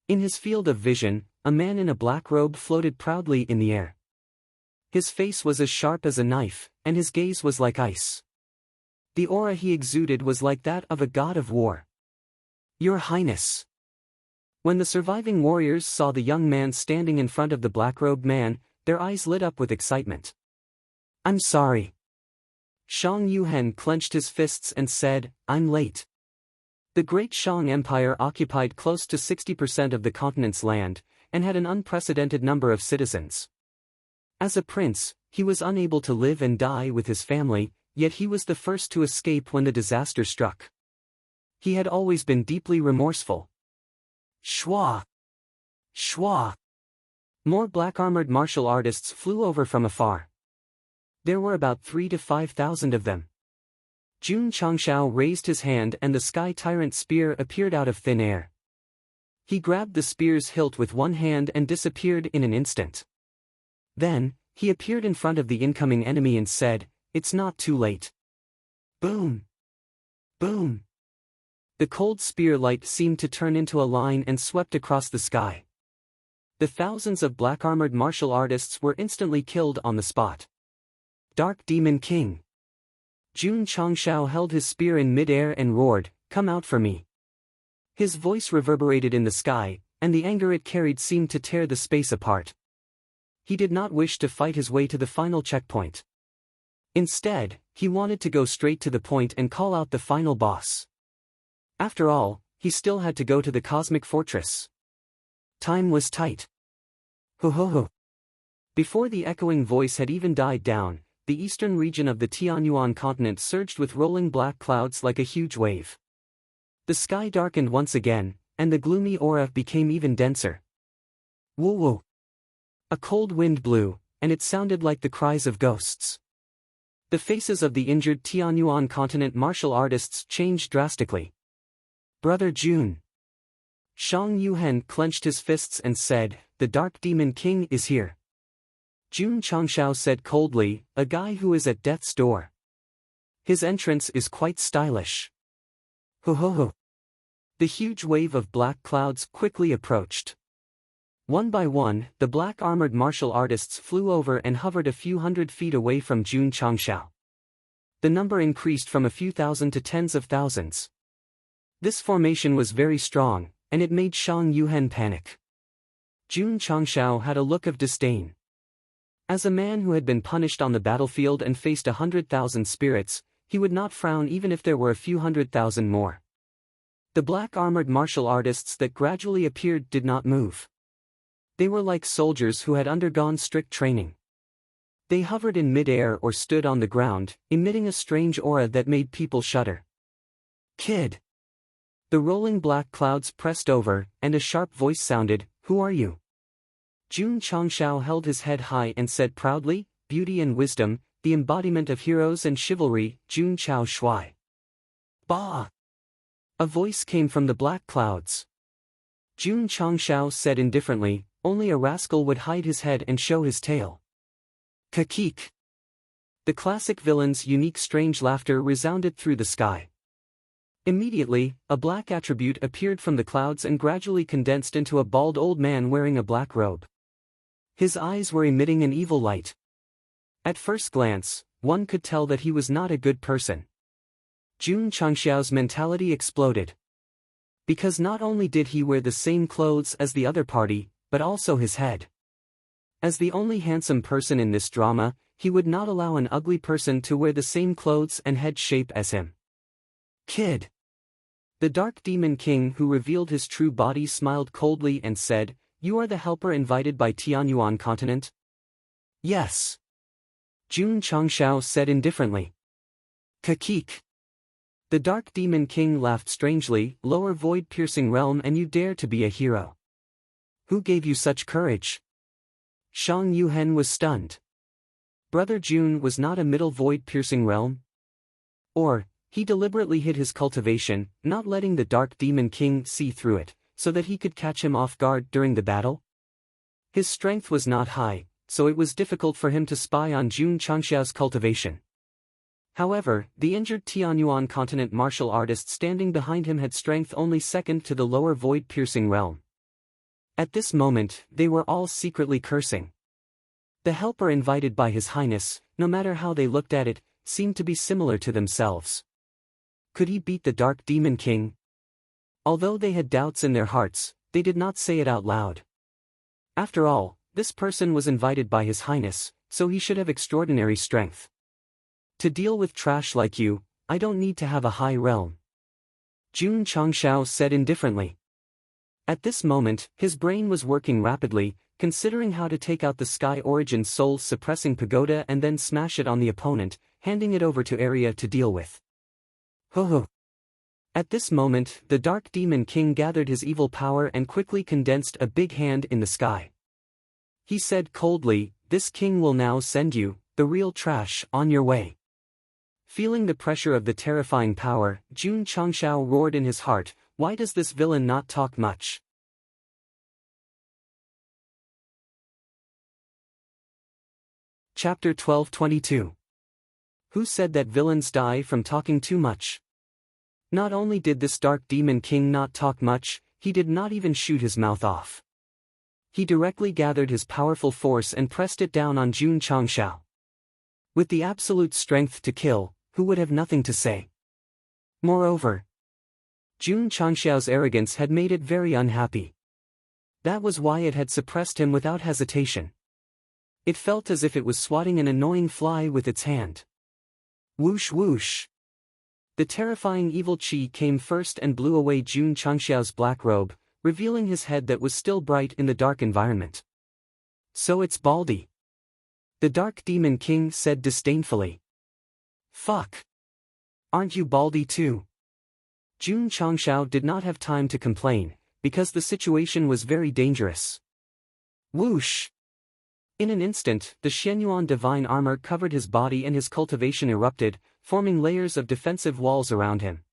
In his field of vision, a man in a black robe floated proudly in the air. His face was as sharp as a knife, and his gaze was like ice. The aura he exuded was like that of a god of war. Your Highness! When the surviving warriors saw the young man standing in front of the black-robed man, their eyes lit up with excitement. I'm sorry. Shang Yuhan clenched his fists and said, I'm late. The Great Shang Empire occupied close to 60% of the continent's land, and had an unprecedented number of citizens. As a prince, he was unable to live and die with his family, yet he was the first to escape when the disaster struck. He had always been deeply remorseful. Shwa! Shwa! More black-armored martial artists flew over from afar. There were about 3,000 to 5,000 of them. Jun Changshao raised his hand and the Sky Tyrant spear appeared out of thin air. He grabbed the spear's hilt with one hand and disappeared in an instant. Then, he appeared in front of the incoming enemy and said, "It's not too late." Boom! Boom! The cold spear light seemed to turn into a line and swept across the sky. The thousands of black-armored martial artists were instantly killed on the spot. Dark Demon King. Jun Changshao held his spear in mid-air and roared, "Come out for me." His voice reverberated in the sky, and the anger it carried seemed to tear the space apart. He did not wish to fight his way to the final checkpoint. Instead, he wanted to go straight to the point and call out the final boss. After all, he still had to go to the Cosmic Fortress. Time was tight. Ho ho ho. Before the echoing voice had even died down, the eastern region of the Tianyuan continent surged with rolling black clouds like a huge wave. The sky darkened once again, and the gloomy aura became even denser. Woo woo. A cold wind blew, and it sounded like the cries of ghosts. The faces of the injured Tianyuan continent martial artists changed drastically. "Brother Jun." Shang Yuhen clenched his fists and said, "The Dark Demon King is here." Jun Changshao said coldly, "A guy who is at death's door. His entrance is quite stylish." Ho ho ho. The huge wave of black clouds quickly approached. One by one, the black-armored martial artists flew over and hovered a few hundred feet away from Jun Changshao. The number increased from a few thousand to tens of thousands. This formation was very strong, and it made Shang Yuhen panic. Jun Changshao had a look of disdain. As a man who had been punished on the battlefield and faced 100,000 spirits, he would not frown even if there were a few 100,000 more. The black-armored martial artists that gradually appeared did not move. They were like soldiers who had undergone strict training. They hovered in mid-air or stood on the ground, emitting a strange aura that made people shudder. "Kid!" The rolling black clouds pressed over, and a sharp voice sounded, "Who are you?" Jun Changshao held his head high and said proudly, "Beauty and wisdom, the embodiment of heroes and chivalry, Jun Chao Shui." "Bah!" A voice came from the black clouds. Jun Changshao said indifferently, "Only a rascal would hide his head and show his tail." Kakik. The classic villain's unique strange laughter resounded through the sky. Immediately, a black attribute appeared from the clouds and gradually condensed into a bald old man wearing a black robe. His eyes were emitting an evil light. At first glance, one could tell that he was not a good person. Jun Changshao's mentality exploded. Because not only did he wear the same clothes as the other party, but also his head. As the only handsome person in this drama, he would not allow an ugly person to wear the same clothes and head shape as him. "Kid." The Dark Demon King who revealed his true body smiled coldly and said, "You are the helper invited by Tianyuan continent?" "Yes." Jun Changshao said indifferently. "Kakik." The Dark Demon King laughed strangely, "Lower void-piercing realm and you dare to be a hero. Who gave you such courage?" Shang Yuhen was stunned. Brother Jun was not a middle void-piercing realm? Or, he deliberately hid his cultivation, not letting the Dark Demon King see through it, so that he could catch him off guard during the battle? His strength was not high, so it was difficult for him to spy on Jun Changshao's cultivation. However, the injured Tianyuan continent martial artist standing behind him had strength only second to the lower void-piercing realm. At this moment, they were all secretly cursing. The helper invited by His Highness, no matter how they looked at it, seemed to be similar to themselves. Could he beat the Dark Demon King? Although they had doubts in their hearts, they did not say it out loud. After all, this person was invited by His Highness, so he should have extraordinary strength. To deal with trash like you, I don't need to have a high realm. Jun Changshao said indifferently. At this moment, his brain was working rapidly, considering how to take out the Sky Origin soul-suppressing pagoda and then smash it on the opponent, handing it over to Arya to deal with. Ho ho. At this moment, the Dark Demon King gathered his evil power and quickly condensed a big hand in the sky. He said coldly, "This king will now send you, the real trash, on your way." Feeling the pressure of the terrifying power, Jun Changshao roared in his heart, "Why does this villain not talk much?" Chapter 12:22. Who said that villains die from talking too much? Not only did this dark demon king not talk much, he did not even shoot his mouth off. He directly gathered his powerful force and pressed it down on Jun Changshao. With the absolute strength to kill, who would have nothing to say? Moreover, Jun Changshao's arrogance had made it very unhappy. That was why it had suppressed him without hesitation. It felt as if it was swatting an annoying fly with its hand. Whoosh whoosh. The terrifying evil chi came first and blew away Jun Changshao's black robe, revealing his head that was still bright in the dark environment. "So it's Baldy," the dark demon king said disdainfully. "Fuck. Aren't you Baldy too?" Jun Changshao did not have time to complain, because the situation was very dangerous. Whoosh! In an instant, the Shenyuan divine armor covered his body and his cultivation erupted, forming layers of defensive walls around him.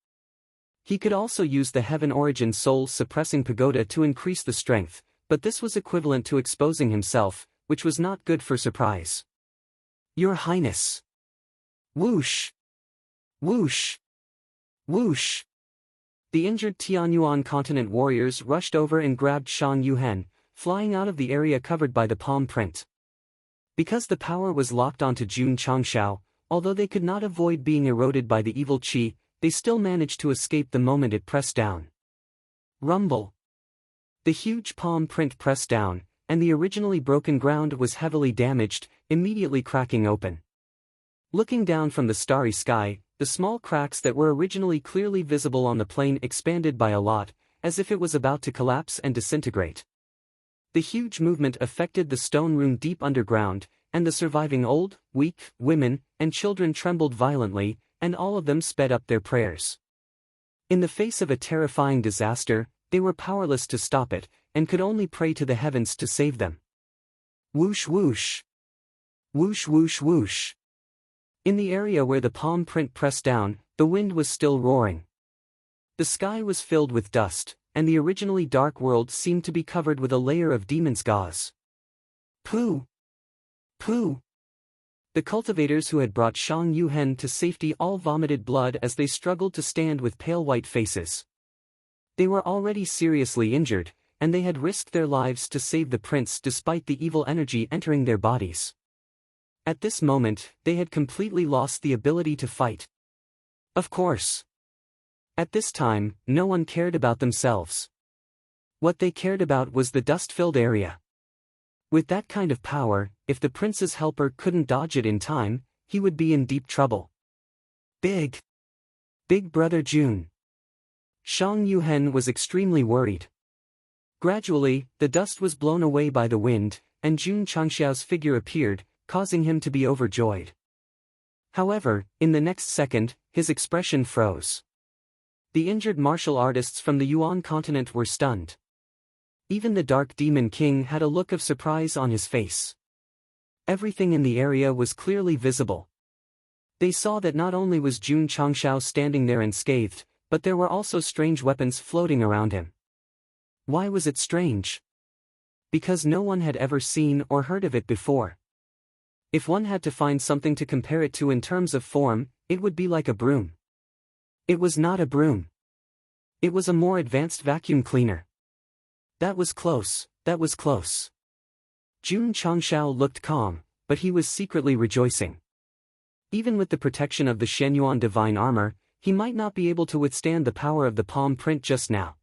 He could also use the Heaven Origin Soul Suppressing Pagoda to increase the strength, but this was equivalent to exposing himself, which was not good for surprise. "Your Highness!" Whoosh! Whoosh! Whoosh! The injured Tianyuan continent warriors rushed over and grabbed Shang Yuhen, flying out of the area covered by the palm print. Because the power was locked onto Jun Changshao, although they could not avoid being eroded by the evil chi, they still managed to escape the moment it pressed down. Rumble! The huge palm print pressed down, and the originally broken ground was heavily damaged, immediately cracking open. Looking down from the starry sky, the small cracks that were originally clearly visible on the plane expanded by a lot, as if it was about to collapse and disintegrate. The huge movement affected the stone room deep underground, and the surviving old, weak, women, and children trembled violently, and all of them sped up their prayers. In the face of a terrifying disaster, they were powerless to stop it, and could only pray to the heavens to save them. Whoosh whoosh! Whoosh whoosh whoosh! In the area where the palm print pressed down, the wind was still roaring. The sky was filled with dust, and the originally dark world seemed to be covered with a layer of demon's gauze. Pooh! Pooh! The cultivators who had brought Shang Yuhen to safety all vomited blood as they struggled to stand with pale white faces. They were already seriously injured, and they had risked their lives to save the prince despite the evil energy entering their bodies. At this moment, they had completely lost the ability to fight. Of course. At this time, no one cared about themselves. What they cared about was the dust-filled area. With that kind of power, if the prince's helper couldn't dodge it in time, he would be in deep trouble. Big Brother Jun. Shang Yuhen was extremely worried. Gradually, the dust was blown away by the wind, and Jun Changshao's figure appeared, causing him to be overjoyed. However, in the next second, his expression froze. The injured martial artists from the Yuan continent were stunned. Even the Dark Demon King had a look of surprise on his face. Everything in the area was clearly visible. They saw that not only was Jun Changshao standing there unscathed, but there were also strange weapons floating around him. Why was it strange? Because no one had ever seen or heard of it before. If one had to find something to compare it to in terms of form, it would be like a broom. It was not a broom. It was a more advanced vacuum cleaner. That was close, that was close. Jun Changshao looked calm, but he was secretly rejoicing. Even with the protection of the Shenyuan divine armor, he might not be able to withstand the power of the palm print just now.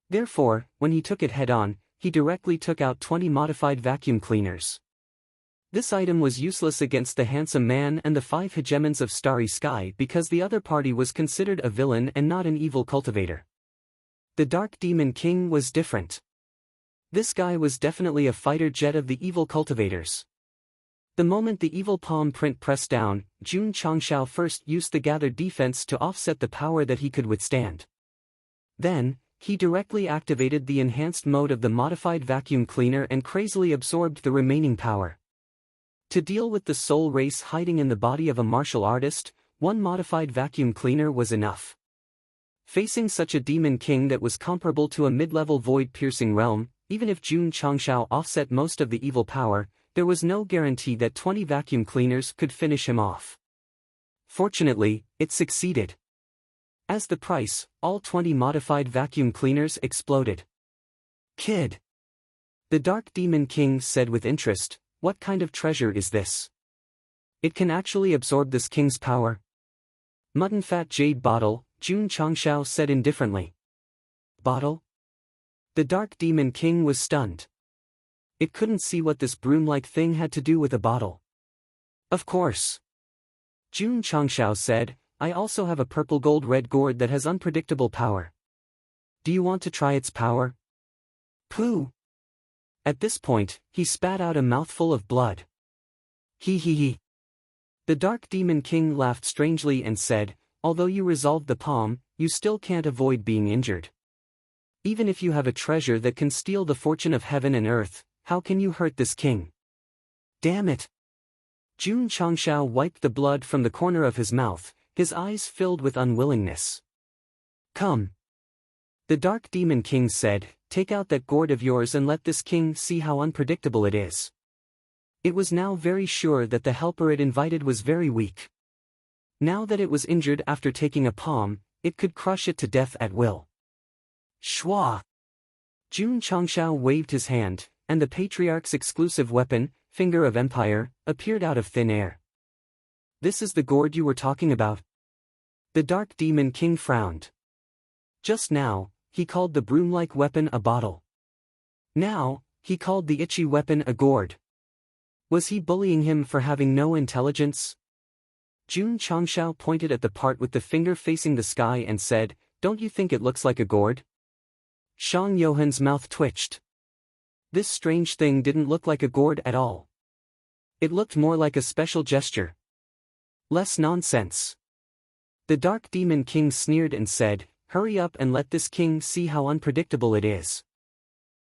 Therefore, when he took it head-on, he directly took out 20 modified vacuum cleaners. This item was useless against the handsome man and the 5 hegemons of Starry Sky because the other party was considered a villain and not an evil cultivator. The Dark Demon King was different. This guy was definitely a fighter jet of the evil cultivators. The moment the evil palm print pressed down, Jun Changshao first used the gathered defense to offset the power that he could withstand. Then, he directly activated the enhanced mode of the modified vacuum cleaner and crazily absorbed the remaining power. To deal with the soul race hiding in the body of a martial artist, one modified vacuum cleaner was enough. Facing such a demon king that was comparable to a mid-level void-piercing realm, even if Jun Changshao offset most of the evil power, there was no guarantee that 20 vacuum cleaners could finish him off. Fortunately, it succeeded. As the price, all 20 modified vacuum cleaners exploded. "Kid," the Dark Demon King said with interest, "what kind of treasure is this? It can actually absorb this king's power?" "Mutton fat jade bottle," Jun Changshao said indifferently. "Bottle?" The Dark Demon King was stunned. It couldn't see what this broom-like thing had to do with a bottle. "Of course," Jun Changshao said, "I also have a purple gold-red gourd that has unpredictable power. Do you want to try its power?" "Pooh!" At this point, he spat out a mouthful of blood. "Hee hee hee." The Dark Demon King laughed strangely and said, "Although you resolved the palm, you still can't avoid being injured. Even if you have a treasure that can steal the fortune of heaven and earth, how can you hurt this king?" "Damn it!" Jun Changshao wiped the blood from the corner of his mouth, his eyes filled with unwillingness. "Come," the Dark Demon King said, "take out that gourd of yours and let this king see how unpredictable it is." It was now very sure that the helper it invited was very weak. Now that it was injured after taking a palm, it could crush it to death at will. Shwa! Jun Changshao waved his hand, and the Patriarch's exclusive weapon, Finger of Empire, appeared out of thin air. "This is the gourd you were talking about?" The Dark Demon King frowned. Just now, he called the broom-like weapon a bottle. Now, he called the itchy weapon a gourd. Was he bullying him for having no intelligence? Jun Changshao pointed at the part with the finger facing the sky and said, "Don't you think it looks like a gourd?" Shang Yohan's mouth twitched. This strange thing didn't look like a gourd at all. It looked more like a special gesture. "Less nonsense." The Dark Demon King sneered and said, "Hurry up and let this king see how unpredictable it is."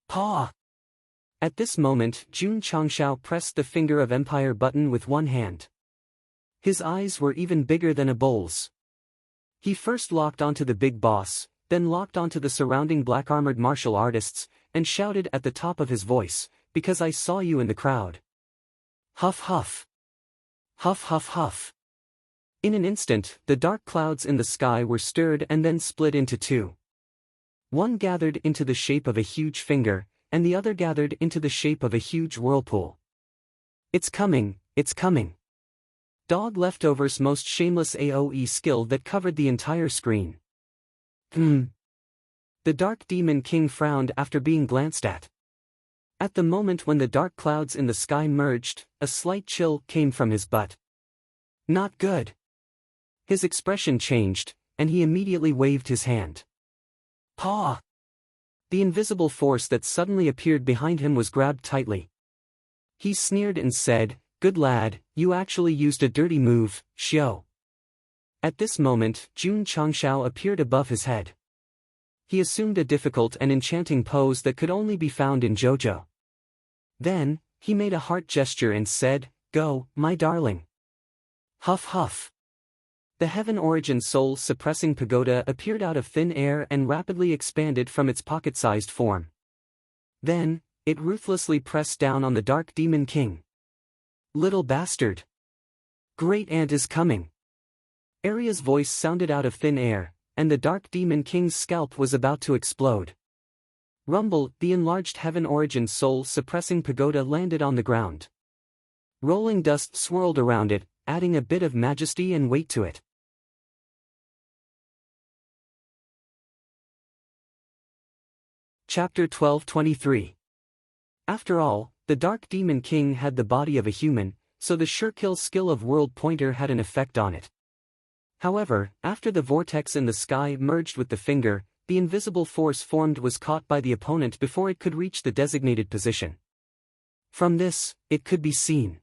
Paw! At this moment, Jun Changshao pressed the Finger of Empire button with one hand. His eyes were even bigger than a bull's. He first locked onto the big boss, then locked onto the surrounding black-armored martial artists, and shouted at the top of his voice, "Because I saw you in the crowd." Huff huff. Huff huff huff. In an instant, the dark clouds in the sky were stirred and then split into two. One gathered into the shape of a huge finger, and the other gathered into the shape of a huge whirlpool. "It's coming, it's coming." Dog Leftover's most shameless AoE skill that covered the entire screen. The Dark Demon King frowned after being glanced at. At the moment when the dark clouds in the sky merged, a slight chill came from his butt. Not good. His expression changed, and he immediately waved his hand. Paw! The invisible force that suddenly appeared behind him was grabbed tightly. He sneered and said, "Good lad, you actually used a dirty move, Xiao." At this moment, Jun Changshao appeared above his head. He assumed a difficult and enchanting pose that could only be found in JoJo. Then, he made a heart gesture and said, "Go, my darling." Huff huff. The Heaven Origin Soul Suppressing Pagoda appeared out of thin air and rapidly expanded from its pocket-sized form. Then, it ruthlessly pressed down on the Dark Demon King. "Little bastard! Great Ant is coming!" Arya's voice sounded out of thin air, and the Dark Demon King's scalp was about to explode. Rumble, the enlarged Heaven Origin Soul Suppressing Pagoda landed on the ground. Rolling dust swirled around it, adding a bit of majesty and weight to it. Chapter 12:23. After all, the Dark Demon King had the body of a human, so the sure-kill skill of World Pointer had an effect on it. However, after the vortex in the sky merged with the finger, the invisible force formed was caught by the opponent before it could reach the designated position. From this, it could be seen.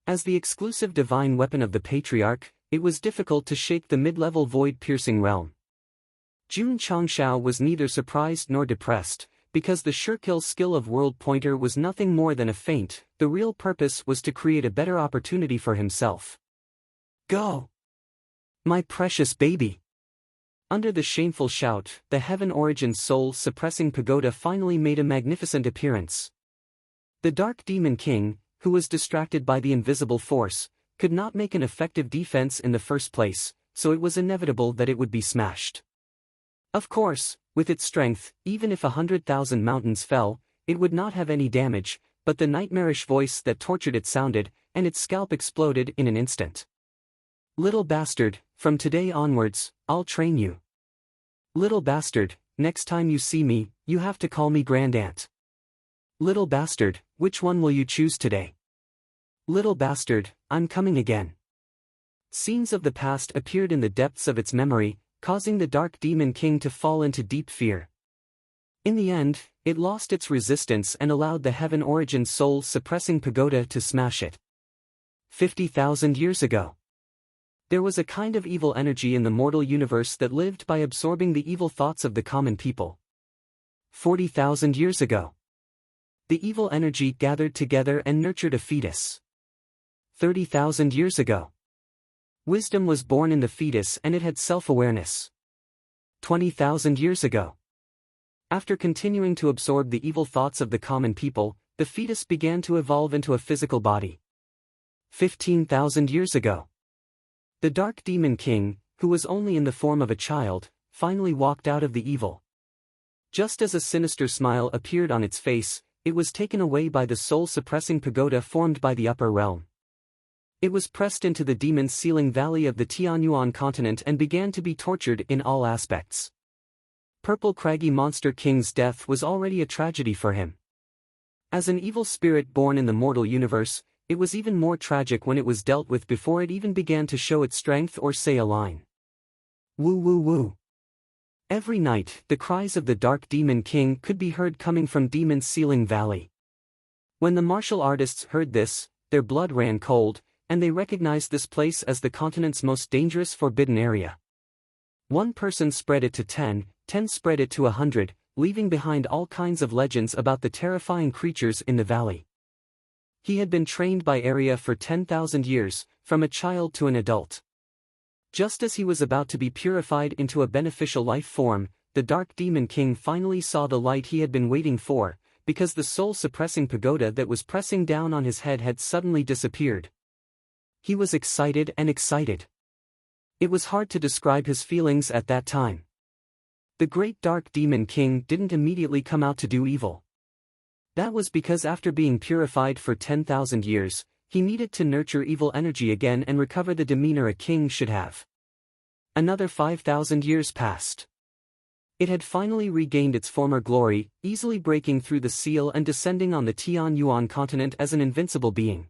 As the exclusive divine weapon of the Patriarch, it was difficult to shake the mid-level void-piercing realm. Jun Changshao was neither surprised nor depressed, because the sure-kill skill of World Pointer was nothing more than a feint. The real purpose was to create a better opportunity for himself. Go! My precious baby! Under the shameful shout, the Heaven Origin soul-suppressing pagoda finally made a magnificent appearance. The Dark Demon King, who was distracted by the invisible force, could not make an effective defense in the first place, so it was inevitable that it would be smashed. Of course, with its strength, even if 100,000 mountains fell, it would not have any damage, but the nightmarish voice that tortured it sounded, and its scalp exploded in an instant. Little bastard, from today onwards, I'll train you. Little bastard, next time you see me, you have to call me Grandaunt. Little bastard, which one will you choose today? Little bastard, I'm coming again. Scenes of the past appeared in the depths of its memory, causing the Dark Demon King to fall into deep fear. In the end, it lost its resistance and allowed the Heaven Origin soul-suppressing pagoda to smash it. 50,000 years ago. There was a kind of evil energy in the mortal universe that lived by absorbing the evil thoughts of the common people. 40,000 years ago. The evil energy gathered together and nurtured a fetus. 30,000 years ago. Wisdom was born in the fetus and it had self-awareness. 20,000 years ago. After continuing to absorb the evil thoughts of the common people, the fetus began to evolve into a physical body. 15,000 years ago. The Dark Demon King, who was only in the form of a child, finally walked out of the evil. Just as a sinister smile appeared on its face, it was taken away by the soul-suppressing pagoda formed by the upper realm. It was pressed into the demon's sealing valley of the Tianyuan continent and began to be tortured in all aspects. Purple Craggy Monster King's death was already a tragedy for him. As an evil spirit born in the mortal universe, it was even more tragic when it was dealt with before it even began to show its strength or say a line. Woo woo woo. Every night, the cries of the Dark Demon King could be heard coming from Demon's Sealing Valley. When the martial artists heard this, their blood ran cold, and they recognized this place as the continent's most dangerous forbidden area. One person spread it to 10 spread it to 100, leaving behind all kinds of legends about the terrifying creatures in the valley. He had been trained by Area for 10,000 years, from a child to an adult. Just as he was about to be purified into a beneficial life form, the Dark Demon King finally saw the light he had been waiting for, because the soul-suppressing pagoda that was pressing down on his head had suddenly disappeared. He was excited and excited. It was hard to describe his feelings at that time. The great Dark Demon King didn't immediately come out to do evil. That was because after being purified for 10,000 years, he needed to nurture evil energy again and recover the demeanor a king should have. Another 5,000 years passed. It had finally regained its former glory, easily breaking through the seal and descending on the Tianyuan continent as an invincible being.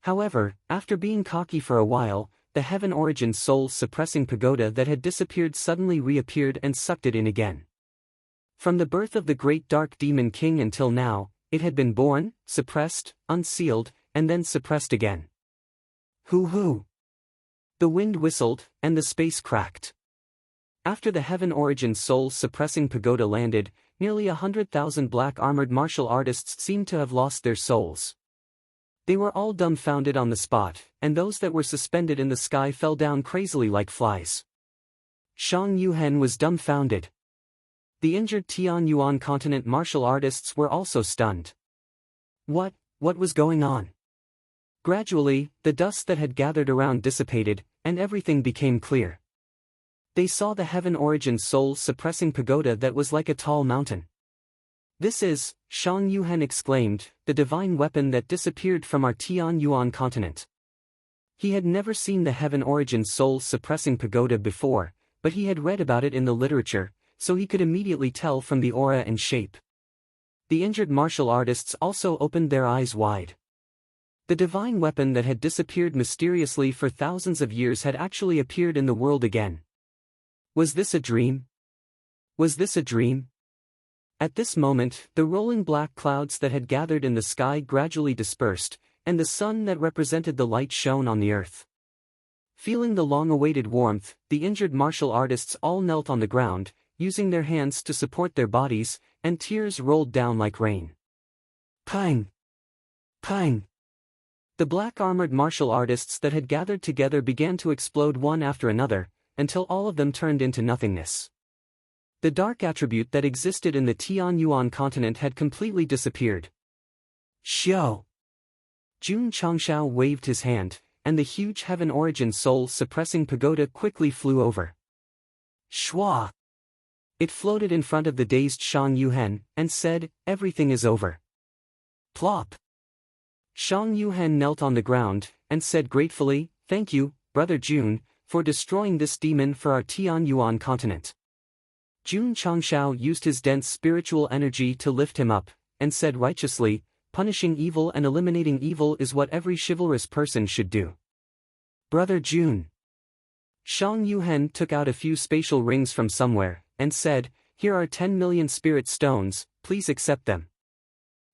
However, after being cocky for a while, the Heaven Origin soul-suppressing pagoda that had disappeared suddenly reappeared and sucked it in again. From the birth of the great Dark Demon King until now, it had been born, suppressed, unsealed, and then suppressed again. Hoo-hoo! The wind whistled, and the space cracked. After the Heaven Origin soul-suppressing pagoda landed, nearly 100,000 black-armored martial artists seemed to have lost their souls. They were all dumbfounded on the spot, and those that were suspended in the sky fell down crazily like flies. Shang Yuhen was dumbfounded. The injured Tianyuan continent martial artists were also stunned. What was going on? Gradually, the dust that had gathered around dissipated, and everything became clear. They saw the Heaven Origin soul-suppressing pagoda that was like a tall mountain. This is, Shang Yuhen exclaimed, the divine weapon that disappeared from our Tianyuan continent. He had never seen the Heaven Origin soul-suppressing pagoda before, but he had read about it in the literature, so he could immediately tell from the aura and shape. The injured martial artists also opened their eyes wide. The divine weapon that had disappeared mysteriously for thousands of years had actually appeared in the world again. Was this a dream? Was this a dream? At this moment, the rolling black clouds that had gathered in the sky gradually dispersed, and the sun that represented the light shone on the earth. Feeling the long-awaited warmth, the injured martial artists all knelt on the ground, using their hands to support their bodies, and tears rolled down like rain. Pang! Pang! The black-armored martial artists that had gathered together began to explode one after another, until all of them turned into nothingness. The dark attribute that existed in the Tianyuan continent had completely disappeared. Xiao! Jun Changshao waved his hand, and the huge heaven origin soul-suppressing pagoda quickly flew over. Shua! It floated in front of the dazed Shang Yuhen, and said, "Everything is over." Plop! Shang Yuhen knelt on the ground, and said gratefully, "Thank you, Brother Jun, for destroying this demon for our Tianyuan continent." Jun Changshao used his dense spiritual energy to lift him up, and said righteously, "Punishing evil and eliminating evil is what every chivalrous person should do." Brother Jun. Shang Yuhen took out a few spatial rings from somewhere, and said, "Here are 10 million spirit stones, please accept them."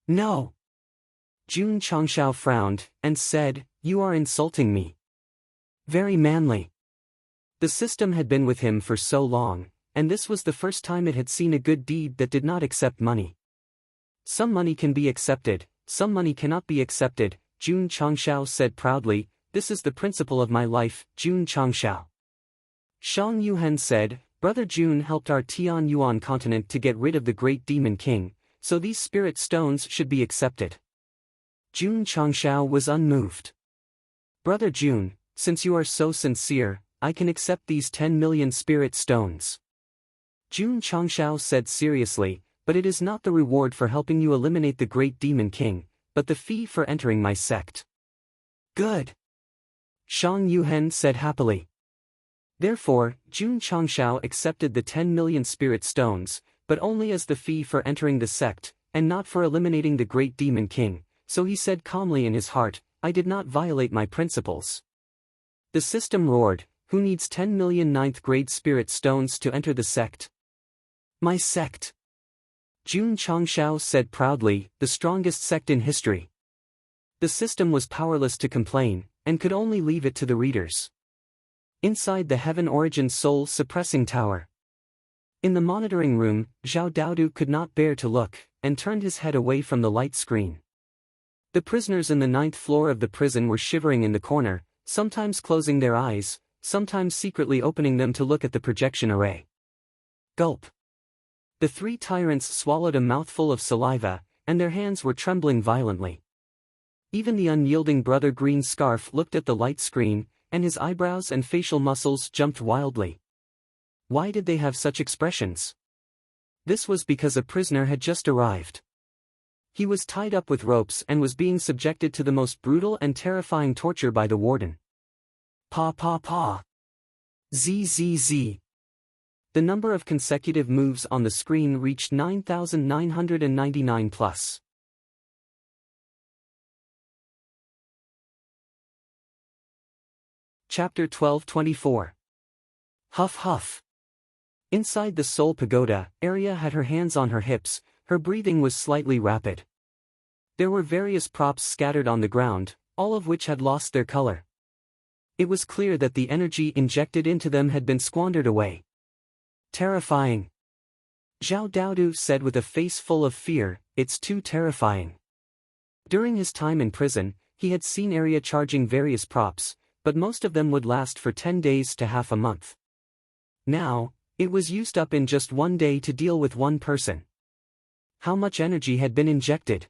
No! Jun Changshao frowned, and said, "You are insulting me." Very manly. The system had been with him for so long, and this was the first time it had seen a good deed that did not accept money. Some money can be accepted, some money cannot be accepted, Jun Changshao said proudly, "This is the principle of my life, Jun Changshao." Shang Yuhen said, "Brother Jun helped our Tianyuan continent to get rid of the great demon king, so these spirit stones should be accepted." Jun Changshao was unmoved. "Brother Jun, since you are so sincere, I can accept these 10 million spirit stones." Jun Changshao said seriously, "But it is not the reward for helping you eliminate the great demon king, but the fee for entering my sect." Good. Shang Yuhen said happily. Therefore, Jun Changshao accepted the 10 million spirit stones, but only as the fee for entering the sect, and not for eliminating the great demon king, so he said calmly in his heart, "I did not violate my principles." The system roared, "Who needs 10 million ninth-grade spirit stones to enter the sect?" "My sect." Jun Changshao said proudly, "The strongest sect in history." The system was powerless to complain, and could only leave it to the readers. Inside the Heaven Origin Soul Suppressing Tower. In the monitoring room, Zhao Daodu could not bear to look, and turned his head away from the light screen. The prisoners in the 9th floor of the prison were shivering in the corner, sometimes closing their eyes, sometimes secretly opening them to look at the projection array. Gulp. The 3 tyrants swallowed a mouthful of saliva, and their hands were trembling violently. Even the unyielding Brother Green Scarf looked at the light screen, and his eyebrows and facial muscles jumped wildly. Why did they have such expressions? This was because a prisoner had just arrived. He was tied up with ropes and was being subjected to the most brutal and terrifying torture by the warden. Pa pa pa. ZZZ. The number of consecutive moves on the screen reached 9,999 plus. Chapter 12:24. Huff huff. Inside the Soul Pagoda, Arya had her hands on her hips, her breathing was slightly rapid. There were various props scattered on the ground, all of which had lost their color. It was clear that the energy injected into them had been squandered away. Terrifying. Zhao Daodu said with a face full of fear, "It's too terrifying." During his time in prison, he had seen Arya charging various props, but most of them would last for 10 days to half a month. Now, it was used up in just 1 day to deal with one person. How much energy had been injected?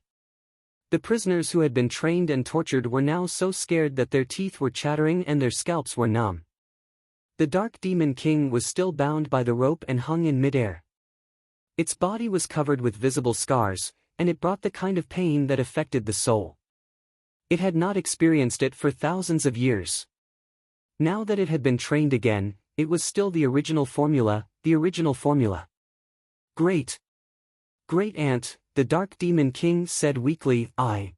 The prisoners who had been trained and tortured were now so scared that their teeth were chattering and their scalps were numb. The Dark Demon King was still bound by the rope and hung in midair. Its body was covered with visible scars, and it brought the kind of pain that affected the soul. It had not experienced it for thousands of years. Now that it had been trained again, it was still the original formula, the original formula. Great. Great Aunt, the Dark Demon King said weakly, I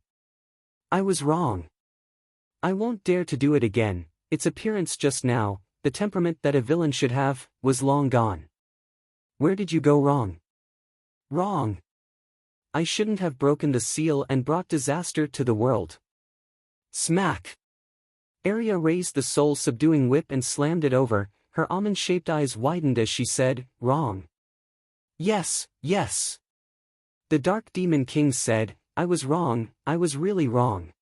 was wrong. I won't dare to do it again. Its appearance just now, the temperament that a villain should have, was long gone. Where did you go wrong? Wrong. I shouldn't have broken the seal and brought disaster to the world. Smack. Arya raised the soul-subduing whip and slammed it over. Her almond-shaped eyes widened as she said, "Wrong." "Yes, yes." The Dark Demon King said, "I was wrong, I was really wrong."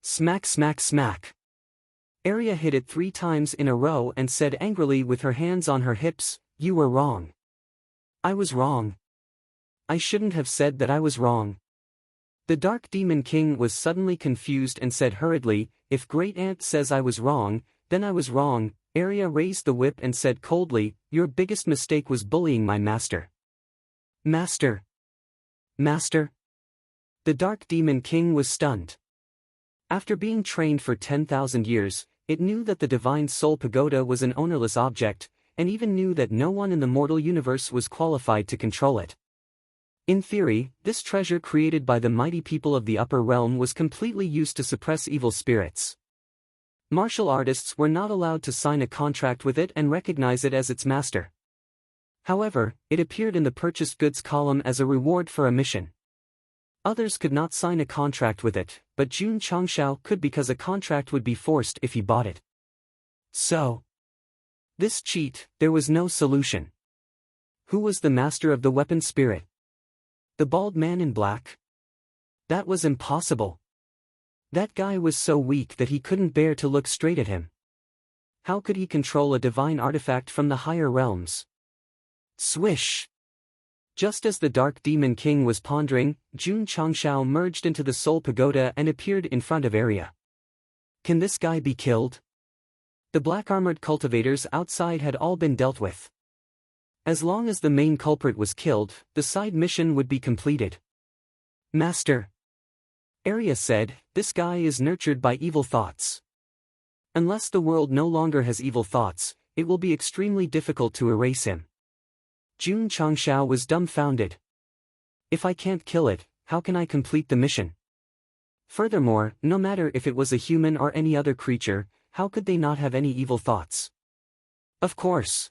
Smack smack smack. Arya hit it 3 times in a row and said angrily with her hands on her hips, "You were wrong. I was wrong. I shouldn't have said that I was wrong." The Dark Demon King was suddenly confused and said hurriedly, "If Great Aunt says I was wrong, then I was wrong." Arya raised the whip and said coldly, "Your biggest mistake was bullying my master." "Master? Master?" The Dark Demon King was stunned. After being trained for 10,000 years, it knew that the Divine Soul Pagoda was an ownerless object, and even knew that no one in the mortal universe was qualified to control it. In theory, this treasure created by the mighty people of the upper realm was completely used to suppress evil spirits. Martial artists were not allowed to sign a contract with it and recognize it as its master. However, it appeared in the purchased goods column as a reward for a mission. Others could not sign a contract with it, but Jun Changshao could because a contract would be forced if he bought it. So, this cheat, there was no solution. Who was the master of the weapon spirit? The bald man in black? That was impossible. That guy was so weak that he couldn't bear to look straight at him. How could he control a divine artifact from the higher realms? Swish! Just as the Dark Demon King was pondering, Jun Changshao merged into the Soul Pagoda and appeared in front of Arya. Can this guy be killed? The black-armored cultivators outside had all been dealt with. As long as the main culprit was killed, the side mission would be completed. Master, Arya said, this guy is nurtured by evil thoughts. Unless the world no longer has evil thoughts, it will be extremely difficult to erase him. Jun Changshao was dumbfounded. If I can't kill it, how can I complete the mission? Furthermore, no matter if it was a human or any other creature, how could they not have any evil thoughts? Of course.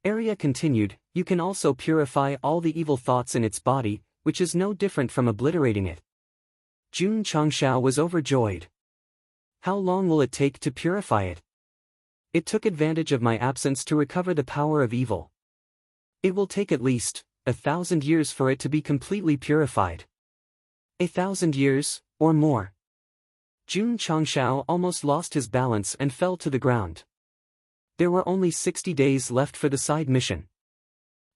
Arya continued, you can also purify all the evil thoughts in its body, which is no different from obliterating it. Jun Changshao was overjoyed. How long will it take to purify it? It took advantage of my absence to recover the power of evil. It will take at least 1,000 years for it to be completely purified. 1,000 years, or more. Jun Changshao almost lost his balance and fell to the ground. There were only 60 days left for the side mission.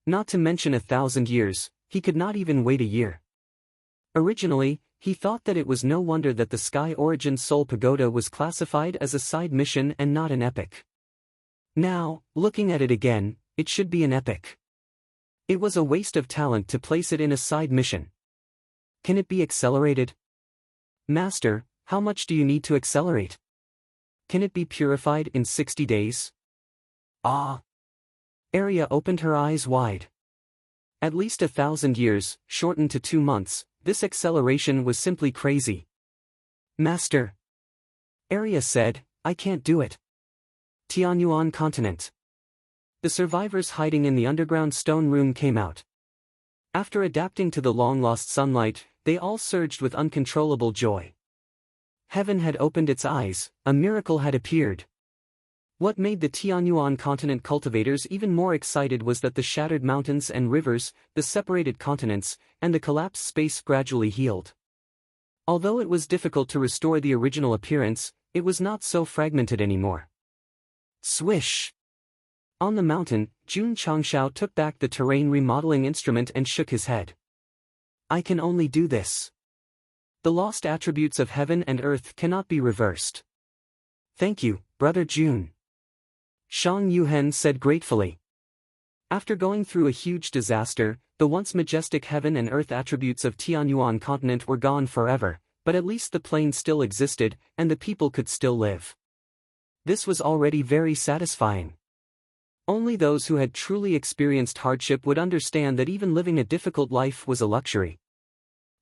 Not to mention 1,000 years, he could not even wait a year. Originally, he thought that it was no wonder that the Sky Origin Soul Pagoda was classified as a side mission and not an epic. Now, looking at it again, it should be an epic. It was a waste of talent to place it in a side mission. Can it be accelerated? Master, how much do you need to accelerate? Can it be purified in 60 days? Ah! Arya opened her eyes wide. At least 1,000 years, shortened to 2 months, this acceleration was simply crazy. Master, Arya said, I can't do it. Tianyuan continent. The survivors hiding in the underground stone room came out. After adapting to the long-lost sunlight, they all surged with uncontrollable joy. Heaven had opened its eyes, a miracle had appeared. What made the Tianyuan continent cultivators even more excited was that the shattered mountains and rivers, the separated continents, and the collapsed space gradually healed. Although it was difficult to restore the original appearance, it was not so fragmented anymore. Swish! On the mountain, Jun Changshao took back the terrain remodeling instrument and shook his head. I can only do this. The lost attributes of heaven and earth cannot be reversed. Thank you, Brother Jun. Shang Yuhen said gratefully. After going through a huge disaster, the once majestic heaven and earth attributes of Tianyuan continent were gone forever, but at least the plane still existed, and the people could still live. This was already very satisfying. Only those who had truly experienced hardship would understand that even living a difficult life was a luxury.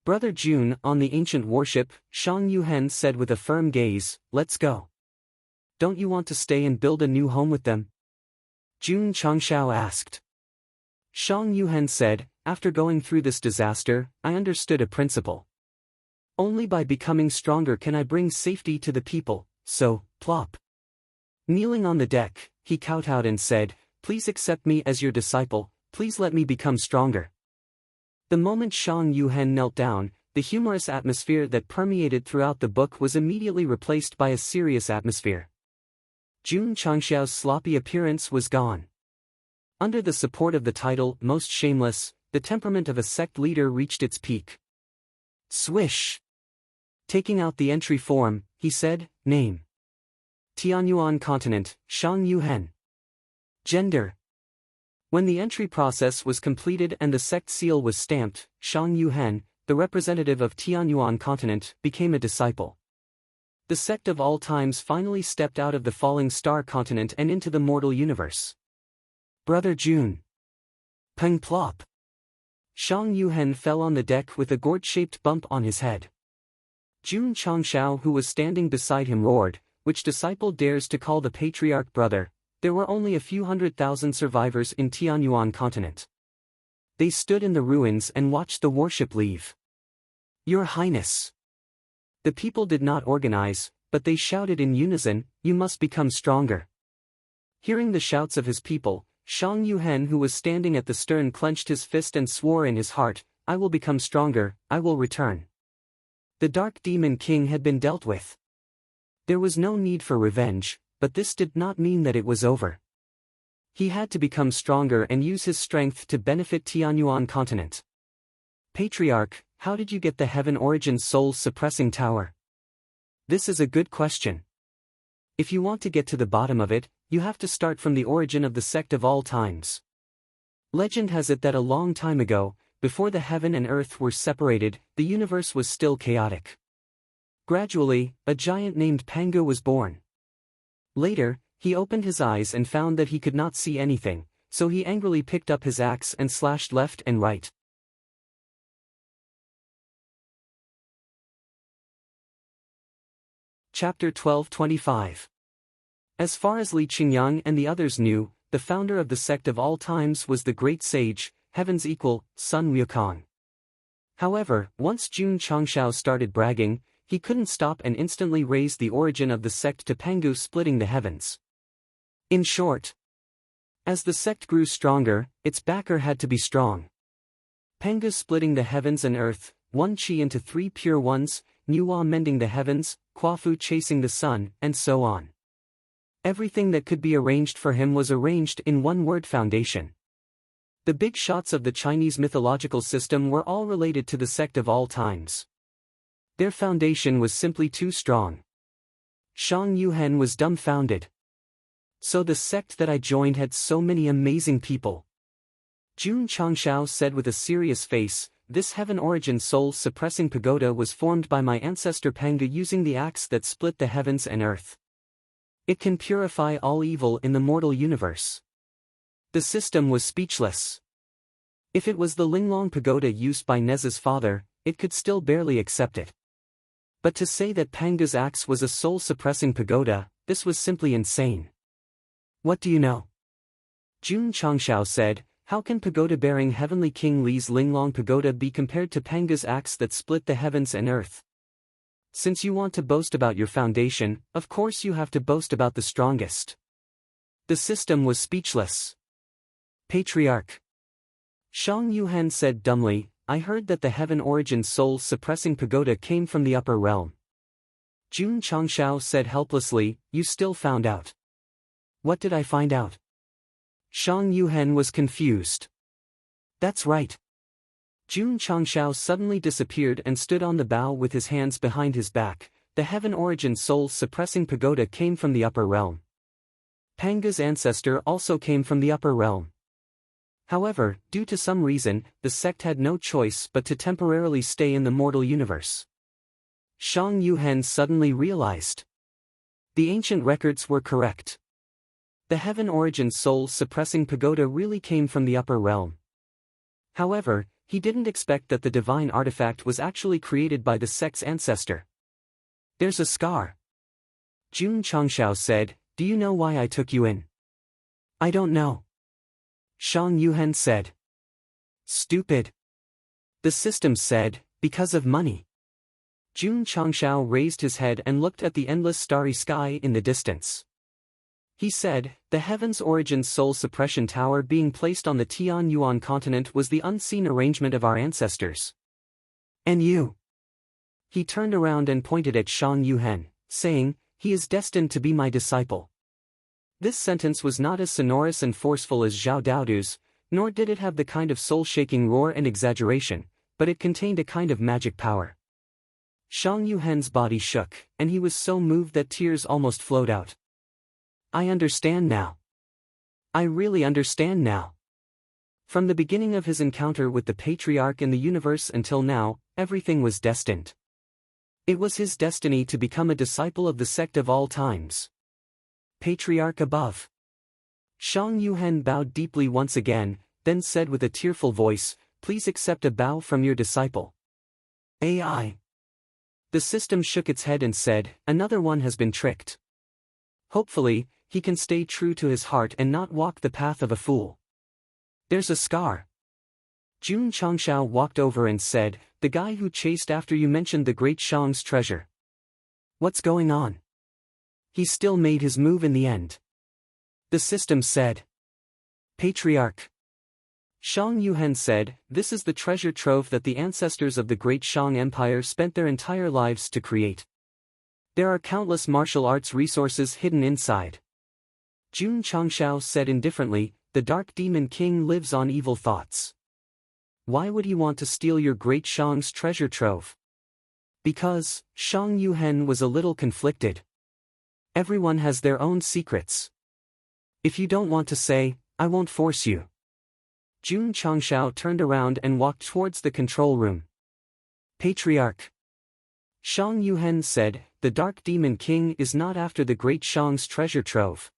Brother Jun, on the ancient warship, Shang Yuhen said with a firm gaze, let's go. Don't you want to stay and build a new home with them? Jun Changshao asked. Shang Yuhen said, after going through this disaster, I understood a principle. Only by becoming stronger can I bring safety to the people, so, plop. Kneeling on the deck, he kowtowed and said, "Please accept me as your disciple, please let me become stronger." The moment Shang Yuhen knelt down, the humorous atmosphere that permeated throughout the book was immediately replaced by a serious atmosphere. Jun Changxiao's sloppy appearance was gone. Under the support of the title, Most Shameless, the temperament of a sect leader reached its peak. Swish! Taking out the entry form, he said, "Name. Tianyuan Continent, Shang Yuhen. Gender." When the entry process was completed and the sect seal was stamped, Shang Yuhen, the representative of Tianyuan Continent, became a disciple. The sect of all times finally stepped out of the falling star continent and into the mortal universe. Brother Jun. Peng plop. Shang Yuhen fell on the deck with a gourd-shaped bump on his head. Jun Changxiao, who was standing beside him, roared, "Which disciple dares to call the patriarch brother?" There were only a few 100,000 survivors in Tianyuan Continent. They stood in the ruins and watched the warship leave. "Your Highness." The people did not organize, but they shouted in unison, "You must become stronger." Hearing the shouts of his people, Shang Yuhen, who was standing at the stern, clenched his fist and swore in his heart, "I will become stronger, I will return." The Dark Demon King had been dealt with. There was no need for revenge, but this did not mean that it was over. He had to become stronger and use his strength to benefit Tianyuan Continent. "Patriarch, how did you get the Heaven Origin Soul Suppressing Tower?" This is a good question. If you want to get to the bottom of it, you have to start from the origin of the sect of all times. Legend has it that a long time ago, before the heaven and earth were separated, the universe was still chaotic. Gradually, a giant named Pangu was born. Later, he opened his eyes and found that he could not see anything, so he angrily picked up his axe and slashed left and right. Chapter 12:25. As far as Li Qingyang and the others knew, the founder of the sect of all times was the great sage, heaven's equal, Sun Wukong. However, once Jun Changxiao started bragging, he couldn't stop and instantly raised the origin of the sect to Pangu, splitting the heavens. In short, as the sect grew stronger, its backer had to be strong. Pangu splitting the heavens and earth, one Qi into three pure ones, Nuwa mending the heavens, Quafu chasing the sun, and so on. Everything that could be arranged for him was arranged in one word: foundation. The big shots of the Chinese mythological system were all related to the sect of all times. Their foundation was simply too strong. Shang Yuhen was dumbfounded. So the sect that I joined had so many amazing people. Jun Changxiao said with a serious face, "This heaven origin soul suppressing pagoda was formed by my ancestor Pangu using the axe that split the heavens and earth. It can purify all evil in the mortal universe." The system was speechless. If it was the Linglong pagoda used by Nez's father, it could still barely accept it. But to say that Pangu's axe was a soul-suppressing pagoda, this was simply insane. "What do you know?" Jun Changxiao said, "How can pagoda-bearing Heavenly King Li's Linglong pagoda be compared to Pangu's axe that split the heavens and earth? Since you want to boast about your foundation, of course you have to boast about the strongest." The system was speechless. "Patriarch," Shang Yuhen said dumbly, "I heard that the heaven origin soul suppressing pagoda came from the upper realm." Jun Changxiao said helplessly, "You still found out." "What did I find out?" Shang Yuhen was confused. "That's right." Jun Changxiao suddenly disappeared and stood on the bow with his hands behind his back. "The heaven origin soul suppressing pagoda came from the upper realm. Pangu's ancestor also came from the upper realm. However, due to some reason, the sect had no choice but to temporarily stay in the mortal universe." Shang Yuhen suddenly realized. The ancient records were correct. The heaven origin soul suppressing pagoda really came from the upper realm. However, he didn't expect that the divine artifact was actually created by the sect's ancestor. "There's a scar." Jun Changxiao said, "Do you know why I took you in?" "I don't know." Shang Yuhen said. "Stupid." The system said, "Because of money." Jun Changshao raised his head and looked at the endless starry sky in the distance. He said, the Heaven's Origins Soul Suppression Tower being placed on the Tianyuan continent was the unseen arrangement of our ancestors. And you? He turned around and pointed at Shang Yuhen, saying, he is destined to be my disciple. This sentence was not as sonorous and forceful as Zhao Daodu's, nor did it have the kind of soul-shaking roar and exaggeration, but it contained a kind of magic power. Shang Yuhen's body shook, and he was so moved that tears almost flowed out. I understand now. I really understand now. From the beginning of his encounter with the Patriarch in the universe until now, everything was destined. It was his destiny to become a disciple of the sect of all times. Patriarch above. Shang Yuhen bowed deeply once again, then said with a tearful voice, please accept a bow from your disciple. AI. The system shook its head and said, another one has been tricked. Hopefully, he can stay true to his heart and not walk the path of a fool. There's a scar. Jun Changshao walked over and said, the guy who chased after you mentioned the great Shang's treasure. What's going on? He still made his move in the end. The system said. Patriarch. Shang Yuhen said, this is the treasure trove that the ancestors of the great Shang Empire spent their entire lives to create. There are countless martial arts resources hidden inside. Jun Changshao said indifferently, the Dark Demon King lives on evil thoughts. Why would he want to steal your great Shang's treasure trove? Because, Shang Yuhen was a little conflicted. Everyone has their own secrets. If you don't want to say, I won't force you. Jun Changshao turned around and walked towards the control room. Patriarch. Shang Yuhen said, the Dark Demon King is not after the great Shang's treasure trove.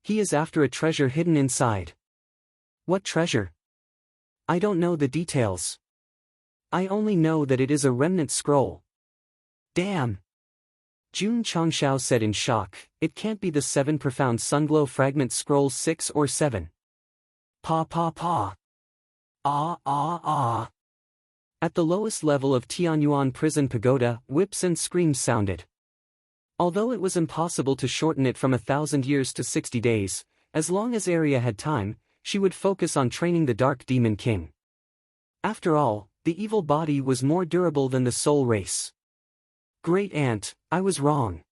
He is after a treasure hidden inside. What treasure? I don't know the details. I only know that it is a remnant scroll. Damn. Jun Changshao said in shock, it can't be the 7 profound sunglow fragment scrolls 6 or 7. Pa pa pa. Ah ah ah. At the lowest level of Tianyuan prison pagoda, whips and screams sounded. Although it was impossible to shorten it from 1,000 years to 60 days, as long as Arya had time, she would focus on training the Dark Demon King. After all, the evil body was more durable than the soul race. Great Aunt, I was wrong.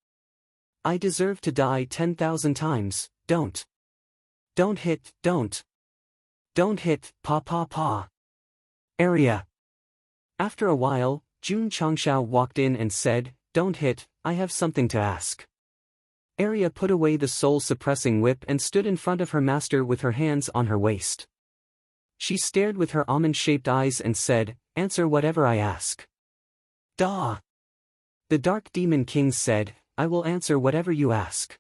I deserve to die 10,000 times, don't. Don't hit, don't. Don't hit, pa pa pa. Arya. After a while, Jun Changshao walked in and said, don't hit, I have something to ask. Arya put away the soul-suppressing whip and stood in front of her master with her hands on her waist. She stared with her almond-shaped eyes and said, answer whatever I ask. Da. The Dark Demon King said, I will answer whatever you ask.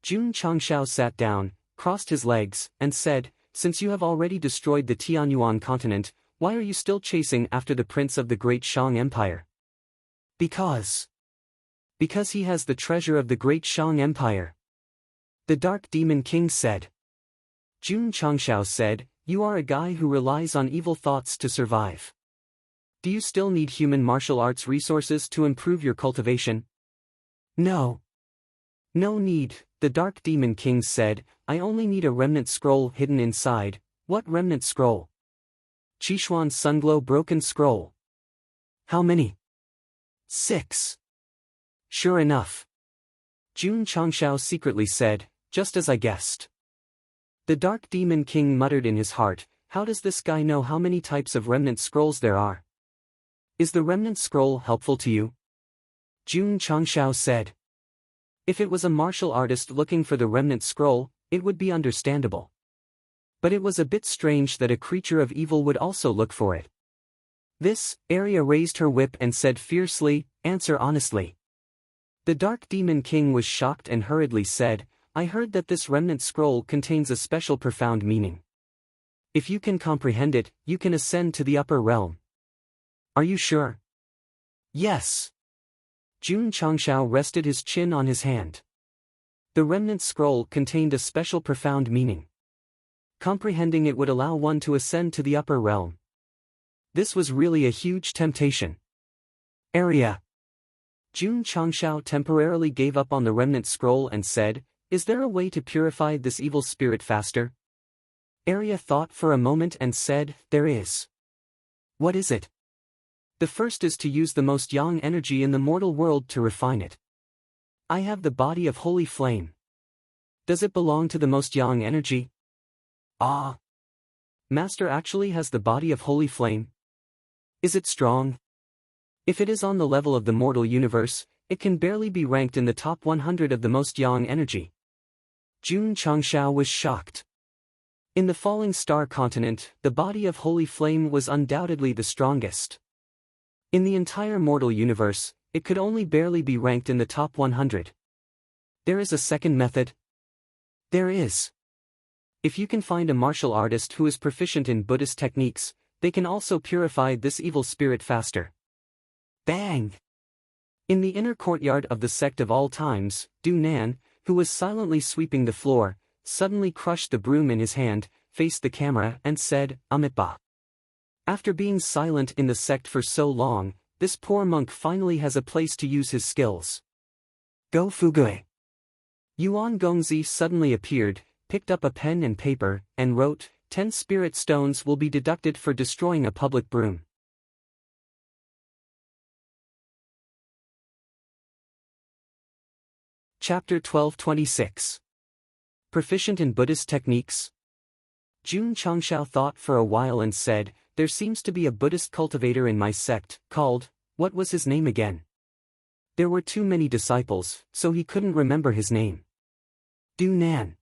Jun Changshao sat down, crossed his legs, and said, since you have already destroyed the Tianyuan continent, why are you still chasing after the prince of the great Shang Empire? Because he has the treasure of the great Shang Empire. The Dark Demon King said. Jun Changshao said, you are a guy who relies on evil thoughts to survive. Do you still need human martial arts resources to improve your cultivation? No. No need, the Dark Demon King said, I only need a remnant scroll hidden inside. What remnant scroll? Qishuan's Sunglow Broken Scroll. How many? 6. Sure enough. Jun Changshao secretly said, just as I guessed. The Dark Demon King muttered in his heart, how does this guy know how many types of remnant scrolls there are? Is the remnant scroll helpful to you? Jun Changshao said. If it was a martial artist looking for the remnant scroll, it would be understandable. But it was a bit strange that a creature of evil would also look for it. This, Arya raised her whip and said fiercely, answer honestly. The Dark Demon King was shocked and hurriedly said, I heard that this remnant scroll contains a special profound meaning. If you can comprehend it, you can ascend to the upper realm. Are you sure? Yes. Jun Changshao rested his chin on his hand. The remnant scroll contained a special profound meaning. Comprehending it would allow one to ascend to the upper realm. This was really a huge temptation. Area. Jun Changshao temporarily gave up on the remnant scroll and said, "Is there a way to purify this evil spirit faster?" Area thought for a moment and said, "There is." "What is it?" "The first is to use the most yang energy in the mortal world to refine it. I have the body of holy flame. Does it belong to the most yang energy?" "Ah. Master actually has the body of holy flame? Is it strong?" "If it is on the level of the mortal universe, it can barely be ranked in the top 100 of the most yang energy." Jun Changshao was shocked. In the falling star continent, the body of holy flame was undoubtedly the strongest. In the entire mortal universe, it could only barely be ranked in the top 100. "There is a second method?" "There is. If you can find a martial artist who is proficient in Buddhist techniques, they can also purify this evil spirit faster." Bang! In the inner courtyard of the Sect of all times, Du Nan, who was silently sweeping the floor, suddenly crushed the broom in his hand, faced the camera and said, "Amitabha." After being silent in the sect for so long, this poor monk finally has a place to use his skills. Go Fugui. Yuan Gongzi suddenly appeared, picked up a pen and paper, and wrote, 10 spirit stones will be deducted for destroying a public broom. Chapter 1226. Proficient in Buddhist techniques? Jun Changshao thought for a while and said, "There seems to be a Buddhist cultivator in my sect, called, what was his name again?" There were too many disciples, so he couldn't remember his name. Du Nan.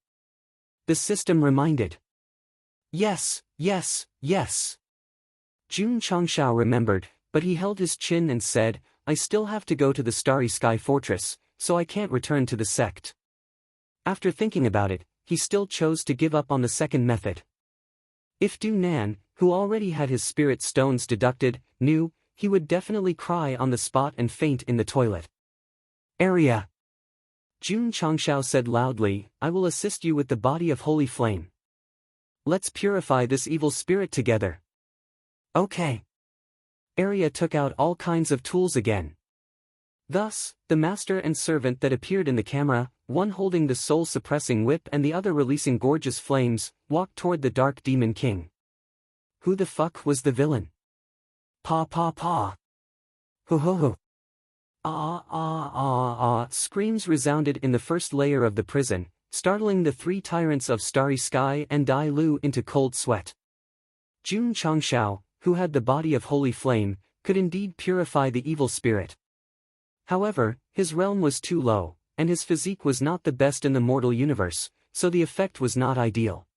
The system reminded. Yes. Jun Changshao remembered, but he held his chin and said, "I still have to go to the Starry Sky Fortress, so I can't return to the sect." After thinking about it, he still chose to give up on the second method. If Du Nan, who already had his spirit stones deducted, knew, he would definitely cry on the spot and faint in the toilet. Area. Jun Changshao said loudly, "I will assist you with the body of holy flame. Let's purify this evil spirit together." Okay. Area took out all kinds of tools again. Thus, the master and servant that appeared in the camera, one holding the soul-suppressing whip and the other releasing gorgeous flames, walked toward the Dark Demon King. Who the fuck was the villain? Pa. Ho. Screams resounded in the first layer of the prison, startling the three tyrants of Starry Sky and Dai Lu into cold sweat. Jun Changshao, who had the body of holy flame, could indeed purify the evil spirit. However, his realm was too low, and his physique was not the best in the mortal universe, so the effect was not ideal.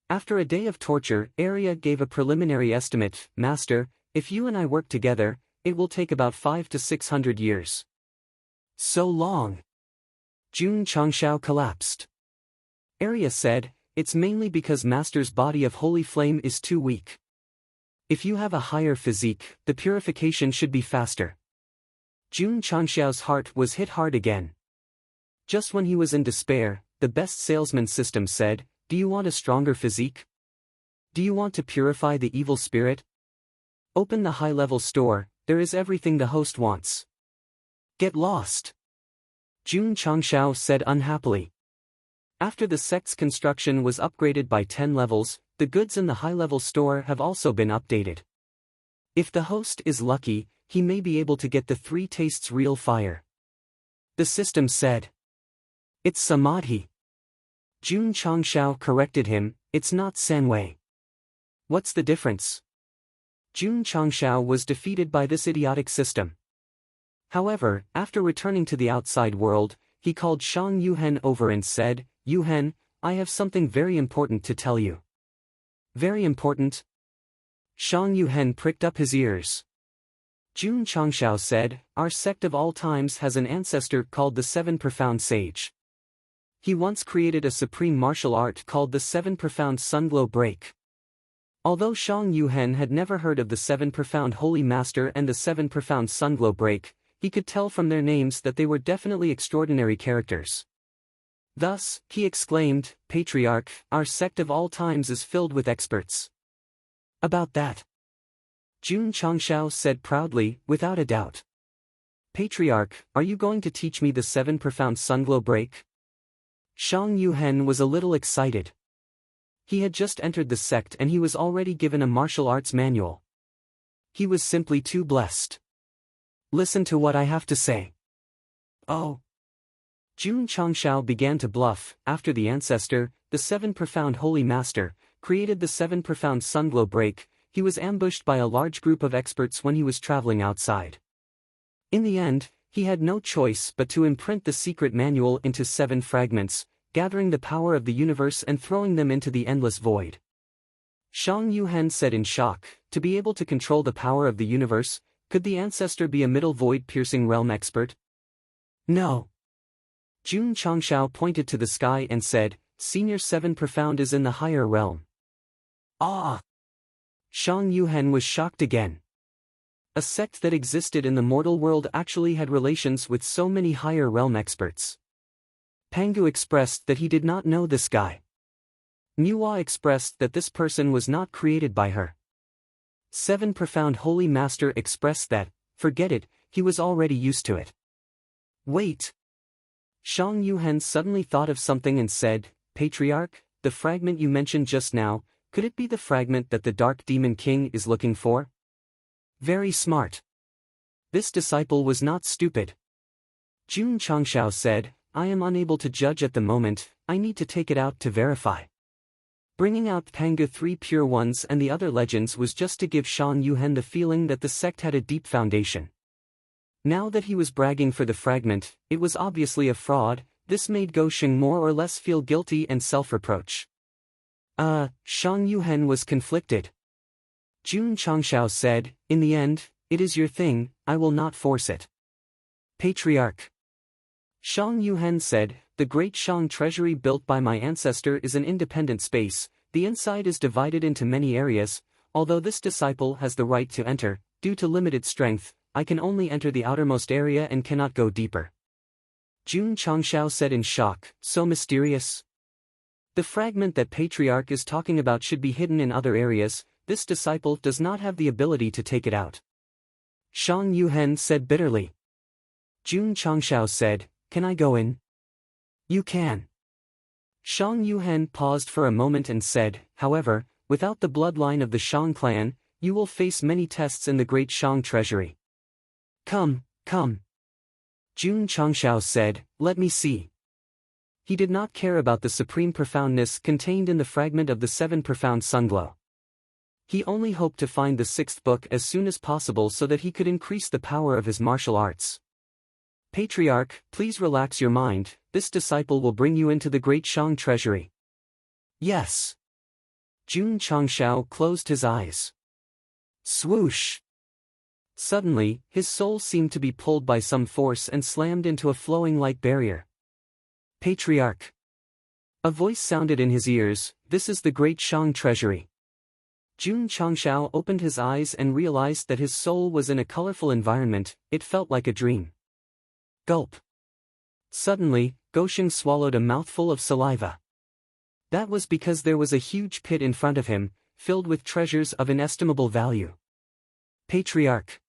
After a day of torture, Area gave a preliminary estimate, "Master, if you and I work together, it will take about 500 to 600 years. So long." Jun Changshao collapsed. Area said, "It's mainly because Master's body of holy flame is too weak. If you have a higher physique, the purification should be faster." Jun Changshao's heart was hit hard again. Just when he was in despair, the best salesman system said, "Do you want a stronger physique? Do you want to purify the evil spirit? Open the high-level store, there is everything the host wants. Get lost." Jun Changshao said unhappily. After the sect's construction was upgraded by 10 levels, the goods in the high-level store have also been updated. If the host is lucky, he may be able to get the 3 tastes real fire. The system said. "It's Samadhi." Jun Changshao corrected him, "It's not Sanwei." What's the difference? Jun Changshao was defeated by this idiotic system. However, after returning to the outside world, he called Shang Yuhen over and said, "Yuhen, I have something very important to tell you." Very important? Shang Yuhen pricked up his ears. Jun Changshao said, "Our sect of all times has an ancestor called the 7 Profound Sage. He once created a supreme martial art called the 7 Profound Sunglow Break." Although Shang Yuhen had never heard of the 7 Profound Holy Master and the 7 Profound Sunglow Break, he could tell from their names that they were definitely extraordinary characters. Thus, he exclaimed, "Patriarch, our sect of all times is filled with experts." About that, Jun Changshao said proudly, "Without a doubt. Patriarch, are you going to teach me the 7 profound sunglow break? Shang Yuhen was a little excited. He had just entered the sect and he was already given a martial arts manual. He was simply too blessed. Listen to what I have to say. Oh. Jun Changshao began to bluff. After the ancestor, the 7 profound holy master, created the 7 profound sunglow break, he was ambushed by a large group of experts when he was traveling outside. In the end, he had no choice but to imprint the secret manual into 7 fragments, gathering the power of the universe and throwing them into the endless void. Shang Yuhen said in shock, to be able to control the power of the universe, could the ancestor be a middle void-piercing realm expert? No. Jun Changshao pointed to the sky and said, Senior 7 profound is in the higher realm. Ah! Shang Yuhen was shocked again. A sect that existed in the mortal world actually had relations with so many higher realm experts. Pangu expressed that he did not know this guy. Nuwa expressed that this person was not created by her. 7 profound holy master expressed that, forget it, he was already used to it. Wait. Shang Yuhen suddenly thought of something and said, Patriarch, the fragment you mentioned just now, could it be the fragment that the Dark Demon King is looking for? Very smart. This disciple was not stupid. Jun Changshao said, I am unable to judge at the moment, I need to take it out to verify. Bringing out Panga 3 pure ones and the other legends was just to give Shang Yuhen the feeling that the sect had a deep foundation. Now that he was bragging for the fragment, it was obviously a fraud. This made Gosheng more or less feel guilty and self-reproach. Shang Yuhen was conflicted. Jun Changshao said, in the end, it is your thing, I will not force it. Patriarch. Shang Yuhen said, the great Shang treasury built by my ancestor is an independent space, the inside is divided into many areas, although this disciple has the right to enter, due to limited strength, I can only enter the outermost area and cannot go deeper. Jun Changshao said in shock, so mysterious? The fragment that Patriarch is talking about should be hidden in other areas, this disciple does not have the ability to take it out. Shang Yuhen said bitterly. Jun Changshao said, can I go in? You can. Shang Yuhen paused for a moment and said, however, without the bloodline of the Shang clan, you will face many tests in the great Shang treasury. Come, come. Jun Changshao said, let me see. He did not care about the supreme profoundness contained in the fragment of the 7 profound sunglow. He only hoped to find the 6th book as soon as possible so that he could increase the power of his martial arts. Patriarch, please relax your mind, this disciple will bring you into the great Shang treasury. Yes. Jun Changshao closed his eyes. Swoosh. Suddenly, his soul seemed to be pulled by some force and slammed into a flowing light barrier. Patriarch. A voice sounded in his ears, this is the great Shang treasury. Jun Changshao opened his eyes and realized that his soul was in a colorful environment, it felt like a dream. Gulp. Suddenly, Gosheng swallowed a mouthful of saliva. That was because there was a huge pit in front of him, filled with treasures of inestimable value. Patriarch.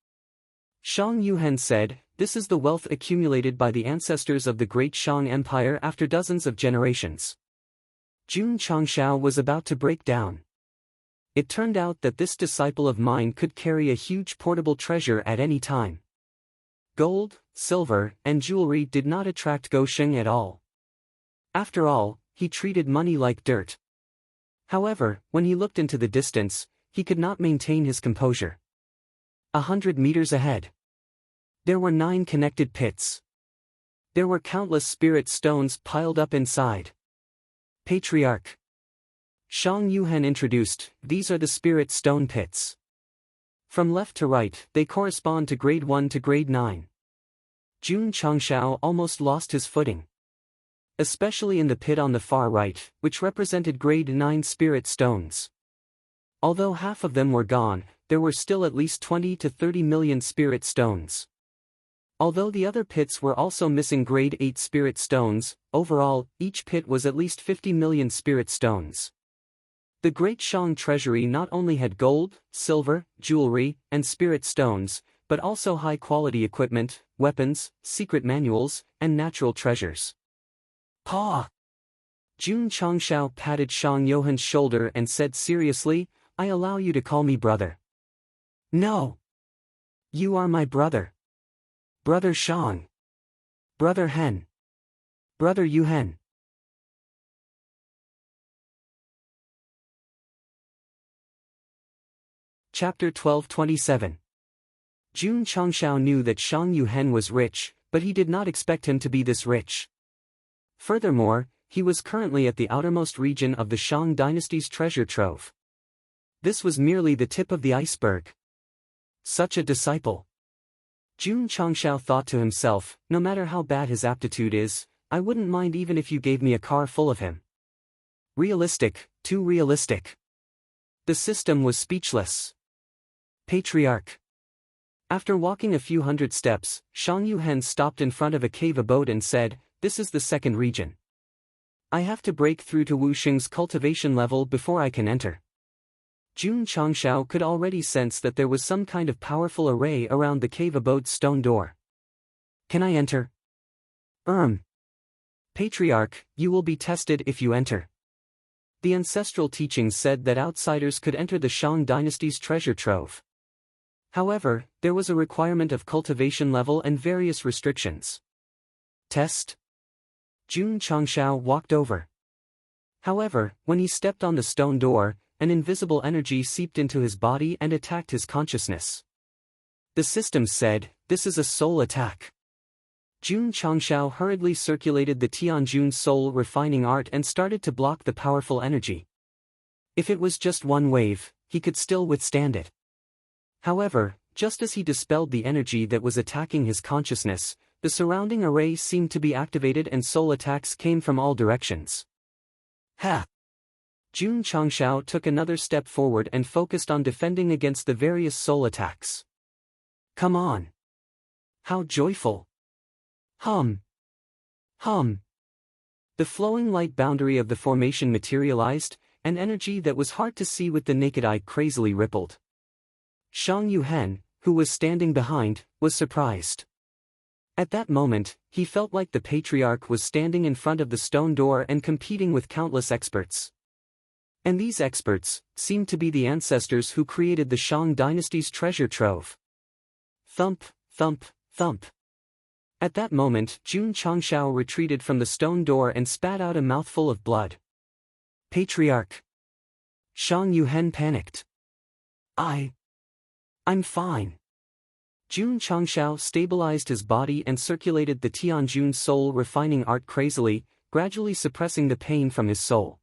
Shang Yuhen said, this is the wealth accumulated by the ancestors of the great Shang Empire after dozens of generations. Jun Changshao was about to break down. It turned out that this disciple of mine could carry a huge portable treasure at any time. Gold, silver, and jewelry did not attract Gosheng at all. After all, he treated money like dirt. However, when he looked into the distance, he could not maintain his composure. 100 meters ahead. There were 9 connected pits. There were countless spirit stones piled up inside. Patriarch. Shang Yuhen introduced, these are the spirit stone pits. From left to right, they correspond to grade 1 to grade 9. Jun Changshao almost lost his footing. Especially in the pit on the far right, which represented grade 9 spirit stones. Although half of them were gone, there were still at least 20 to 30 million spirit stones. Although the other pits were also missing grade 8 spirit stones, overall, each pit was at least 50 million spirit stones. The Great Shang treasury not only had gold, silver, jewelry, and spirit stones, but also high-quality equipment, weapons, secret manuals, and natural treasures. Pa! Jun Changshao patted Shang Yuhan's shoulder and said seriously, I allow you to call me brother. No! You are my brother. Brother Shang. Brother Hen. Brother Yuhen. Chapter 12:27. Jun Changshao knew that Shang Yuhen was rich, but he did not expect him to be this rich. Furthermore, he was currently at the outermost region of the Shang dynasty's treasure trove. This was merely the tip of the iceberg. Such a disciple. Jun Changshao thought to himself, no matter how bad his aptitude is, I wouldn't mind even if you gave me a car full of him. Realistic, too realistic. The system was speechless. Patriarch. After walking a few hundred steps, Shang Yuhen stopped in front of a cave abode and said, This is the second region. I have to break through to Wu Xing's cultivation level before I can enter. Jun Changshao could already sense that there was some kind of powerful array around the cave abode's stone door. Can I enter? Patriarch, you will be tested if you enter. The ancestral teachings said that outsiders could enter the Shang dynasty's treasure trove. However, there was a requirement of cultivation level and various restrictions. Test? Jun Changshao walked over. However, when he stepped on the stone door, an invisible energy seeped into his body and attacked his consciousness. The system said, this is a soul attack. Jun Changshao hurriedly circulated the Tianjun soul refining art and started to block the powerful energy. If it was just one wave, he could still withstand it. However, just as he dispelled the energy that was attacking his consciousness, the surrounding array seemed to be activated and soul attacks came from all directions. Ha! Jun Changshao took another step forward and focused on defending against the various soul attacks. Come on! How joyful! Hum! Hum! The flowing light boundary of the formation materialized, an energy that was hard to see with the naked eye crazily rippled. Shang Yuhen, who was standing behind, was surprised. At that moment, he felt like the patriarch was standing in front of the stone door and competing with countless experts. And these experts seemed to be the ancestors who created the Shang dynasty's treasure trove. Thump, thump, thump. At that moment, Jun Changshao retreated from the stone door and spat out a mouthful of blood. Patriarch. Shang Yuhen panicked. I'm fine. Jun Changshao stabilized his body and circulated the Tianjun soul refining art crazily, gradually suppressing the pain from his soul.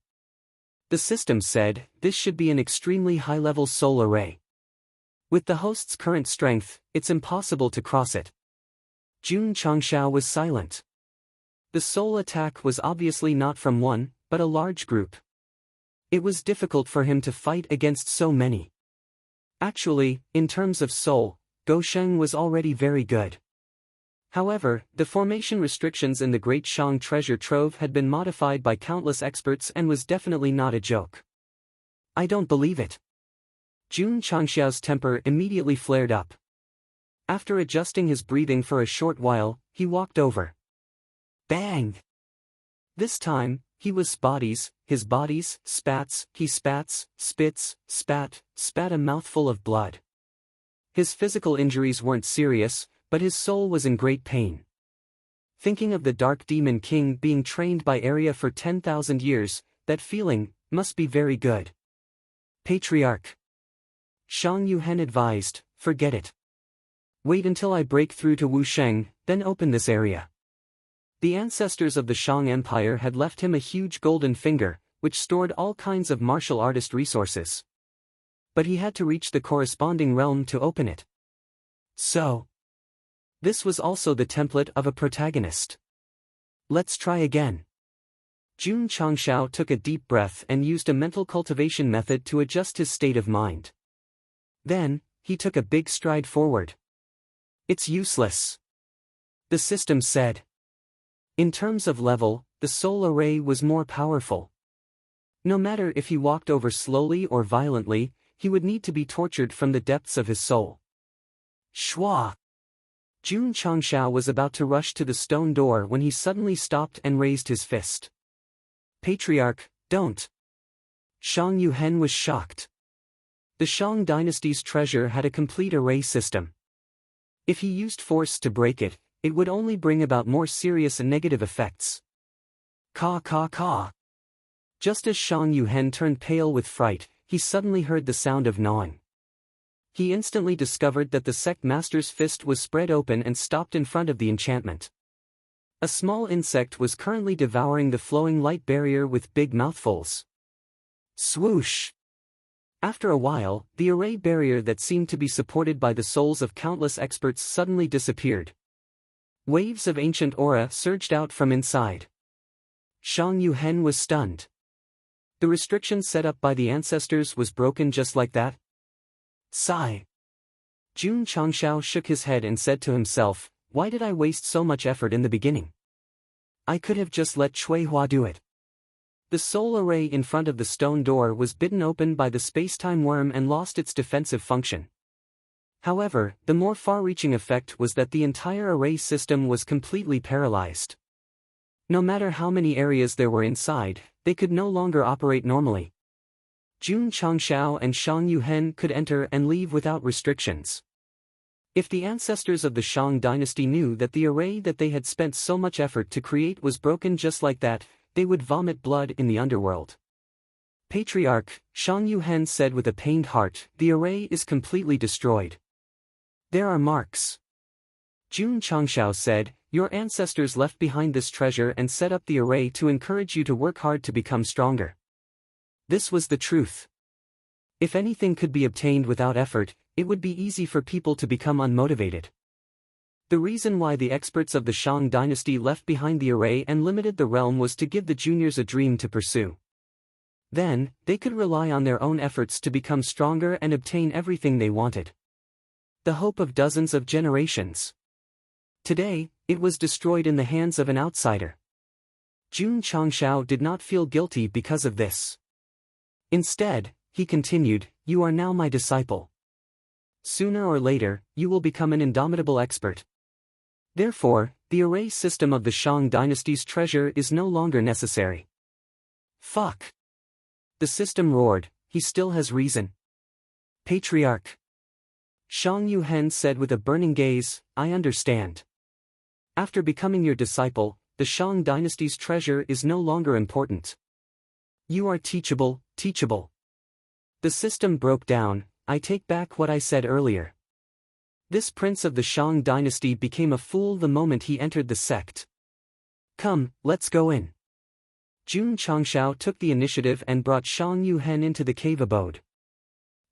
The system said, this should be an extremely high-level soul array. With the host's current strength, it's impossible to cross it. Jun Changshao was silent. The soul attack was obviously not from one, but a large group. It was difficult for him to fight against so many. Actually, in terms of soul, Gosheng was already very good. However, the formation restrictions in the Great Shang treasure trove had been modified by countless experts and was definitely not a joke. I don't believe it. Jun Changshao's temper immediately flared up. After adjusting his breathing for a short while, he walked over. Bang! This time, he was his bodies, he spats, spits, spat a mouthful of blood. His physical injuries weren't serious, but his soul was in great pain. Thinking of the Dark Demon King being trained by Arya for 10,000 years, that feeling must be very good. Patriarch. Shang Yuhen advised, forget it. Wait until I break through to Wu Sheng, then open this area. The ancestors of the Shang Empire had left him a huge golden finger, which stored all kinds of martial artist resources. But he had to reach the corresponding realm to open it. So, this was also the template of a protagonist. Let's try again. Jun Changshao took a deep breath and used a mental cultivation method to adjust his state of mind. Then, he took a big stride forward. It's useless. The system said. In terms of level, the soul array was more powerful. No matter if he walked over slowly or violently, he would need to be tortured from the depths of his soul. Shwa! Jun Changshao was about to rush to the stone door when he suddenly stopped and raised his fist. Patriarch, don't! Shang Yuhen was shocked. The Shang dynasty's treasure had a complete array system. If he used force to break it, it would only bring about more serious and negative effects. Ka ka ka! Just as Shang Yuhen turned pale with fright, he suddenly heard the sound of gnawing. He instantly discovered that the sect master's fist was spread open and stopped in front of the enchantment. A small insect was currently devouring the flowing light barrier with big mouthfuls. Swoosh! After a while, the array barrier that seemed to be supported by the souls of countless experts suddenly disappeared. Waves of ancient aura surged out from inside. Shang Yuhen was stunned. The restriction set up by the ancestors was broken just like that. Sigh. Jun Changshao shook his head and said to himself, why did I waste so much effort in the beginning? I could have just let Cui Hua do it. The soul array in front of the stone door was bitten open by the space-time worm and lost its defensive function. However, the more far-reaching effect was that the entire array system was completely paralyzed. No matter how many areas there were inside, they could no longer operate normally. Jun Changshao and Shang Yuhen could enter and leave without restrictions. If the ancestors of the Shang dynasty knew that the array that they had spent so much effort to create was broken just like that, they would vomit blood in the underworld. Patriarch, Shang Yuhen said with a pained heart, the array is completely destroyed. There are marks. Jun Changshao said, your ancestors left behind this treasure and set up the array to encourage you to work hard to become stronger. This was the truth. If anything could be obtained without effort, it would be easy for people to become unmotivated. The reason why the experts of the Shang dynasty left behind the array and limited the realm was to give the juniors a dream to pursue. Then, they could rely on their own efforts to become stronger and obtain everything they wanted. The hope of dozens of generations. Today, it was destroyed in the hands of an outsider. Jun Changshao did not feel guilty because of this. Instead, he continued, you are now my disciple. Sooner or later, you will become an indomitable expert. Therefore, the array system of the Shang dynasty's treasure is no longer necessary. Fuck! The system roared, he still has reason. Patriarch. Shang Yuhen said with a burning gaze, I understand. After becoming your disciple, the Shang dynasty's treasure is no longer important. You are teachable, teachable. The system broke down, I take back what I said earlier. This prince of the Shang dynasty became a fool the moment he entered the sect. Come, let's go in. Jun Changshao took the initiative and brought Shang Yuhen into the cave abode.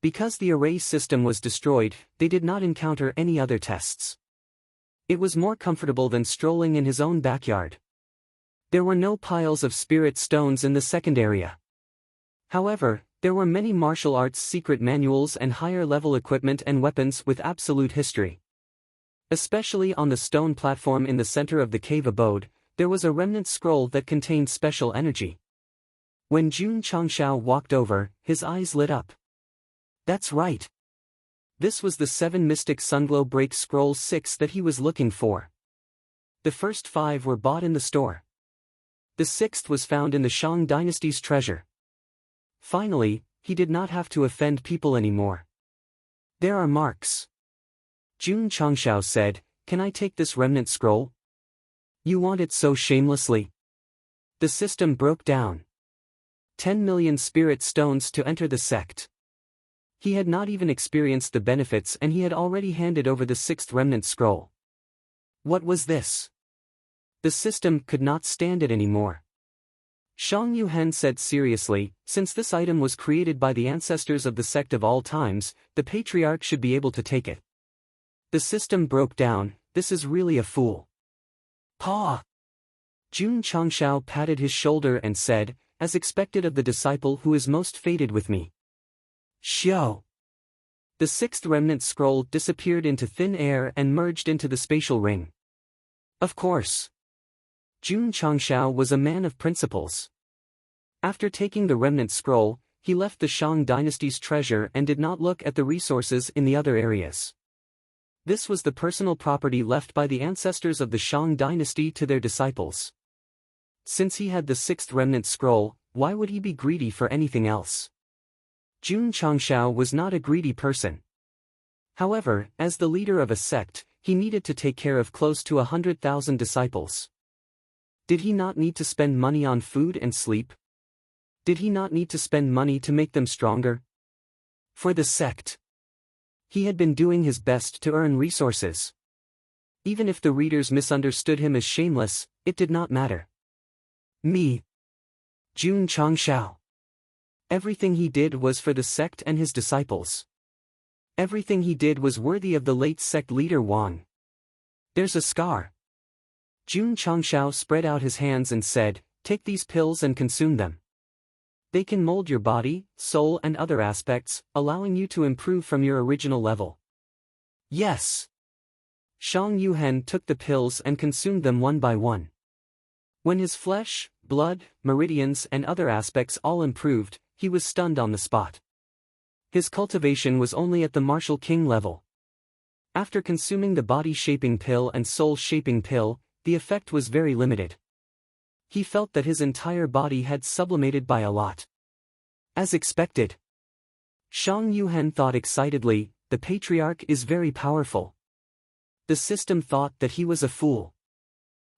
Because the array system was destroyed, they did not encounter any other tests. It was more comfortable than strolling in his own backyard. There were no piles of spirit stones in the second area. However, there were many martial arts secret manuals and higher-level equipment and weapons with absolute history. Especially on the stone platform in the center of the cave abode, there was a remnant scroll that contained special energy. When Jun Changshao walked over, his eyes lit up. That's right. This was the 7 Mystic Sunglow Break Scroll 6 that he was looking for. The first 5 were bought in the store. The 6th was found in the Shang dynasty's treasure. Finally, he did not have to offend people anymore. There are marks. Jun Changshao said, can I take this remnant scroll? You want it so shamelessly? The system broke down. 10 million spirit stones to enter the sect. He had not even experienced the benefits and he had already handed over the 6th remnant scroll. What was this? The system could not stand it anymore. Shang Yuhen said seriously, since this item was created by the ancestors of the sect of all times, the patriarch should be able to take it. The system broke down, this is really a fool. Paw! Jun Changshao patted his shoulder and said, as expected of the disciple who is most fated with me. Xiao! The 6th remnant scroll disappeared into thin air and merged into the spatial ring. Of course. Jun Changshao was a man of principles. After taking the remnant scroll, he left the Shang dynasty's treasure and did not look at the resources in the other areas. This was the personal property left by the ancestors of the Shang dynasty to their disciples. Since he had the sixth remnant scroll, why would he be greedy for anything else? Jun Changshao was not a greedy person. However, as the leader of a sect, he needed to take care of close to 100,000 disciples. Did he not need to spend money on food and sleep? Did he not need to spend money to make them stronger? For the sect, he had been doing his best to earn resources. Even if the readers misunderstood him as shameless, it did not matter. Me, Jun Changshao. Everything he did was for the sect and his disciples. Everything he did was worthy of the late sect leader Wang. There's a scar. Jun Changshao spread out his hands and said, "Take these pills and consume them. They can mold your body, soul and other aspects, allowing you to improve from your original level." Yes. Shang Yuhen took the pills and consumed them one by one. When his flesh, blood, meridians and other aspects all improved, he was stunned on the spot. His cultivation was only at the martial king level. After consuming the body-shaping pill and soul-shaping pill, the effect was very limited. He felt that his entire body had sublimated by a lot. As expected. Shang Yuhen thought excitedly, the patriarch is very powerful. The system thought that he was a fool.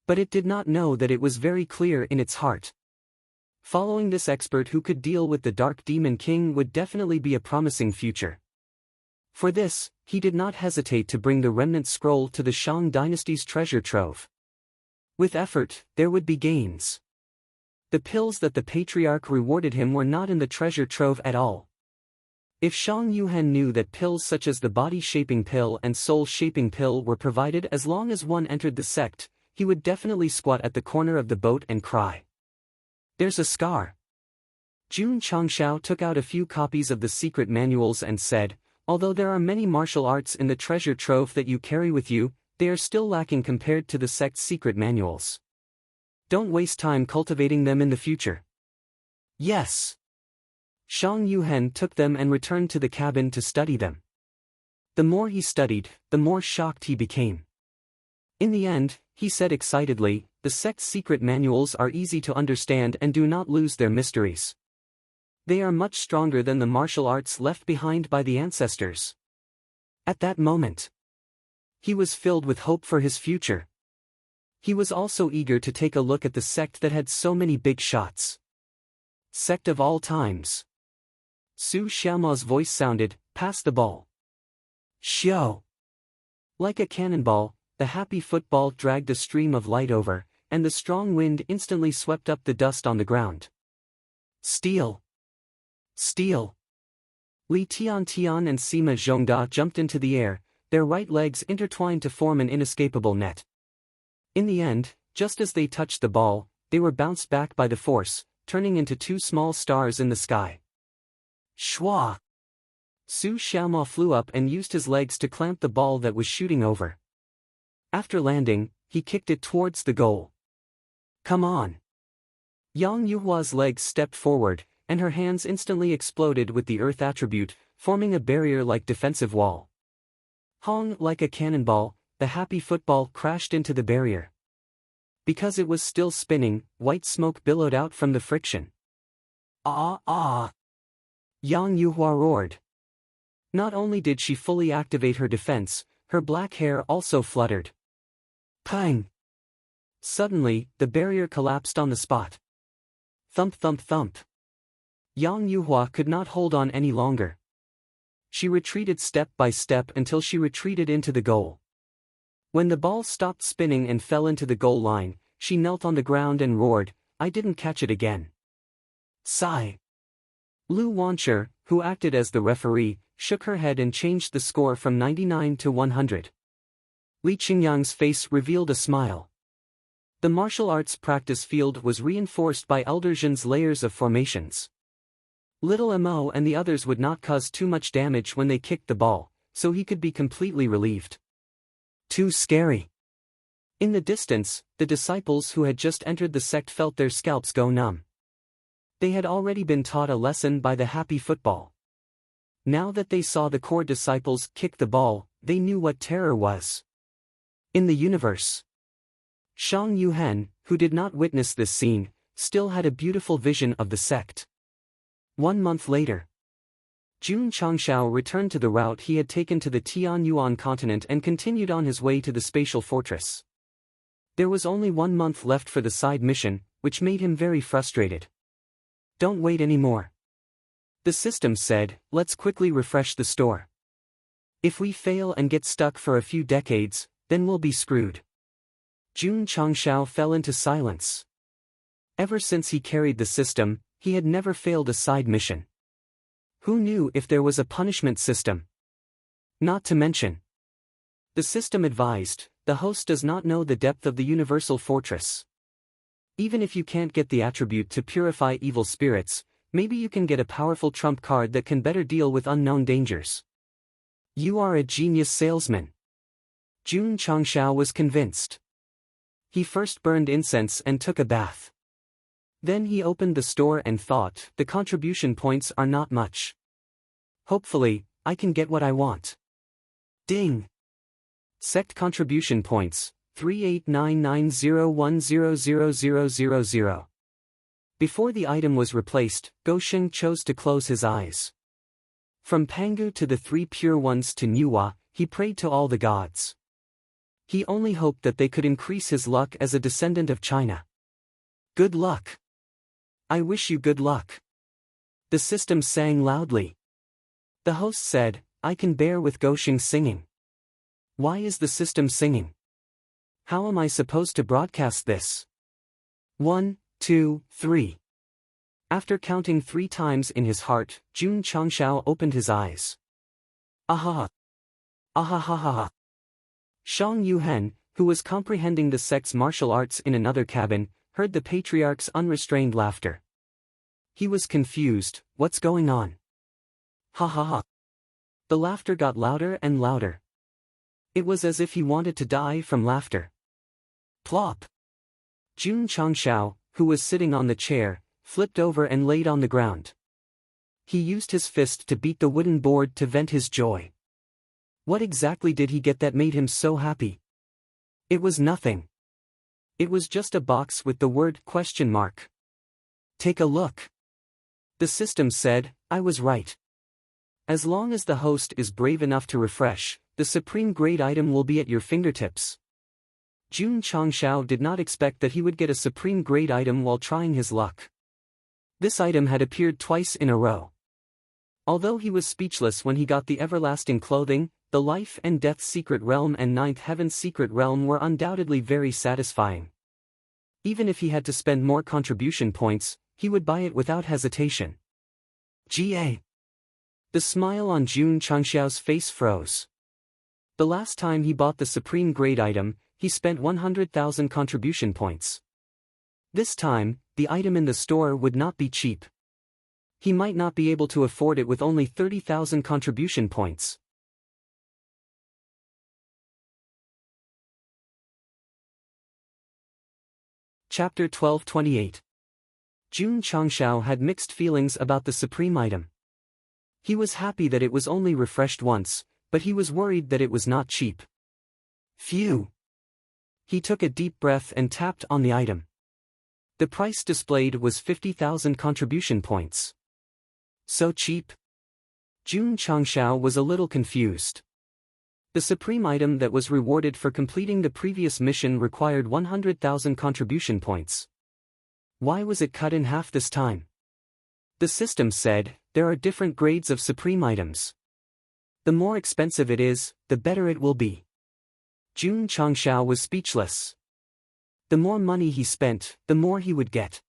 But it did not know that it was very clear in its heart. Following this expert who could deal with the Dark Demon King would definitely be a promising future. For this, he did not hesitate to bring the remnant scroll to the Shang dynasty's treasure trove. With effort, there would be gains. The pills that the patriarch rewarded him were not in the treasure trove at all. If Shang Yuhen knew that pills such as the body-shaping pill and soul-shaping pill were provided as long as one entered the sect, he would definitely squat at the corner of the boat and cry. There's a scar. Jun Changshao took out a few copies of the secret manuals and said, although there are many martial arts in the treasure trove that you carry with you, they are still lacking compared to the sect's secret manuals. Don't waste time cultivating them in the future. Yes. Shang Yuhen took them and returned to the cabin to study them. The more he studied, the more shocked he became. In the end, he said excitedly, the sect's secret manuals are easy to understand and do not lose their mysteries. They are much stronger than the martial arts left behind by the ancestors. At that moment, he was filled with hope for his future. He was also eager to take a look at the sect that had so many big shots. Sect of all times. Su Xiaoma's voice sounded, pass the ball. Xiao. Like a cannonball, the happy football dragged a stream of light over, and the strong wind instantly swept up the dust on the ground. Steal. Steal. Li Tian and Sima Zhongda jumped into the air, their right legs intertwined to form an inescapable net. In the end, just as they touched the ball, they were bounced back by the force, turning into two small stars in the sky. Shwa! Su Xiaoma flew up and used his legs to clamp the ball that was shooting over. After landing, he kicked it towards the goal. Come on! Yang Yuhua's legs stepped forward, and her hands instantly exploded with the earth attribute, forming a barrier-like defensive wall. Hong like a cannonball, the happy football crashed into the barrier. Because it was still spinning, white smoke billowed out from the friction. Ah ah! Yang Yuhua roared. Not only did she fully activate her defense, her black hair also fluttered. Pang! Suddenly, the barrier collapsed on the spot. Thump thump thump. Yang Yuhua could not hold on any longer. She retreated step by step until she retreated into the goal. When the ball stopped spinning and fell into the goal line, she knelt on the ground and roared, I didn't catch it again. Sigh. Lu Wancher, who acted as the referee, shook her head and changed the score from 99 to 100. Li Qingyang's face revealed a smile. The martial arts practice field was reinforced by Elder Zhen's layers of formations. Little Mo and the others would not cause too much damage when they kicked the ball, so he could be completely relieved. Too scary. In the distance, the disciples who had just entered the sect felt their scalps go numb. They had already been taught a lesson by the happy football. Now that they saw the core disciples kick the ball, they knew what terror was. In the universe. Shang Yuhen, who did not witness this scene, still had a beautiful vision of the sect. 1 month later, Jun Changshao returned to the route he had taken to the Tianyuan continent and continued on his way to the spatial fortress. There was only 1 month left for the side mission, which made him very frustrated. Don't wait anymore. The system said, let's quickly refresh the store. If we fail and get stuck for a few decades, then we'll be screwed. Jun Changshao fell into silence. Ever since he carried the system, he had never failed a side mission. Who knew if there was a punishment system? Not to mention, the system advised, the host does not know the depth of the universal fortress. Even if you can't get the attribute to purify evil spirits, maybe you can get a powerful trump card that can better deal with unknown dangers. You are a genius salesman. Jun Changshao was convinced. He first burned incense and took a bath. Then he opened the store and thought, the contribution points are not much. Hopefully, I can get what I want. Ding! Sect contribution points, 389901000000. Before the item was replaced, Gosheng chose to close his eyes. From Pangu to the 3 pure ones to Nuwa, he prayed to all the gods. He only hoped that they could increase his luck as a descendant of China. Good luck. I wish you good luck. The system sang loudly. The host said, I can bear with Gosheng singing. Why is the system singing? How am I supposed to broadcast this? 1, 2, 3. After counting 3 times in his heart, Jun Changshao opened his eyes. Aha! Ahahaha! Shang Yuhen, who was comprehending the sect's martial arts in another cabin, heard the patriarch's unrestrained laughter. He was confused, what's going on? Ha ha ha. The laughter got louder and louder. It was as if he wanted to die from laughter. Plop! Jun Changshao, who was sitting on the chair, flipped over and laid on the ground. He used his fist to beat the wooden board to vent his joy. What exactly did he get that made him so happy? It was nothing. It was just a box with the word ? Take a look. The system said, I was right. As long as the host is brave enough to refresh, the supreme grade item will be at your fingertips. Jun Changshao did not expect that he would get a supreme grade item while trying his luck. This item had appeared twice in a row. Although he was speechless when he got the everlasting clothing, the life and death secret realm and ninth heaven secret realm were undoubtedly very satisfying. Even if he had to spend more contribution points, he would buy it without hesitation. GA. The smile on Jun Changshao's face froze. The last time he bought the supreme grade item, he spent 100,000 contribution points. This time, the item in the store would not be cheap. He might not be able to afford it with only 30,000 contribution points. Chapter 1228. Jun Changshao had mixed feelings about the supreme item. He was happy that it was only refreshed once, but he was worried that it was not cheap. Phew! He took a deep breath and tapped on the item. The price displayed was 50,000 contribution points. So cheap? Jun Changshao was a little confused. The supreme item that was rewarded for completing the previous mission required 100,000 contribution points. Why was it cut in half this time? The system said, there are different grades of supreme items. The more expensive it is, the better it will be. Jun Changshao was speechless. The more money he spent, the more he would get.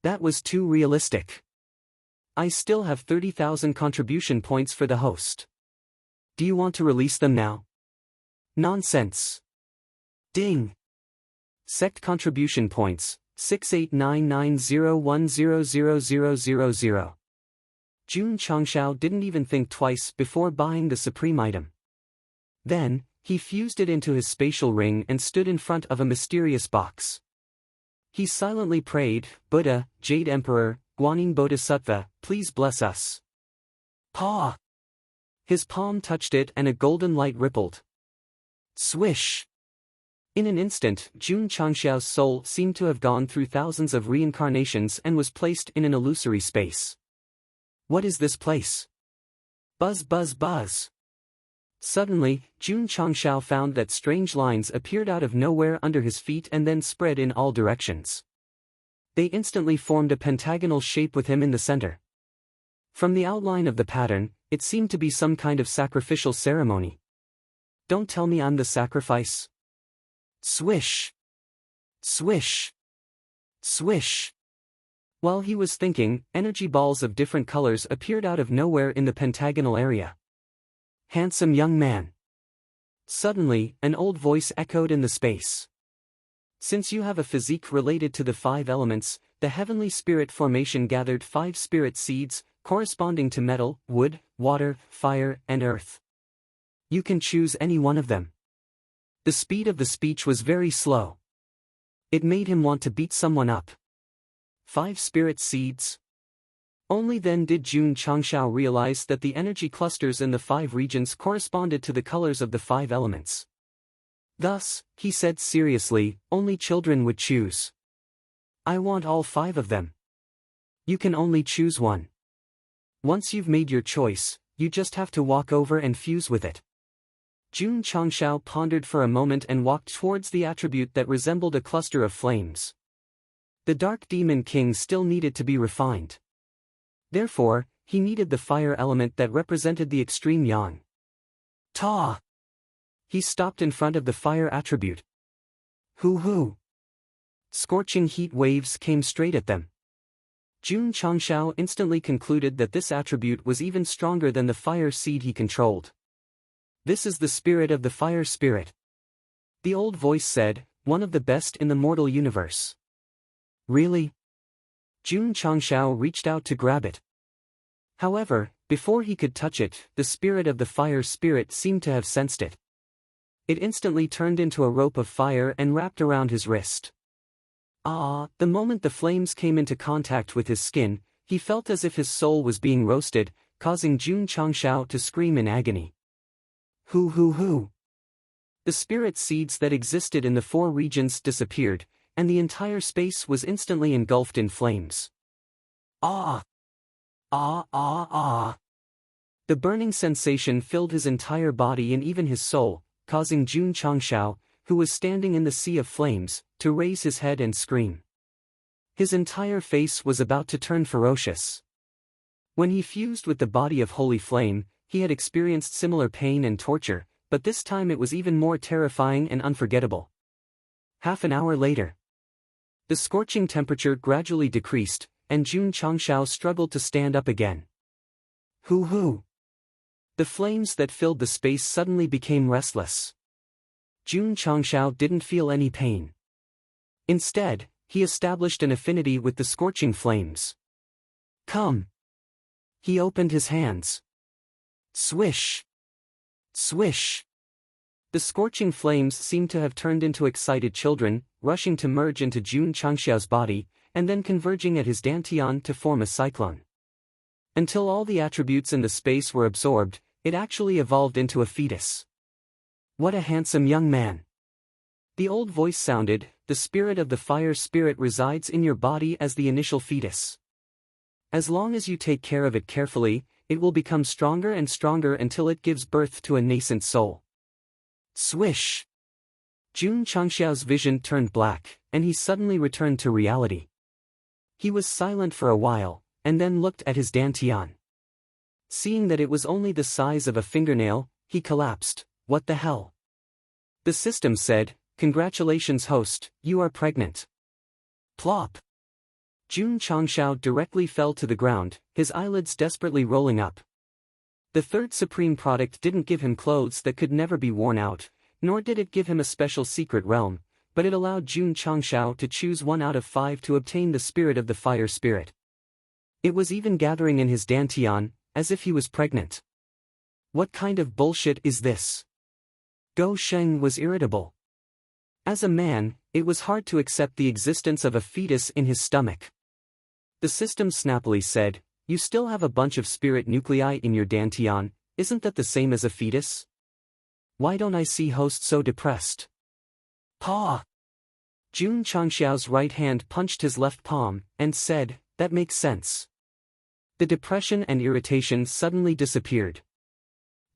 That was too realistic. I still have 30,000 contribution points for the host. Do you want to release them now? Nonsense. Ding. Sect contribution points, 689901000000. Jun Changshao didn't even think twice before buying the supreme item. Then, he fused it into his spatial ring and stood in front of a mysterious box. He silently prayed, Buddha, Jade Emperor, Guanyin Bodhisattva, please bless us. Paw! His palm touched it and a golden light rippled. Swish! In an instant, Jun Changxiao's soul seemed to have gone through thousands of reincarnations and was placed in an illusory space. What is this place? Buzz buzz buzz. Suddenly, Jun Changxiao found that strange lines appeared out of nowhere under his feet and then spread in all directions. They instantly formed a pentagonal shape with him in the center. From the outline of the pattern, it seemed to be some kind of sacrificial ceremony. Don't tell me I'm the sacrifice. Swish! Swish! Swish! While he was thinking, energy balls of different colors appeared out of nowhere in the pentagonal area. Handsome young man. Suddenly, an old voice echoed in the space. Since you have a physique related to the 5 elements, the heavenly spirit formation gathered 5 spirit seeds, corresponding to metal, wood, water, fire, and earth. You can choose any one of them. The speed of the speech was very slow. It made him want to beat someone up. 5 spirit seeds. Only then did Jun Changxiao realize that the energy clusters in the 5 regions corresponded to the colors of the 5 elements. Thus, he said seriously, only children would choose. I want all 5 of them. You can only choose one. Once you've made your choice, you just have to walk over and fuse with it. Jun Changxiao pondered for a moment and walked towards the attribute that resembled a cluster of flames. The Dark Demon King still needed to be refined. Therefore, he needed the fire element that represented the extreme yang. Ta! He stopped in front of the fire attribute. Hoo! Scorching heat waves came straight at them. Jun Changxiao instantly concluded that this attribute was even stronger than the fire seed he controlled. This is the spirit of the fire spirit. The old voice said, one of the best in the mortal universe. Really? Jun Changxiao reached out to grab it. However, before he could touch it, the spirit of the fire spirit seemed to have sensed it. It instantly turned into a rope of fire and wrapped around his wrist. The moment the flames came into contact with his skin, he felt as if his soul was being roasted, causing Jun Changxiao to scream in agony. Hoo! The spirit seeds that existed in the 4 regions disappeared, and the entire space was instantly engulfed in flames. The burning sensation filled his entire body and even his soul, causing Jun Changxiao, who was standing in the sea of flames, to raise his head and scream. His entire face was about to turn ferocious. When he fused with the body of holy flame, he had experienced similar pain and torture, but this time it was even more terrifying and unforgettable. Half an hour later, the scorching temperature gradually decreased, and Jun Changxiao struggled to stand up again. Hoo! The flames that filled the space suddenly became restless. Jun Changxiao didn't feel any pain. Instead, he established an affinity with the scorching flames. Come! He opened his hands. Swish! Swish! The scorching flames seemed to have turned into excited children, rushing to merge into Jun Changxiao's body, and then converging at his dantian to form a cyclone. Until all the attributes in the space were absorbed, it actually evolved into a fetus. What a handsome young man! The old voice sounded, the spirit of the fire spirit resides in your body as the initial fetus. As long as you take care of it carefully, it will become stronger and stronger until it gives birth to a nascent soul. Swish! Jun Changxiao's vision turned black, and he suddenly returned to reality. He was silent for a while, and then looked at his dantian. Seeing that it was only the size of a fingernail, he collapsed. What the hell? The system said, congratulations host, you are pregnant. Plop! Jun Changxiao directly fell to the ground, his eyelids desperately rolling up. The third supreme product didn't give him clothes that could never be worn out, nor did it give him a special secret realm, but it allowed Jun Changxiao to choose 1 out of 5 to obtain the spirit of the fire spirit. It was even gathering in his dantian, as if he was pregnant. What kind of bullshit is this? Go Sheng was irritable. As a man, it was hard to accept the existence of a fetus in his stomach. The system snappily said, you still have a bunch of spirit nuclei in your dantian, Isn't that the same as a fetus? Why don't I see host so depressed? Paw! Jun Changxiao's right hand punched his left palm, and said, that makes sense. The depression and irritation suddenly disappeared.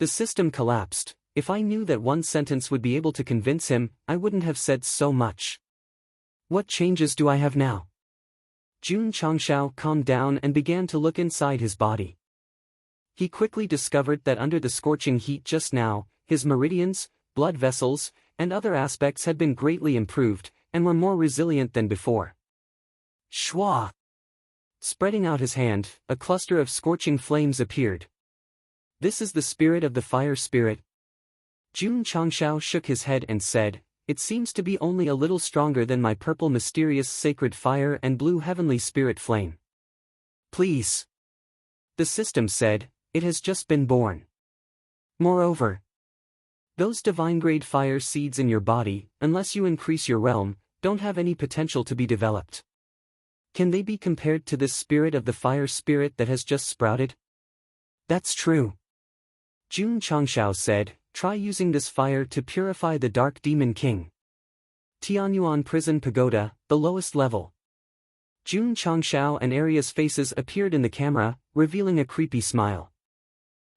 The system collapsed. If I knew that one sentence would be able to convince him, I wouldn't have said so much. What changes do I have now? Jun Changxiao calmed down and began to look inside his body. He quickly discovered that under the scorching heat just now, his meridians, blood vessels, and other aspects had been greatly improved, and were more resilient than before. Shwa! Spreading out his hand, a cluster of scorching flames appeared. This is the spirit of the fire spirit. Jun Changxiao shook his head and said, it seems to be only a little stronger than my purple mysterious sacred fire and blue heavenly spirit flame. Please. The system said, it has just been born. Moreover, those divine-grade fire seeds in your body, unless you increase your realm, don't have any potential to be developed. Can they be compared to this spirit of the fire spirit that has just sprouted? That's true. Jun Changxiao said, try using this fire to purify the Dark Demon King. Tianyuan Prison Pagoda, the lowest level. Jun Changxiao and Arya's faces appeared in the camera, revealing a creepy smile.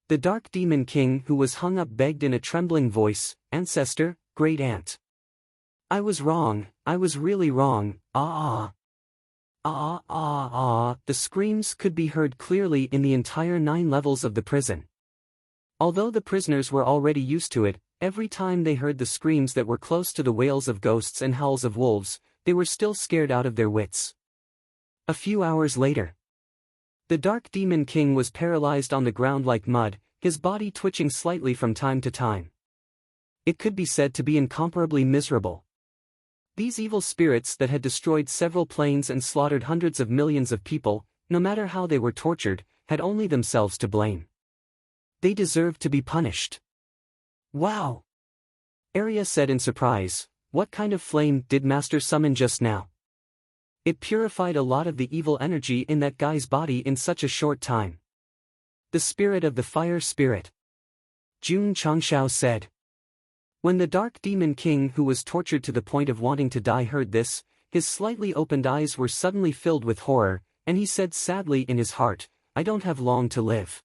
The Dark Demon King who was hung up begged in a trembling voice, Ancestor, Great Aunt. I was wrong, I was really wrong, ah. The screams could be heard clearly in the entire 9 levels of the prison. Although the prisoners were already used to it, every time they heard the screams that were close to the wails of ghosts and howls of wolves, they were still scared out of their wits. A few hours later, the Dark Demon King was paralyzed on the ground like mud, his body twitching slightly from time to time. It could be said to be incomparably miserable. These evil spirits that had destroyed several planes and slaughtered hundreds of millions of people, no matter how they were tortured, had only themselves to blame. They deserved to be punished. Wow! Arya said in surprise, what kind of flame did Master summon just now? It purified a lot of the evil energy in that guy's body in such a short time. The spirit of the fire spirit. Jun Changxiao said. When the Dark Demon King who was tortured to the point of wanting to die heard this, his slightly opened eyes were suddenly filled with horror, and he said sadly in his heart, I don't have long to live.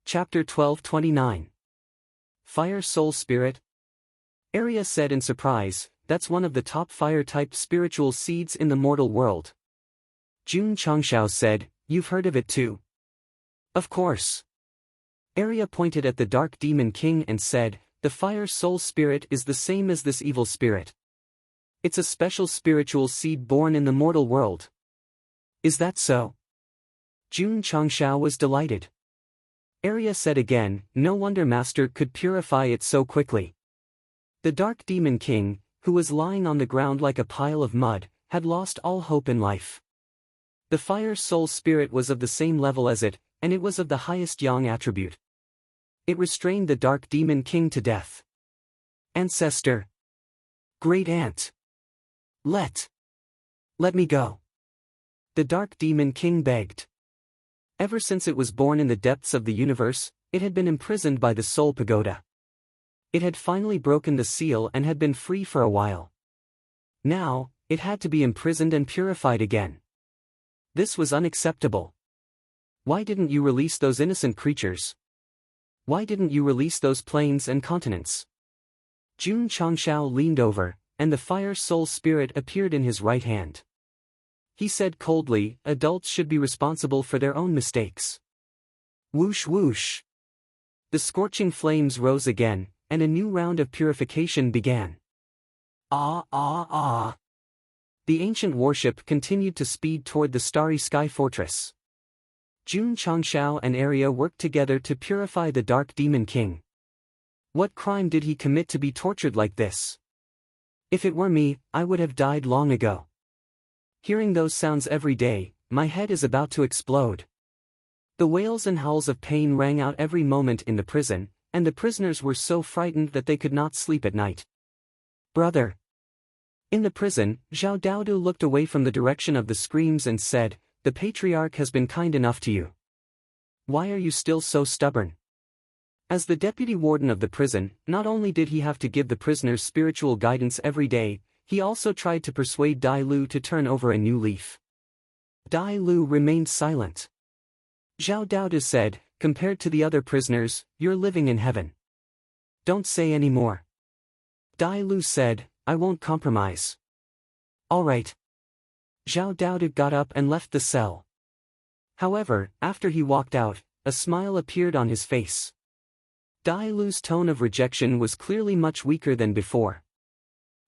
Chapter 12:29. Fire Soul Spirit. Arya said in surprise, that's one of the top fire-type spiritual seeds in the mortal world. Jun Changxiao said, you've heard of it too. Of course. Arya pointed at the Dark Demon King and said, the Fire Soul Spirit is the same as this evil spirit. It's a special spiritual seed born in the mortal world. Is that so? Jun Changxiao was delighted. Arya said again, no wonder Master could purify it so quickly. The Dark Demon King, who was lying on the ground like a pile of mud, had lost all hope in life. The Fire Soul Spirit was of the same level as it, and it was of the highest yang attribute. It restrained the Dark Demon King to death. Ancestor. Great Aunt. Let me go. The Dark Demon King begged. Ever since it was born in the depths of the universe, it had been imprisoned by the Soul Pagoda. It had finally broken the seal and had been free for a while. Now, it had to be imprisoned and purified again. This was unacceptable. Why didn't you release those innocent creatures? Why didn't you release those plains and continents? Jun Changxiao leaned over, and the Fire Soul Spirit appeared in his right hand. He said coldly, adults should be responsible for their own mistakes. Whoosh whoosh. The scorching flames rose again, and a new round of purification began. The ancient warship continued to speed toward the starry sky fortress. Jun Changxiao and Arya worked together to purify the Dark Demon King. What crime did he commit to be tortured like this? If it were me, I would have died long ago. Hearing those sounds every day, my head is about to explode. The wails and howls of pain rang out every moment in the prison, and the prisoners were so frightened that they could not sleep at night. Brother. In the prison, Zhao Daodu looked away from the direction of the screams and said, "The Patriarch has been kind enough to you. Why are you still so stubborn?" As the deputy warden of the prison, not only did he have to give the prisoners spiritual guidance every day, he also tried to persuade Dai Lu to turn over a new leaf. Dai Lu remained silent. Zhao Daodu said, "Compared to the other prisoners, you're living in heaven. Don't say any more." Dai Lu said, "I won't compromise." "All right." Zhao Daodu got up and left the cell. However, after he walked out, a smile appeared on his face. Dai Lu's tone of rejection was clearly much weaker than before.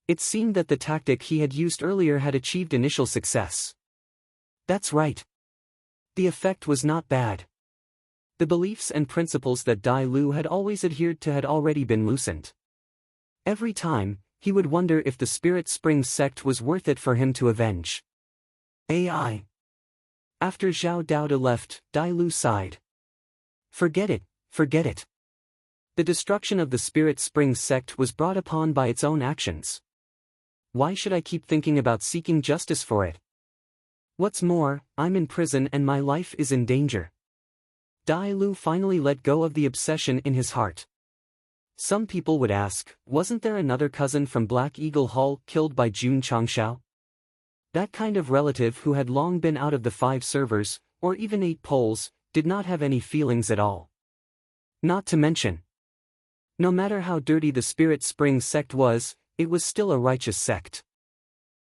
It seemed that the tactic he had used earlier had achieved initial success. That's right. The effect was not bad. The beliefs and principles that Dai Lu had always adhered to had already been loosened. Every time, he would wonder if the Spirit Spring sect was worth it for him to avenge. AI. After Zhao Daoda left, Dai Lu sighed. Forget it, forget it. The destruction of the Spirit Spring sect was brought upon by its own actions. Why should I keep thinking about seeking justice for it? What's more, I'm in prison and my life is in danger. Dai Lu finally let go of the obsession in his heart. Some people would ask, wasn't there another cousin from Black Eagle Hall killed by Jun Changshao? That kind of relative who had long been out of the 5 servers, or even 8 poles, did not have any feelings at all. Not to mention, no matter how dirty the Spirit Spring sect was, it was still a righteous sect.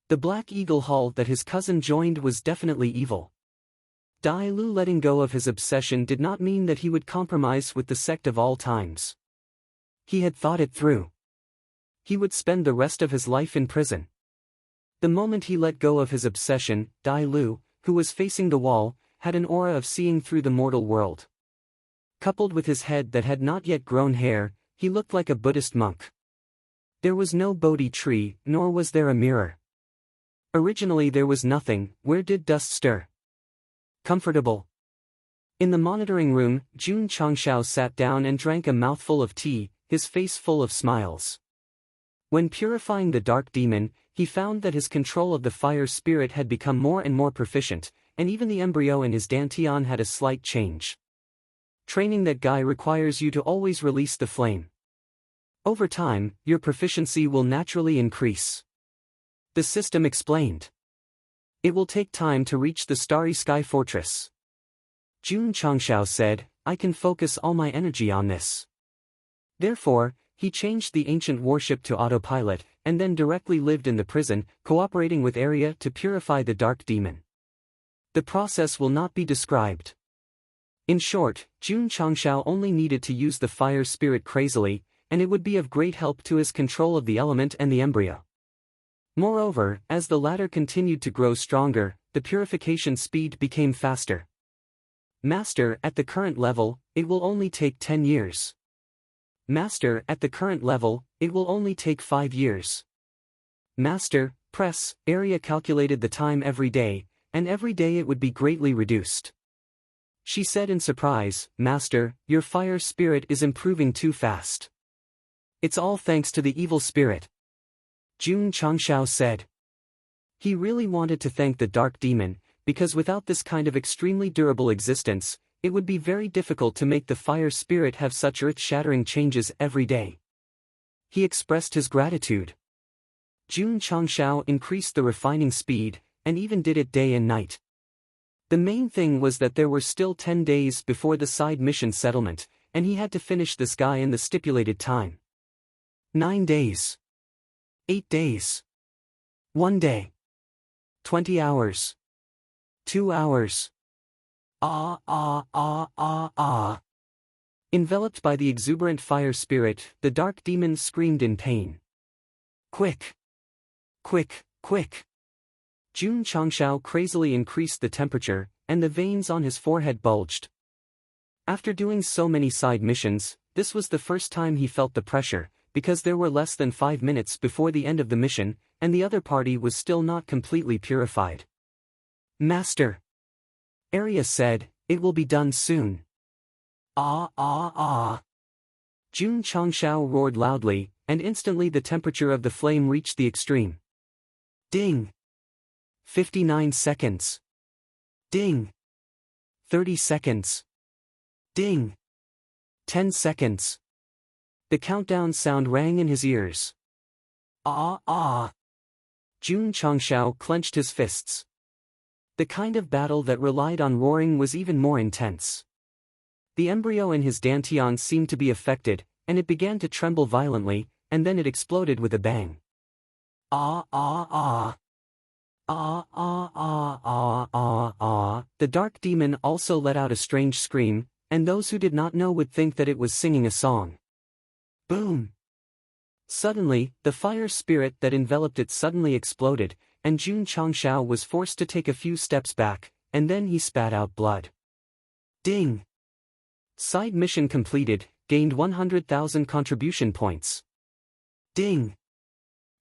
The Black Eagle Hall that his cousin joined was definitely evil. Dai Lu letting go of his obsession did not mean that he would compromise with the sect of all times. He had thought it through. He would spend the rest of his life in prison. The moment he let go of his obsession, Dai Lu, who was facing the wall, had an aura of seeing through the mortal world. Coupled with his head that had not yet grown hair, he looked like a Buddhist monk. There was no Bodhi tree, nor was there a mirror. Originally there was nothing. Where did dust stir? Comfortable. In the monitoring room, Jun Changshao sat down and drank a mouthful of tea, his face full of smiles. When purifying the dark demon, he found that his control of the fire spirit had become more and more proficient, and even the embryo in his dantian had a slight change. Training that guy requires you to always release the flame. Over time, your proficiency will naturally increase. The system explained. It will take time to reach the Starry Sky Fortress. Jun Changshao said, I can focus all my energy on this. Therefore, he changed the ancient warship to autopilot, and then directly lived in the prison, cooperating with Arya to purify the dark demon. The process will not be described. In short, Jun Changshao only needed to use the fire spirit crazily, and it would be of great help to his control of the element and the embryo. Moreover, as the latter continued to grow stronger, the purification speed became faster. Master, at the current level, it will only take 10 years. Master, at the current level, it will only take 5 years. Master, press, Arya calculated the time every day, and every day it would be greatly reduced. She said in surprise, Master, your fire spirit is improving too fast. It's all thanks to the evil spirit. Jun Changshao said. He really wanted to thank the dark demon, because without this kind of extremely durable existence, it would be very difficult to make the fire spirit have such earth-shattering changes every day. He expressed his gratitude. Jun Changshao increased the refining speed, and even did it day and night. The main thing was that there were still 10 days before the side mission settlement, and he had to finish this guy in the stipulated time. 9 days. 8 days. 1 day. 20 hours. 2 hours. Enveloped by the exuberant fire spirit, the dark demon screamed in pain. Quick! Quick, quick! Jun Changshao crazily increased the temperature, and the veins on his forehead bulged. After doing so many side missions, this was the first time he felt the pressure, because there were less than 5 minutes before the end of the mission, and the other party was still not completely purified. Master! Arya said, it will be done soon. Jun Changshao roared loudly, and instantly the temperature of the flame reached the extreme. Ding. 59 seconds. Ding. 30 seconds. Ding. 10 seconds. The countdown sound rang in his ears. Ah ah. Jun Changshao clenched his fists. The kind of battle that relied on roaring was even more intense. The embryo in his dantian seemed to be affected, and it began to tremble violently, and then it exploded with a bang. Ah ah ah. Ah ah ah ah ah ah. The dark demon also let out a strange scream, and those who did not know would think that it was singing a song. Boom! Suddenly, the fire spirit that enveloped it suddenly exploded, and Jun Changshao was forced to take a few steps back, and then he spat out blood. Ding! Side mission completed, gained 100,000 contribution points. Ding!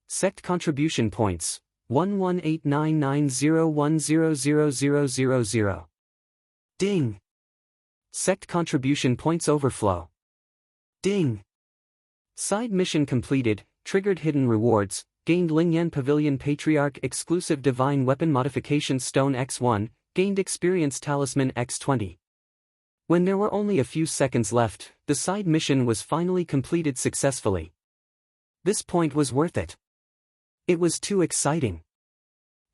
Sect contribution points, 118990100000. Ding! Sect contribution points overflow. Ding! Side mission completed, triggered hidden rewards, gained Lingyan Pavilion Patriarch exclusive Divine Weapon Modification Stone X1, gained Experience Talisman X20. When there were only a few seconds left, the side mission was finally completed successfully. This point was worth it. It was too exciting.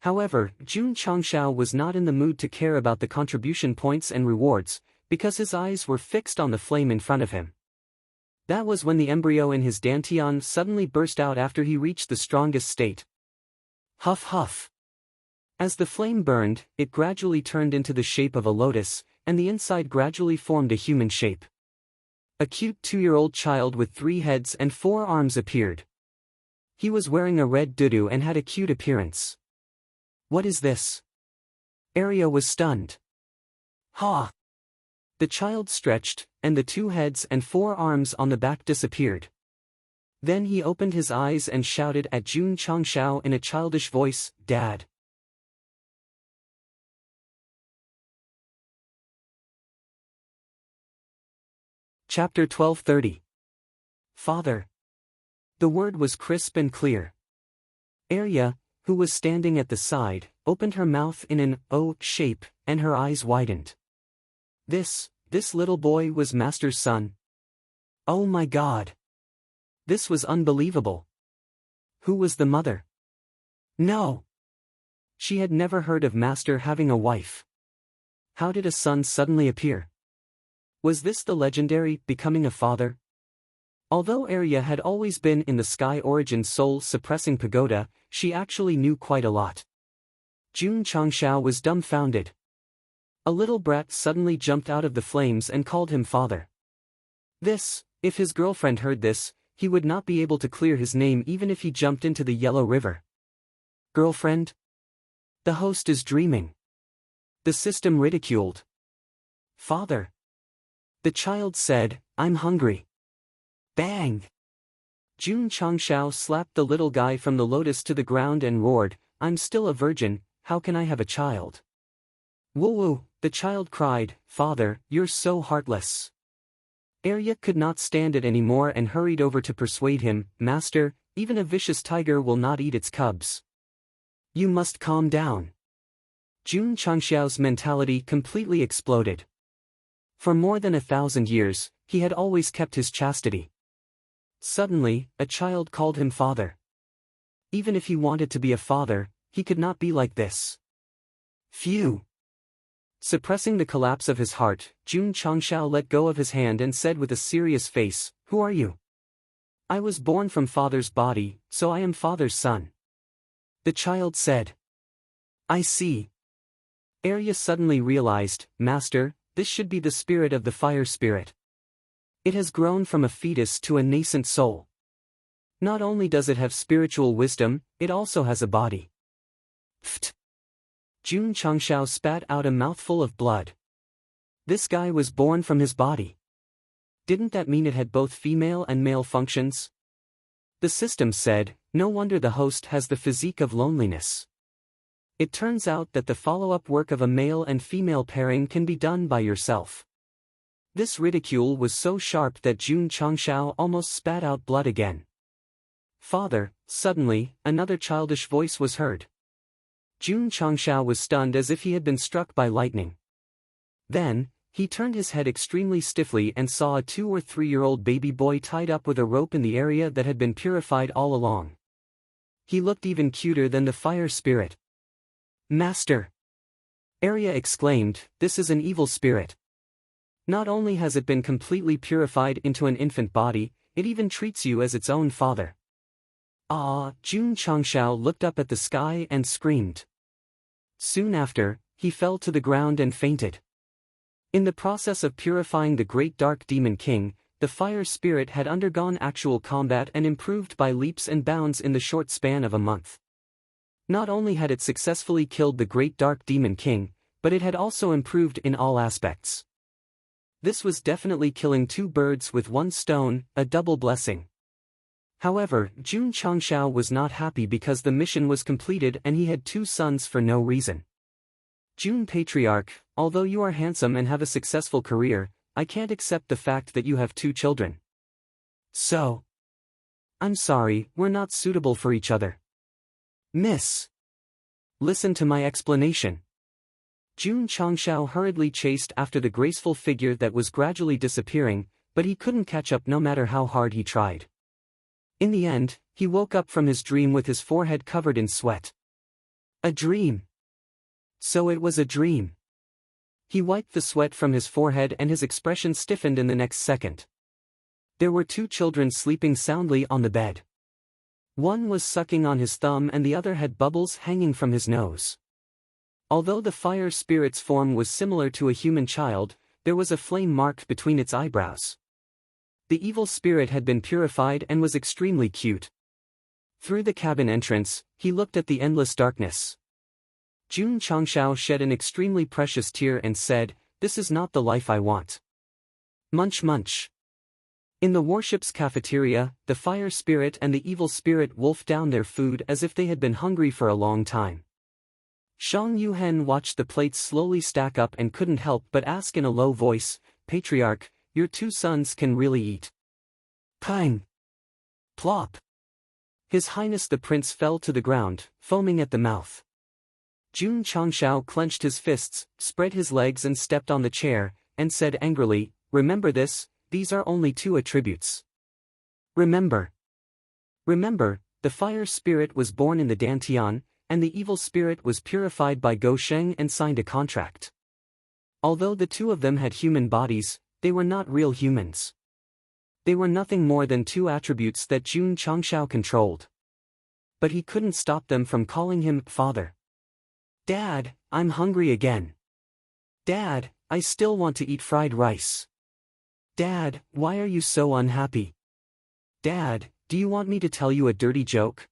However, Jun Changshao was not in the mood to care about the contribution points and rewards, because his eyes were fixed on the flame in front of him. That was when the embryo in his dantian suddenly burst out after he reached the strongest state. Huff huff. As the flame burned, it gradually turned into the shape of a lotus, and the inside gradually formed a human shape. A cute 2-year-old child with 3 heads and 4 arms appeared. He was wearing a red dudu and had a cute appearance. What is this? Arya was stunned. Ha! The child stretched, and the 2 heads and 4 arms on the back disappeared. Then he opened his eyes and shouted at Jun Changshao in a childish voice, "Dad." Chapter 1230. Father. The word was crisp and clear. Arya, who was standing at the side, opened her mouth in an O shape, and her eyes widened. This little boy was Master's son. Oh my God! This was unbelievable. Who was the mother? No! She had never heard of Master having a wife. How did a son suddenly appear? Was this the legendary becoming a father? Although Arya had always been in the Sky Origin soul-suppressing pagoda, she actually knew quite a lot. Jun Changshao was dumbfounded. A little brat suddenly jumped out of the flames and called him father. If his girlfriend heard this, he would not be able to clear his name even if he jumped into the Yellow River. Girlfriend? The host is dreaming. The system ridiculed. Father. The child said, "I'm hungry." Bang! Jun Changshao slapped the little guy from the lotus to the ground and roared, "I'm still a virgin, how can I have a child?" Woo-woo, the child cried, "Father, you're so heartless." Arya could not stand it anymore and hurried over to persuade him, "Master, even a vicious tiger will not eat its cubs. You must calm down." Jun Changshao's mentality completely exploded. For more than 1,000 years, he had always kept his chastity. Suddenly, a child called him father. Even if he wanted to be a father, he could not be like this. Phew! Suppressing the collapse of his heart, Jun Changshao let go of his hand and said with a serious face, "Who are you?" "I was born from father's body, so I am father's son." The child said. "I see." Arya suddenly realized, "Master, this should be the spirit of the fire spirit. It has grown from a fetus to a nascent soul. Not only does it have spiritual wisdom, it also has a body." Pfft! Jun Changshao spat out a mouthful of blood. This guy was born from his body. Didn't that mean it had both female and male functions? The system said, "No wonder the host has the physique of loneliness." It turns out that the follow-up work of a male and female pairing can be done by yourself. This ridicule was so sharp that Jun Changshao almost spat out blood again. Father, suddenly, another childish voice was heard. Jun Changshao was stunned as if he had been struck by lightning. Then, he turned his head extremely stiffly and saw a 2 or 3-year-old baby boy tied up with a rope in the area that had been purified all along. He looked even cuter than the fire spirit. Master! Arya exclaimed, this is an evil spirit. Not only has it been completely purified into an infant body, it even treats you as its own father. Ah! Jun Changshao looked up at the sky and screamed. Soon after, he fell to the ground and fainted. In the process of purifying the great dark demon king, the fire spirit had undergone actual combat and improved by leaps and bounds in the short span of a month. Not only had it successfully killed the great dark demon king, but it had also improved in all aspects. This was definitely killing 2 birds with 1 stone, a double blessing. However, Jun Changshao was not happy because the mission was completed and he had 2 sons for no reason. Jun Patriarch, although you are handsome and have a successful career, I can't accept the fact that you have 2 children. So, I'm sorry, we're not suitable for each other. Miss. Listen to my explanation. Jun Changshao hurriedly chased after the graceful figure that was gradually disappearing, but he couldn't catch up no matter how hard he tried. In the end, he woke up from his dream with his forehead covered in sweat. A dream. So it was a dream. He wiped the sweat from his forehead and his expression stiffened in the next second. There were 2 children sleeping soundly on the bed. One was sucking on his thumb and the other had bubbles hanging from his nose. Although the fire spirit's form was similar to a human child, there was a flame marked between its eyebrows. The evil spirit had been purified and was extremely cute. Through the cabin entrance, he looked at the endless darkness. Jun Changshao shed an extremely precious tear and said, this is not the life I want. Munch munch. In the warship's cafeteria, the fire spirit and the evil spirit wolfed down their food as if they had been hungry for a long time. Shang Yuhen watched the plates slowly stack up and couldn't help but ask in a low voice, Patriarch, your 2 sons can really eat. Pang! Plop! His Highness the Prince fell to the ground, foaming at the mouth. Jun Changshao clenched his fists, spread his legs and stepped on the chair, and said angrily, remember this, these are only 2 attributes. Remember. Remember, the fire spirit was born in the Dantian, and the evil spirit was purified by Go Sheng and signed a contract. Although the 2 of them had human bodies, they were not real humans. They were nothing more than 2 attributes that Jun Changshao controlled. But he couldn't stop them from calling him father. Dad, I'm hungry again. Dad, I still want to eat fried rice. Dad, why are you so unhappy? Dad, do you want me to tell you a dirty joke?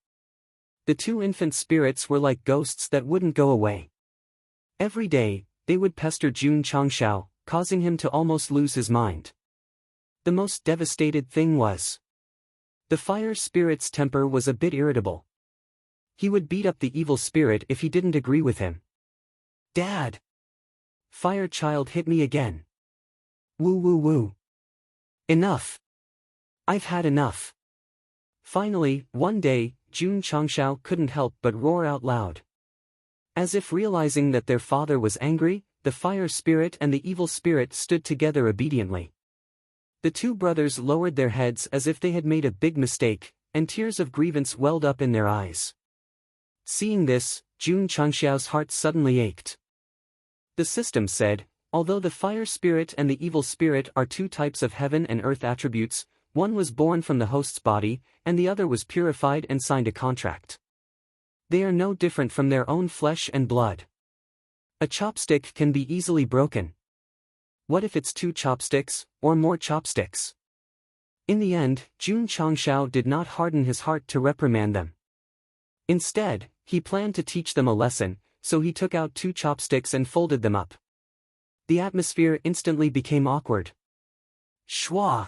The 2 infant spirits were like ghosts that wouldn't go away. Every day, they would pester Jun Changshao, causing him to almost lose his mind. The most devastated thing was, the fire spirit's temper was a bit irritable. He would beat up the evil spirit if he didn't agree with him. Dad! Fire child hit me again. Woo woo woo. Enough. I've had enough. Finally, one day, Jun Changshao couldn't help but roar out loud. As if realizing that their father was angry, the fire spirit and the evil spirit stood together obediently. The 2 brothers lowered their heads as if they had made a big mistake, and tears of grievance welled up in their eyes. Seeing this, Jun Changshao's heart suddenly ached. The system said, although the fire spirit and the evil spirit are 2 types of heaven and earth attributes, one was born from the host's body, and the other was purified and signed a contract. They are no different from their own flesh and blood. A chopstick can be easily broken. What if it's 2 chopsticks, or more chopsticks? In the end, Jun Changshao did not harden his heart to reprimand them. Instead, he planned to teach them a lesson, so he took out 2 chopsticks and folded them up. The atmosphere instantly became awkward. Shwa!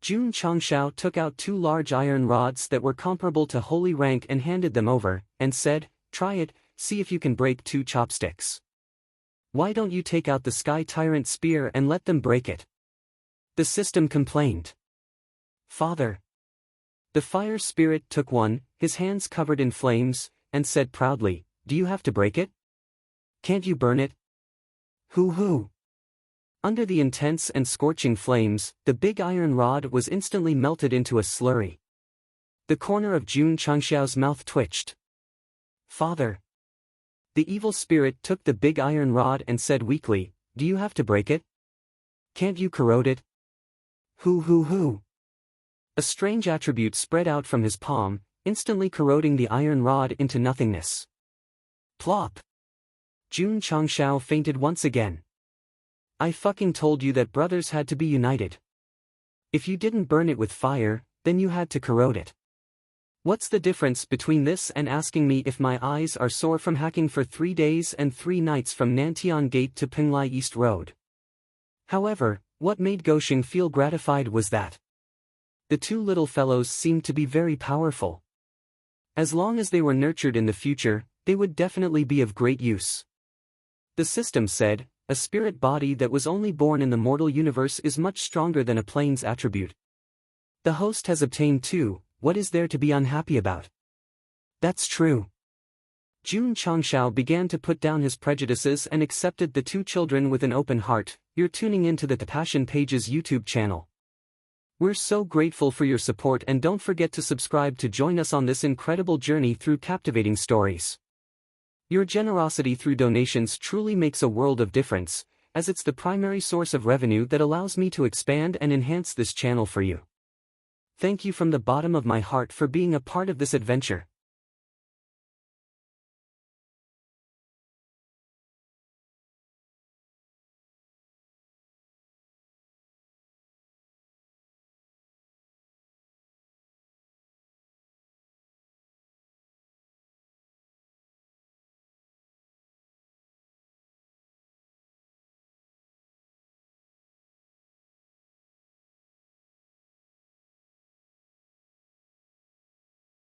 Jun Changshao took out 2 large iron rods that were comparable to holy rank and handed them over, and said, try it, see if you can break 2 chopsticks. Why don't you take out the Sky Tyrant spear and let them break it? The system complained. Father! The fire spirit took one, his hands covered in flames, and said proudly, "Do you have to break it? Can't you burn it?" Hoo-hoo! Under the intense and scorching flames, the big iron rod was instantly melted into a slurry. The corner of Jun Changxiao's mouth twitched. "Father." The evil spirit took the big iron rod and said weakly, "Do you have to break it? Can't you corrode it?" Hoo-hoo-hoo! A strange attribute spread out from his palm, instantly corroding the iron rod into nothingness. Plop! Jun Changxiao fainted once again. "I fucking told you that brothers had to be united. If you didn't burn it with fire, then you had to corrode it. What's the difference between this and asking me if my eyes are sore from hacking for 3 days and 3 nights from Nantian Gate to Pinglai East Road?" However, what made Gosheng feel gratified was that the two little fellows seemed to be very powerful. As long as they were nurtured in the future, they would definitely be of great use. The system said, a spirit body that was only born in the mortal universe is much stronger than a plane's attribute. The host has obtained 2, what is there to be unhappy about? That's true. Jun Changxiao began to put down his prejudices and accepted the 2 children with an open heart. You're tuning into the Passion Pages YouTube channel. We're so grateful for your support, and don't forget to subscribe to join us on this incredible journey through captivating stories. Your generosity through donations truly makes a world of difference, as it's the primary source of revenue that allows me to expand and enhance this channel for you. Thank you from the bottom of my heart for being a part of this adventure.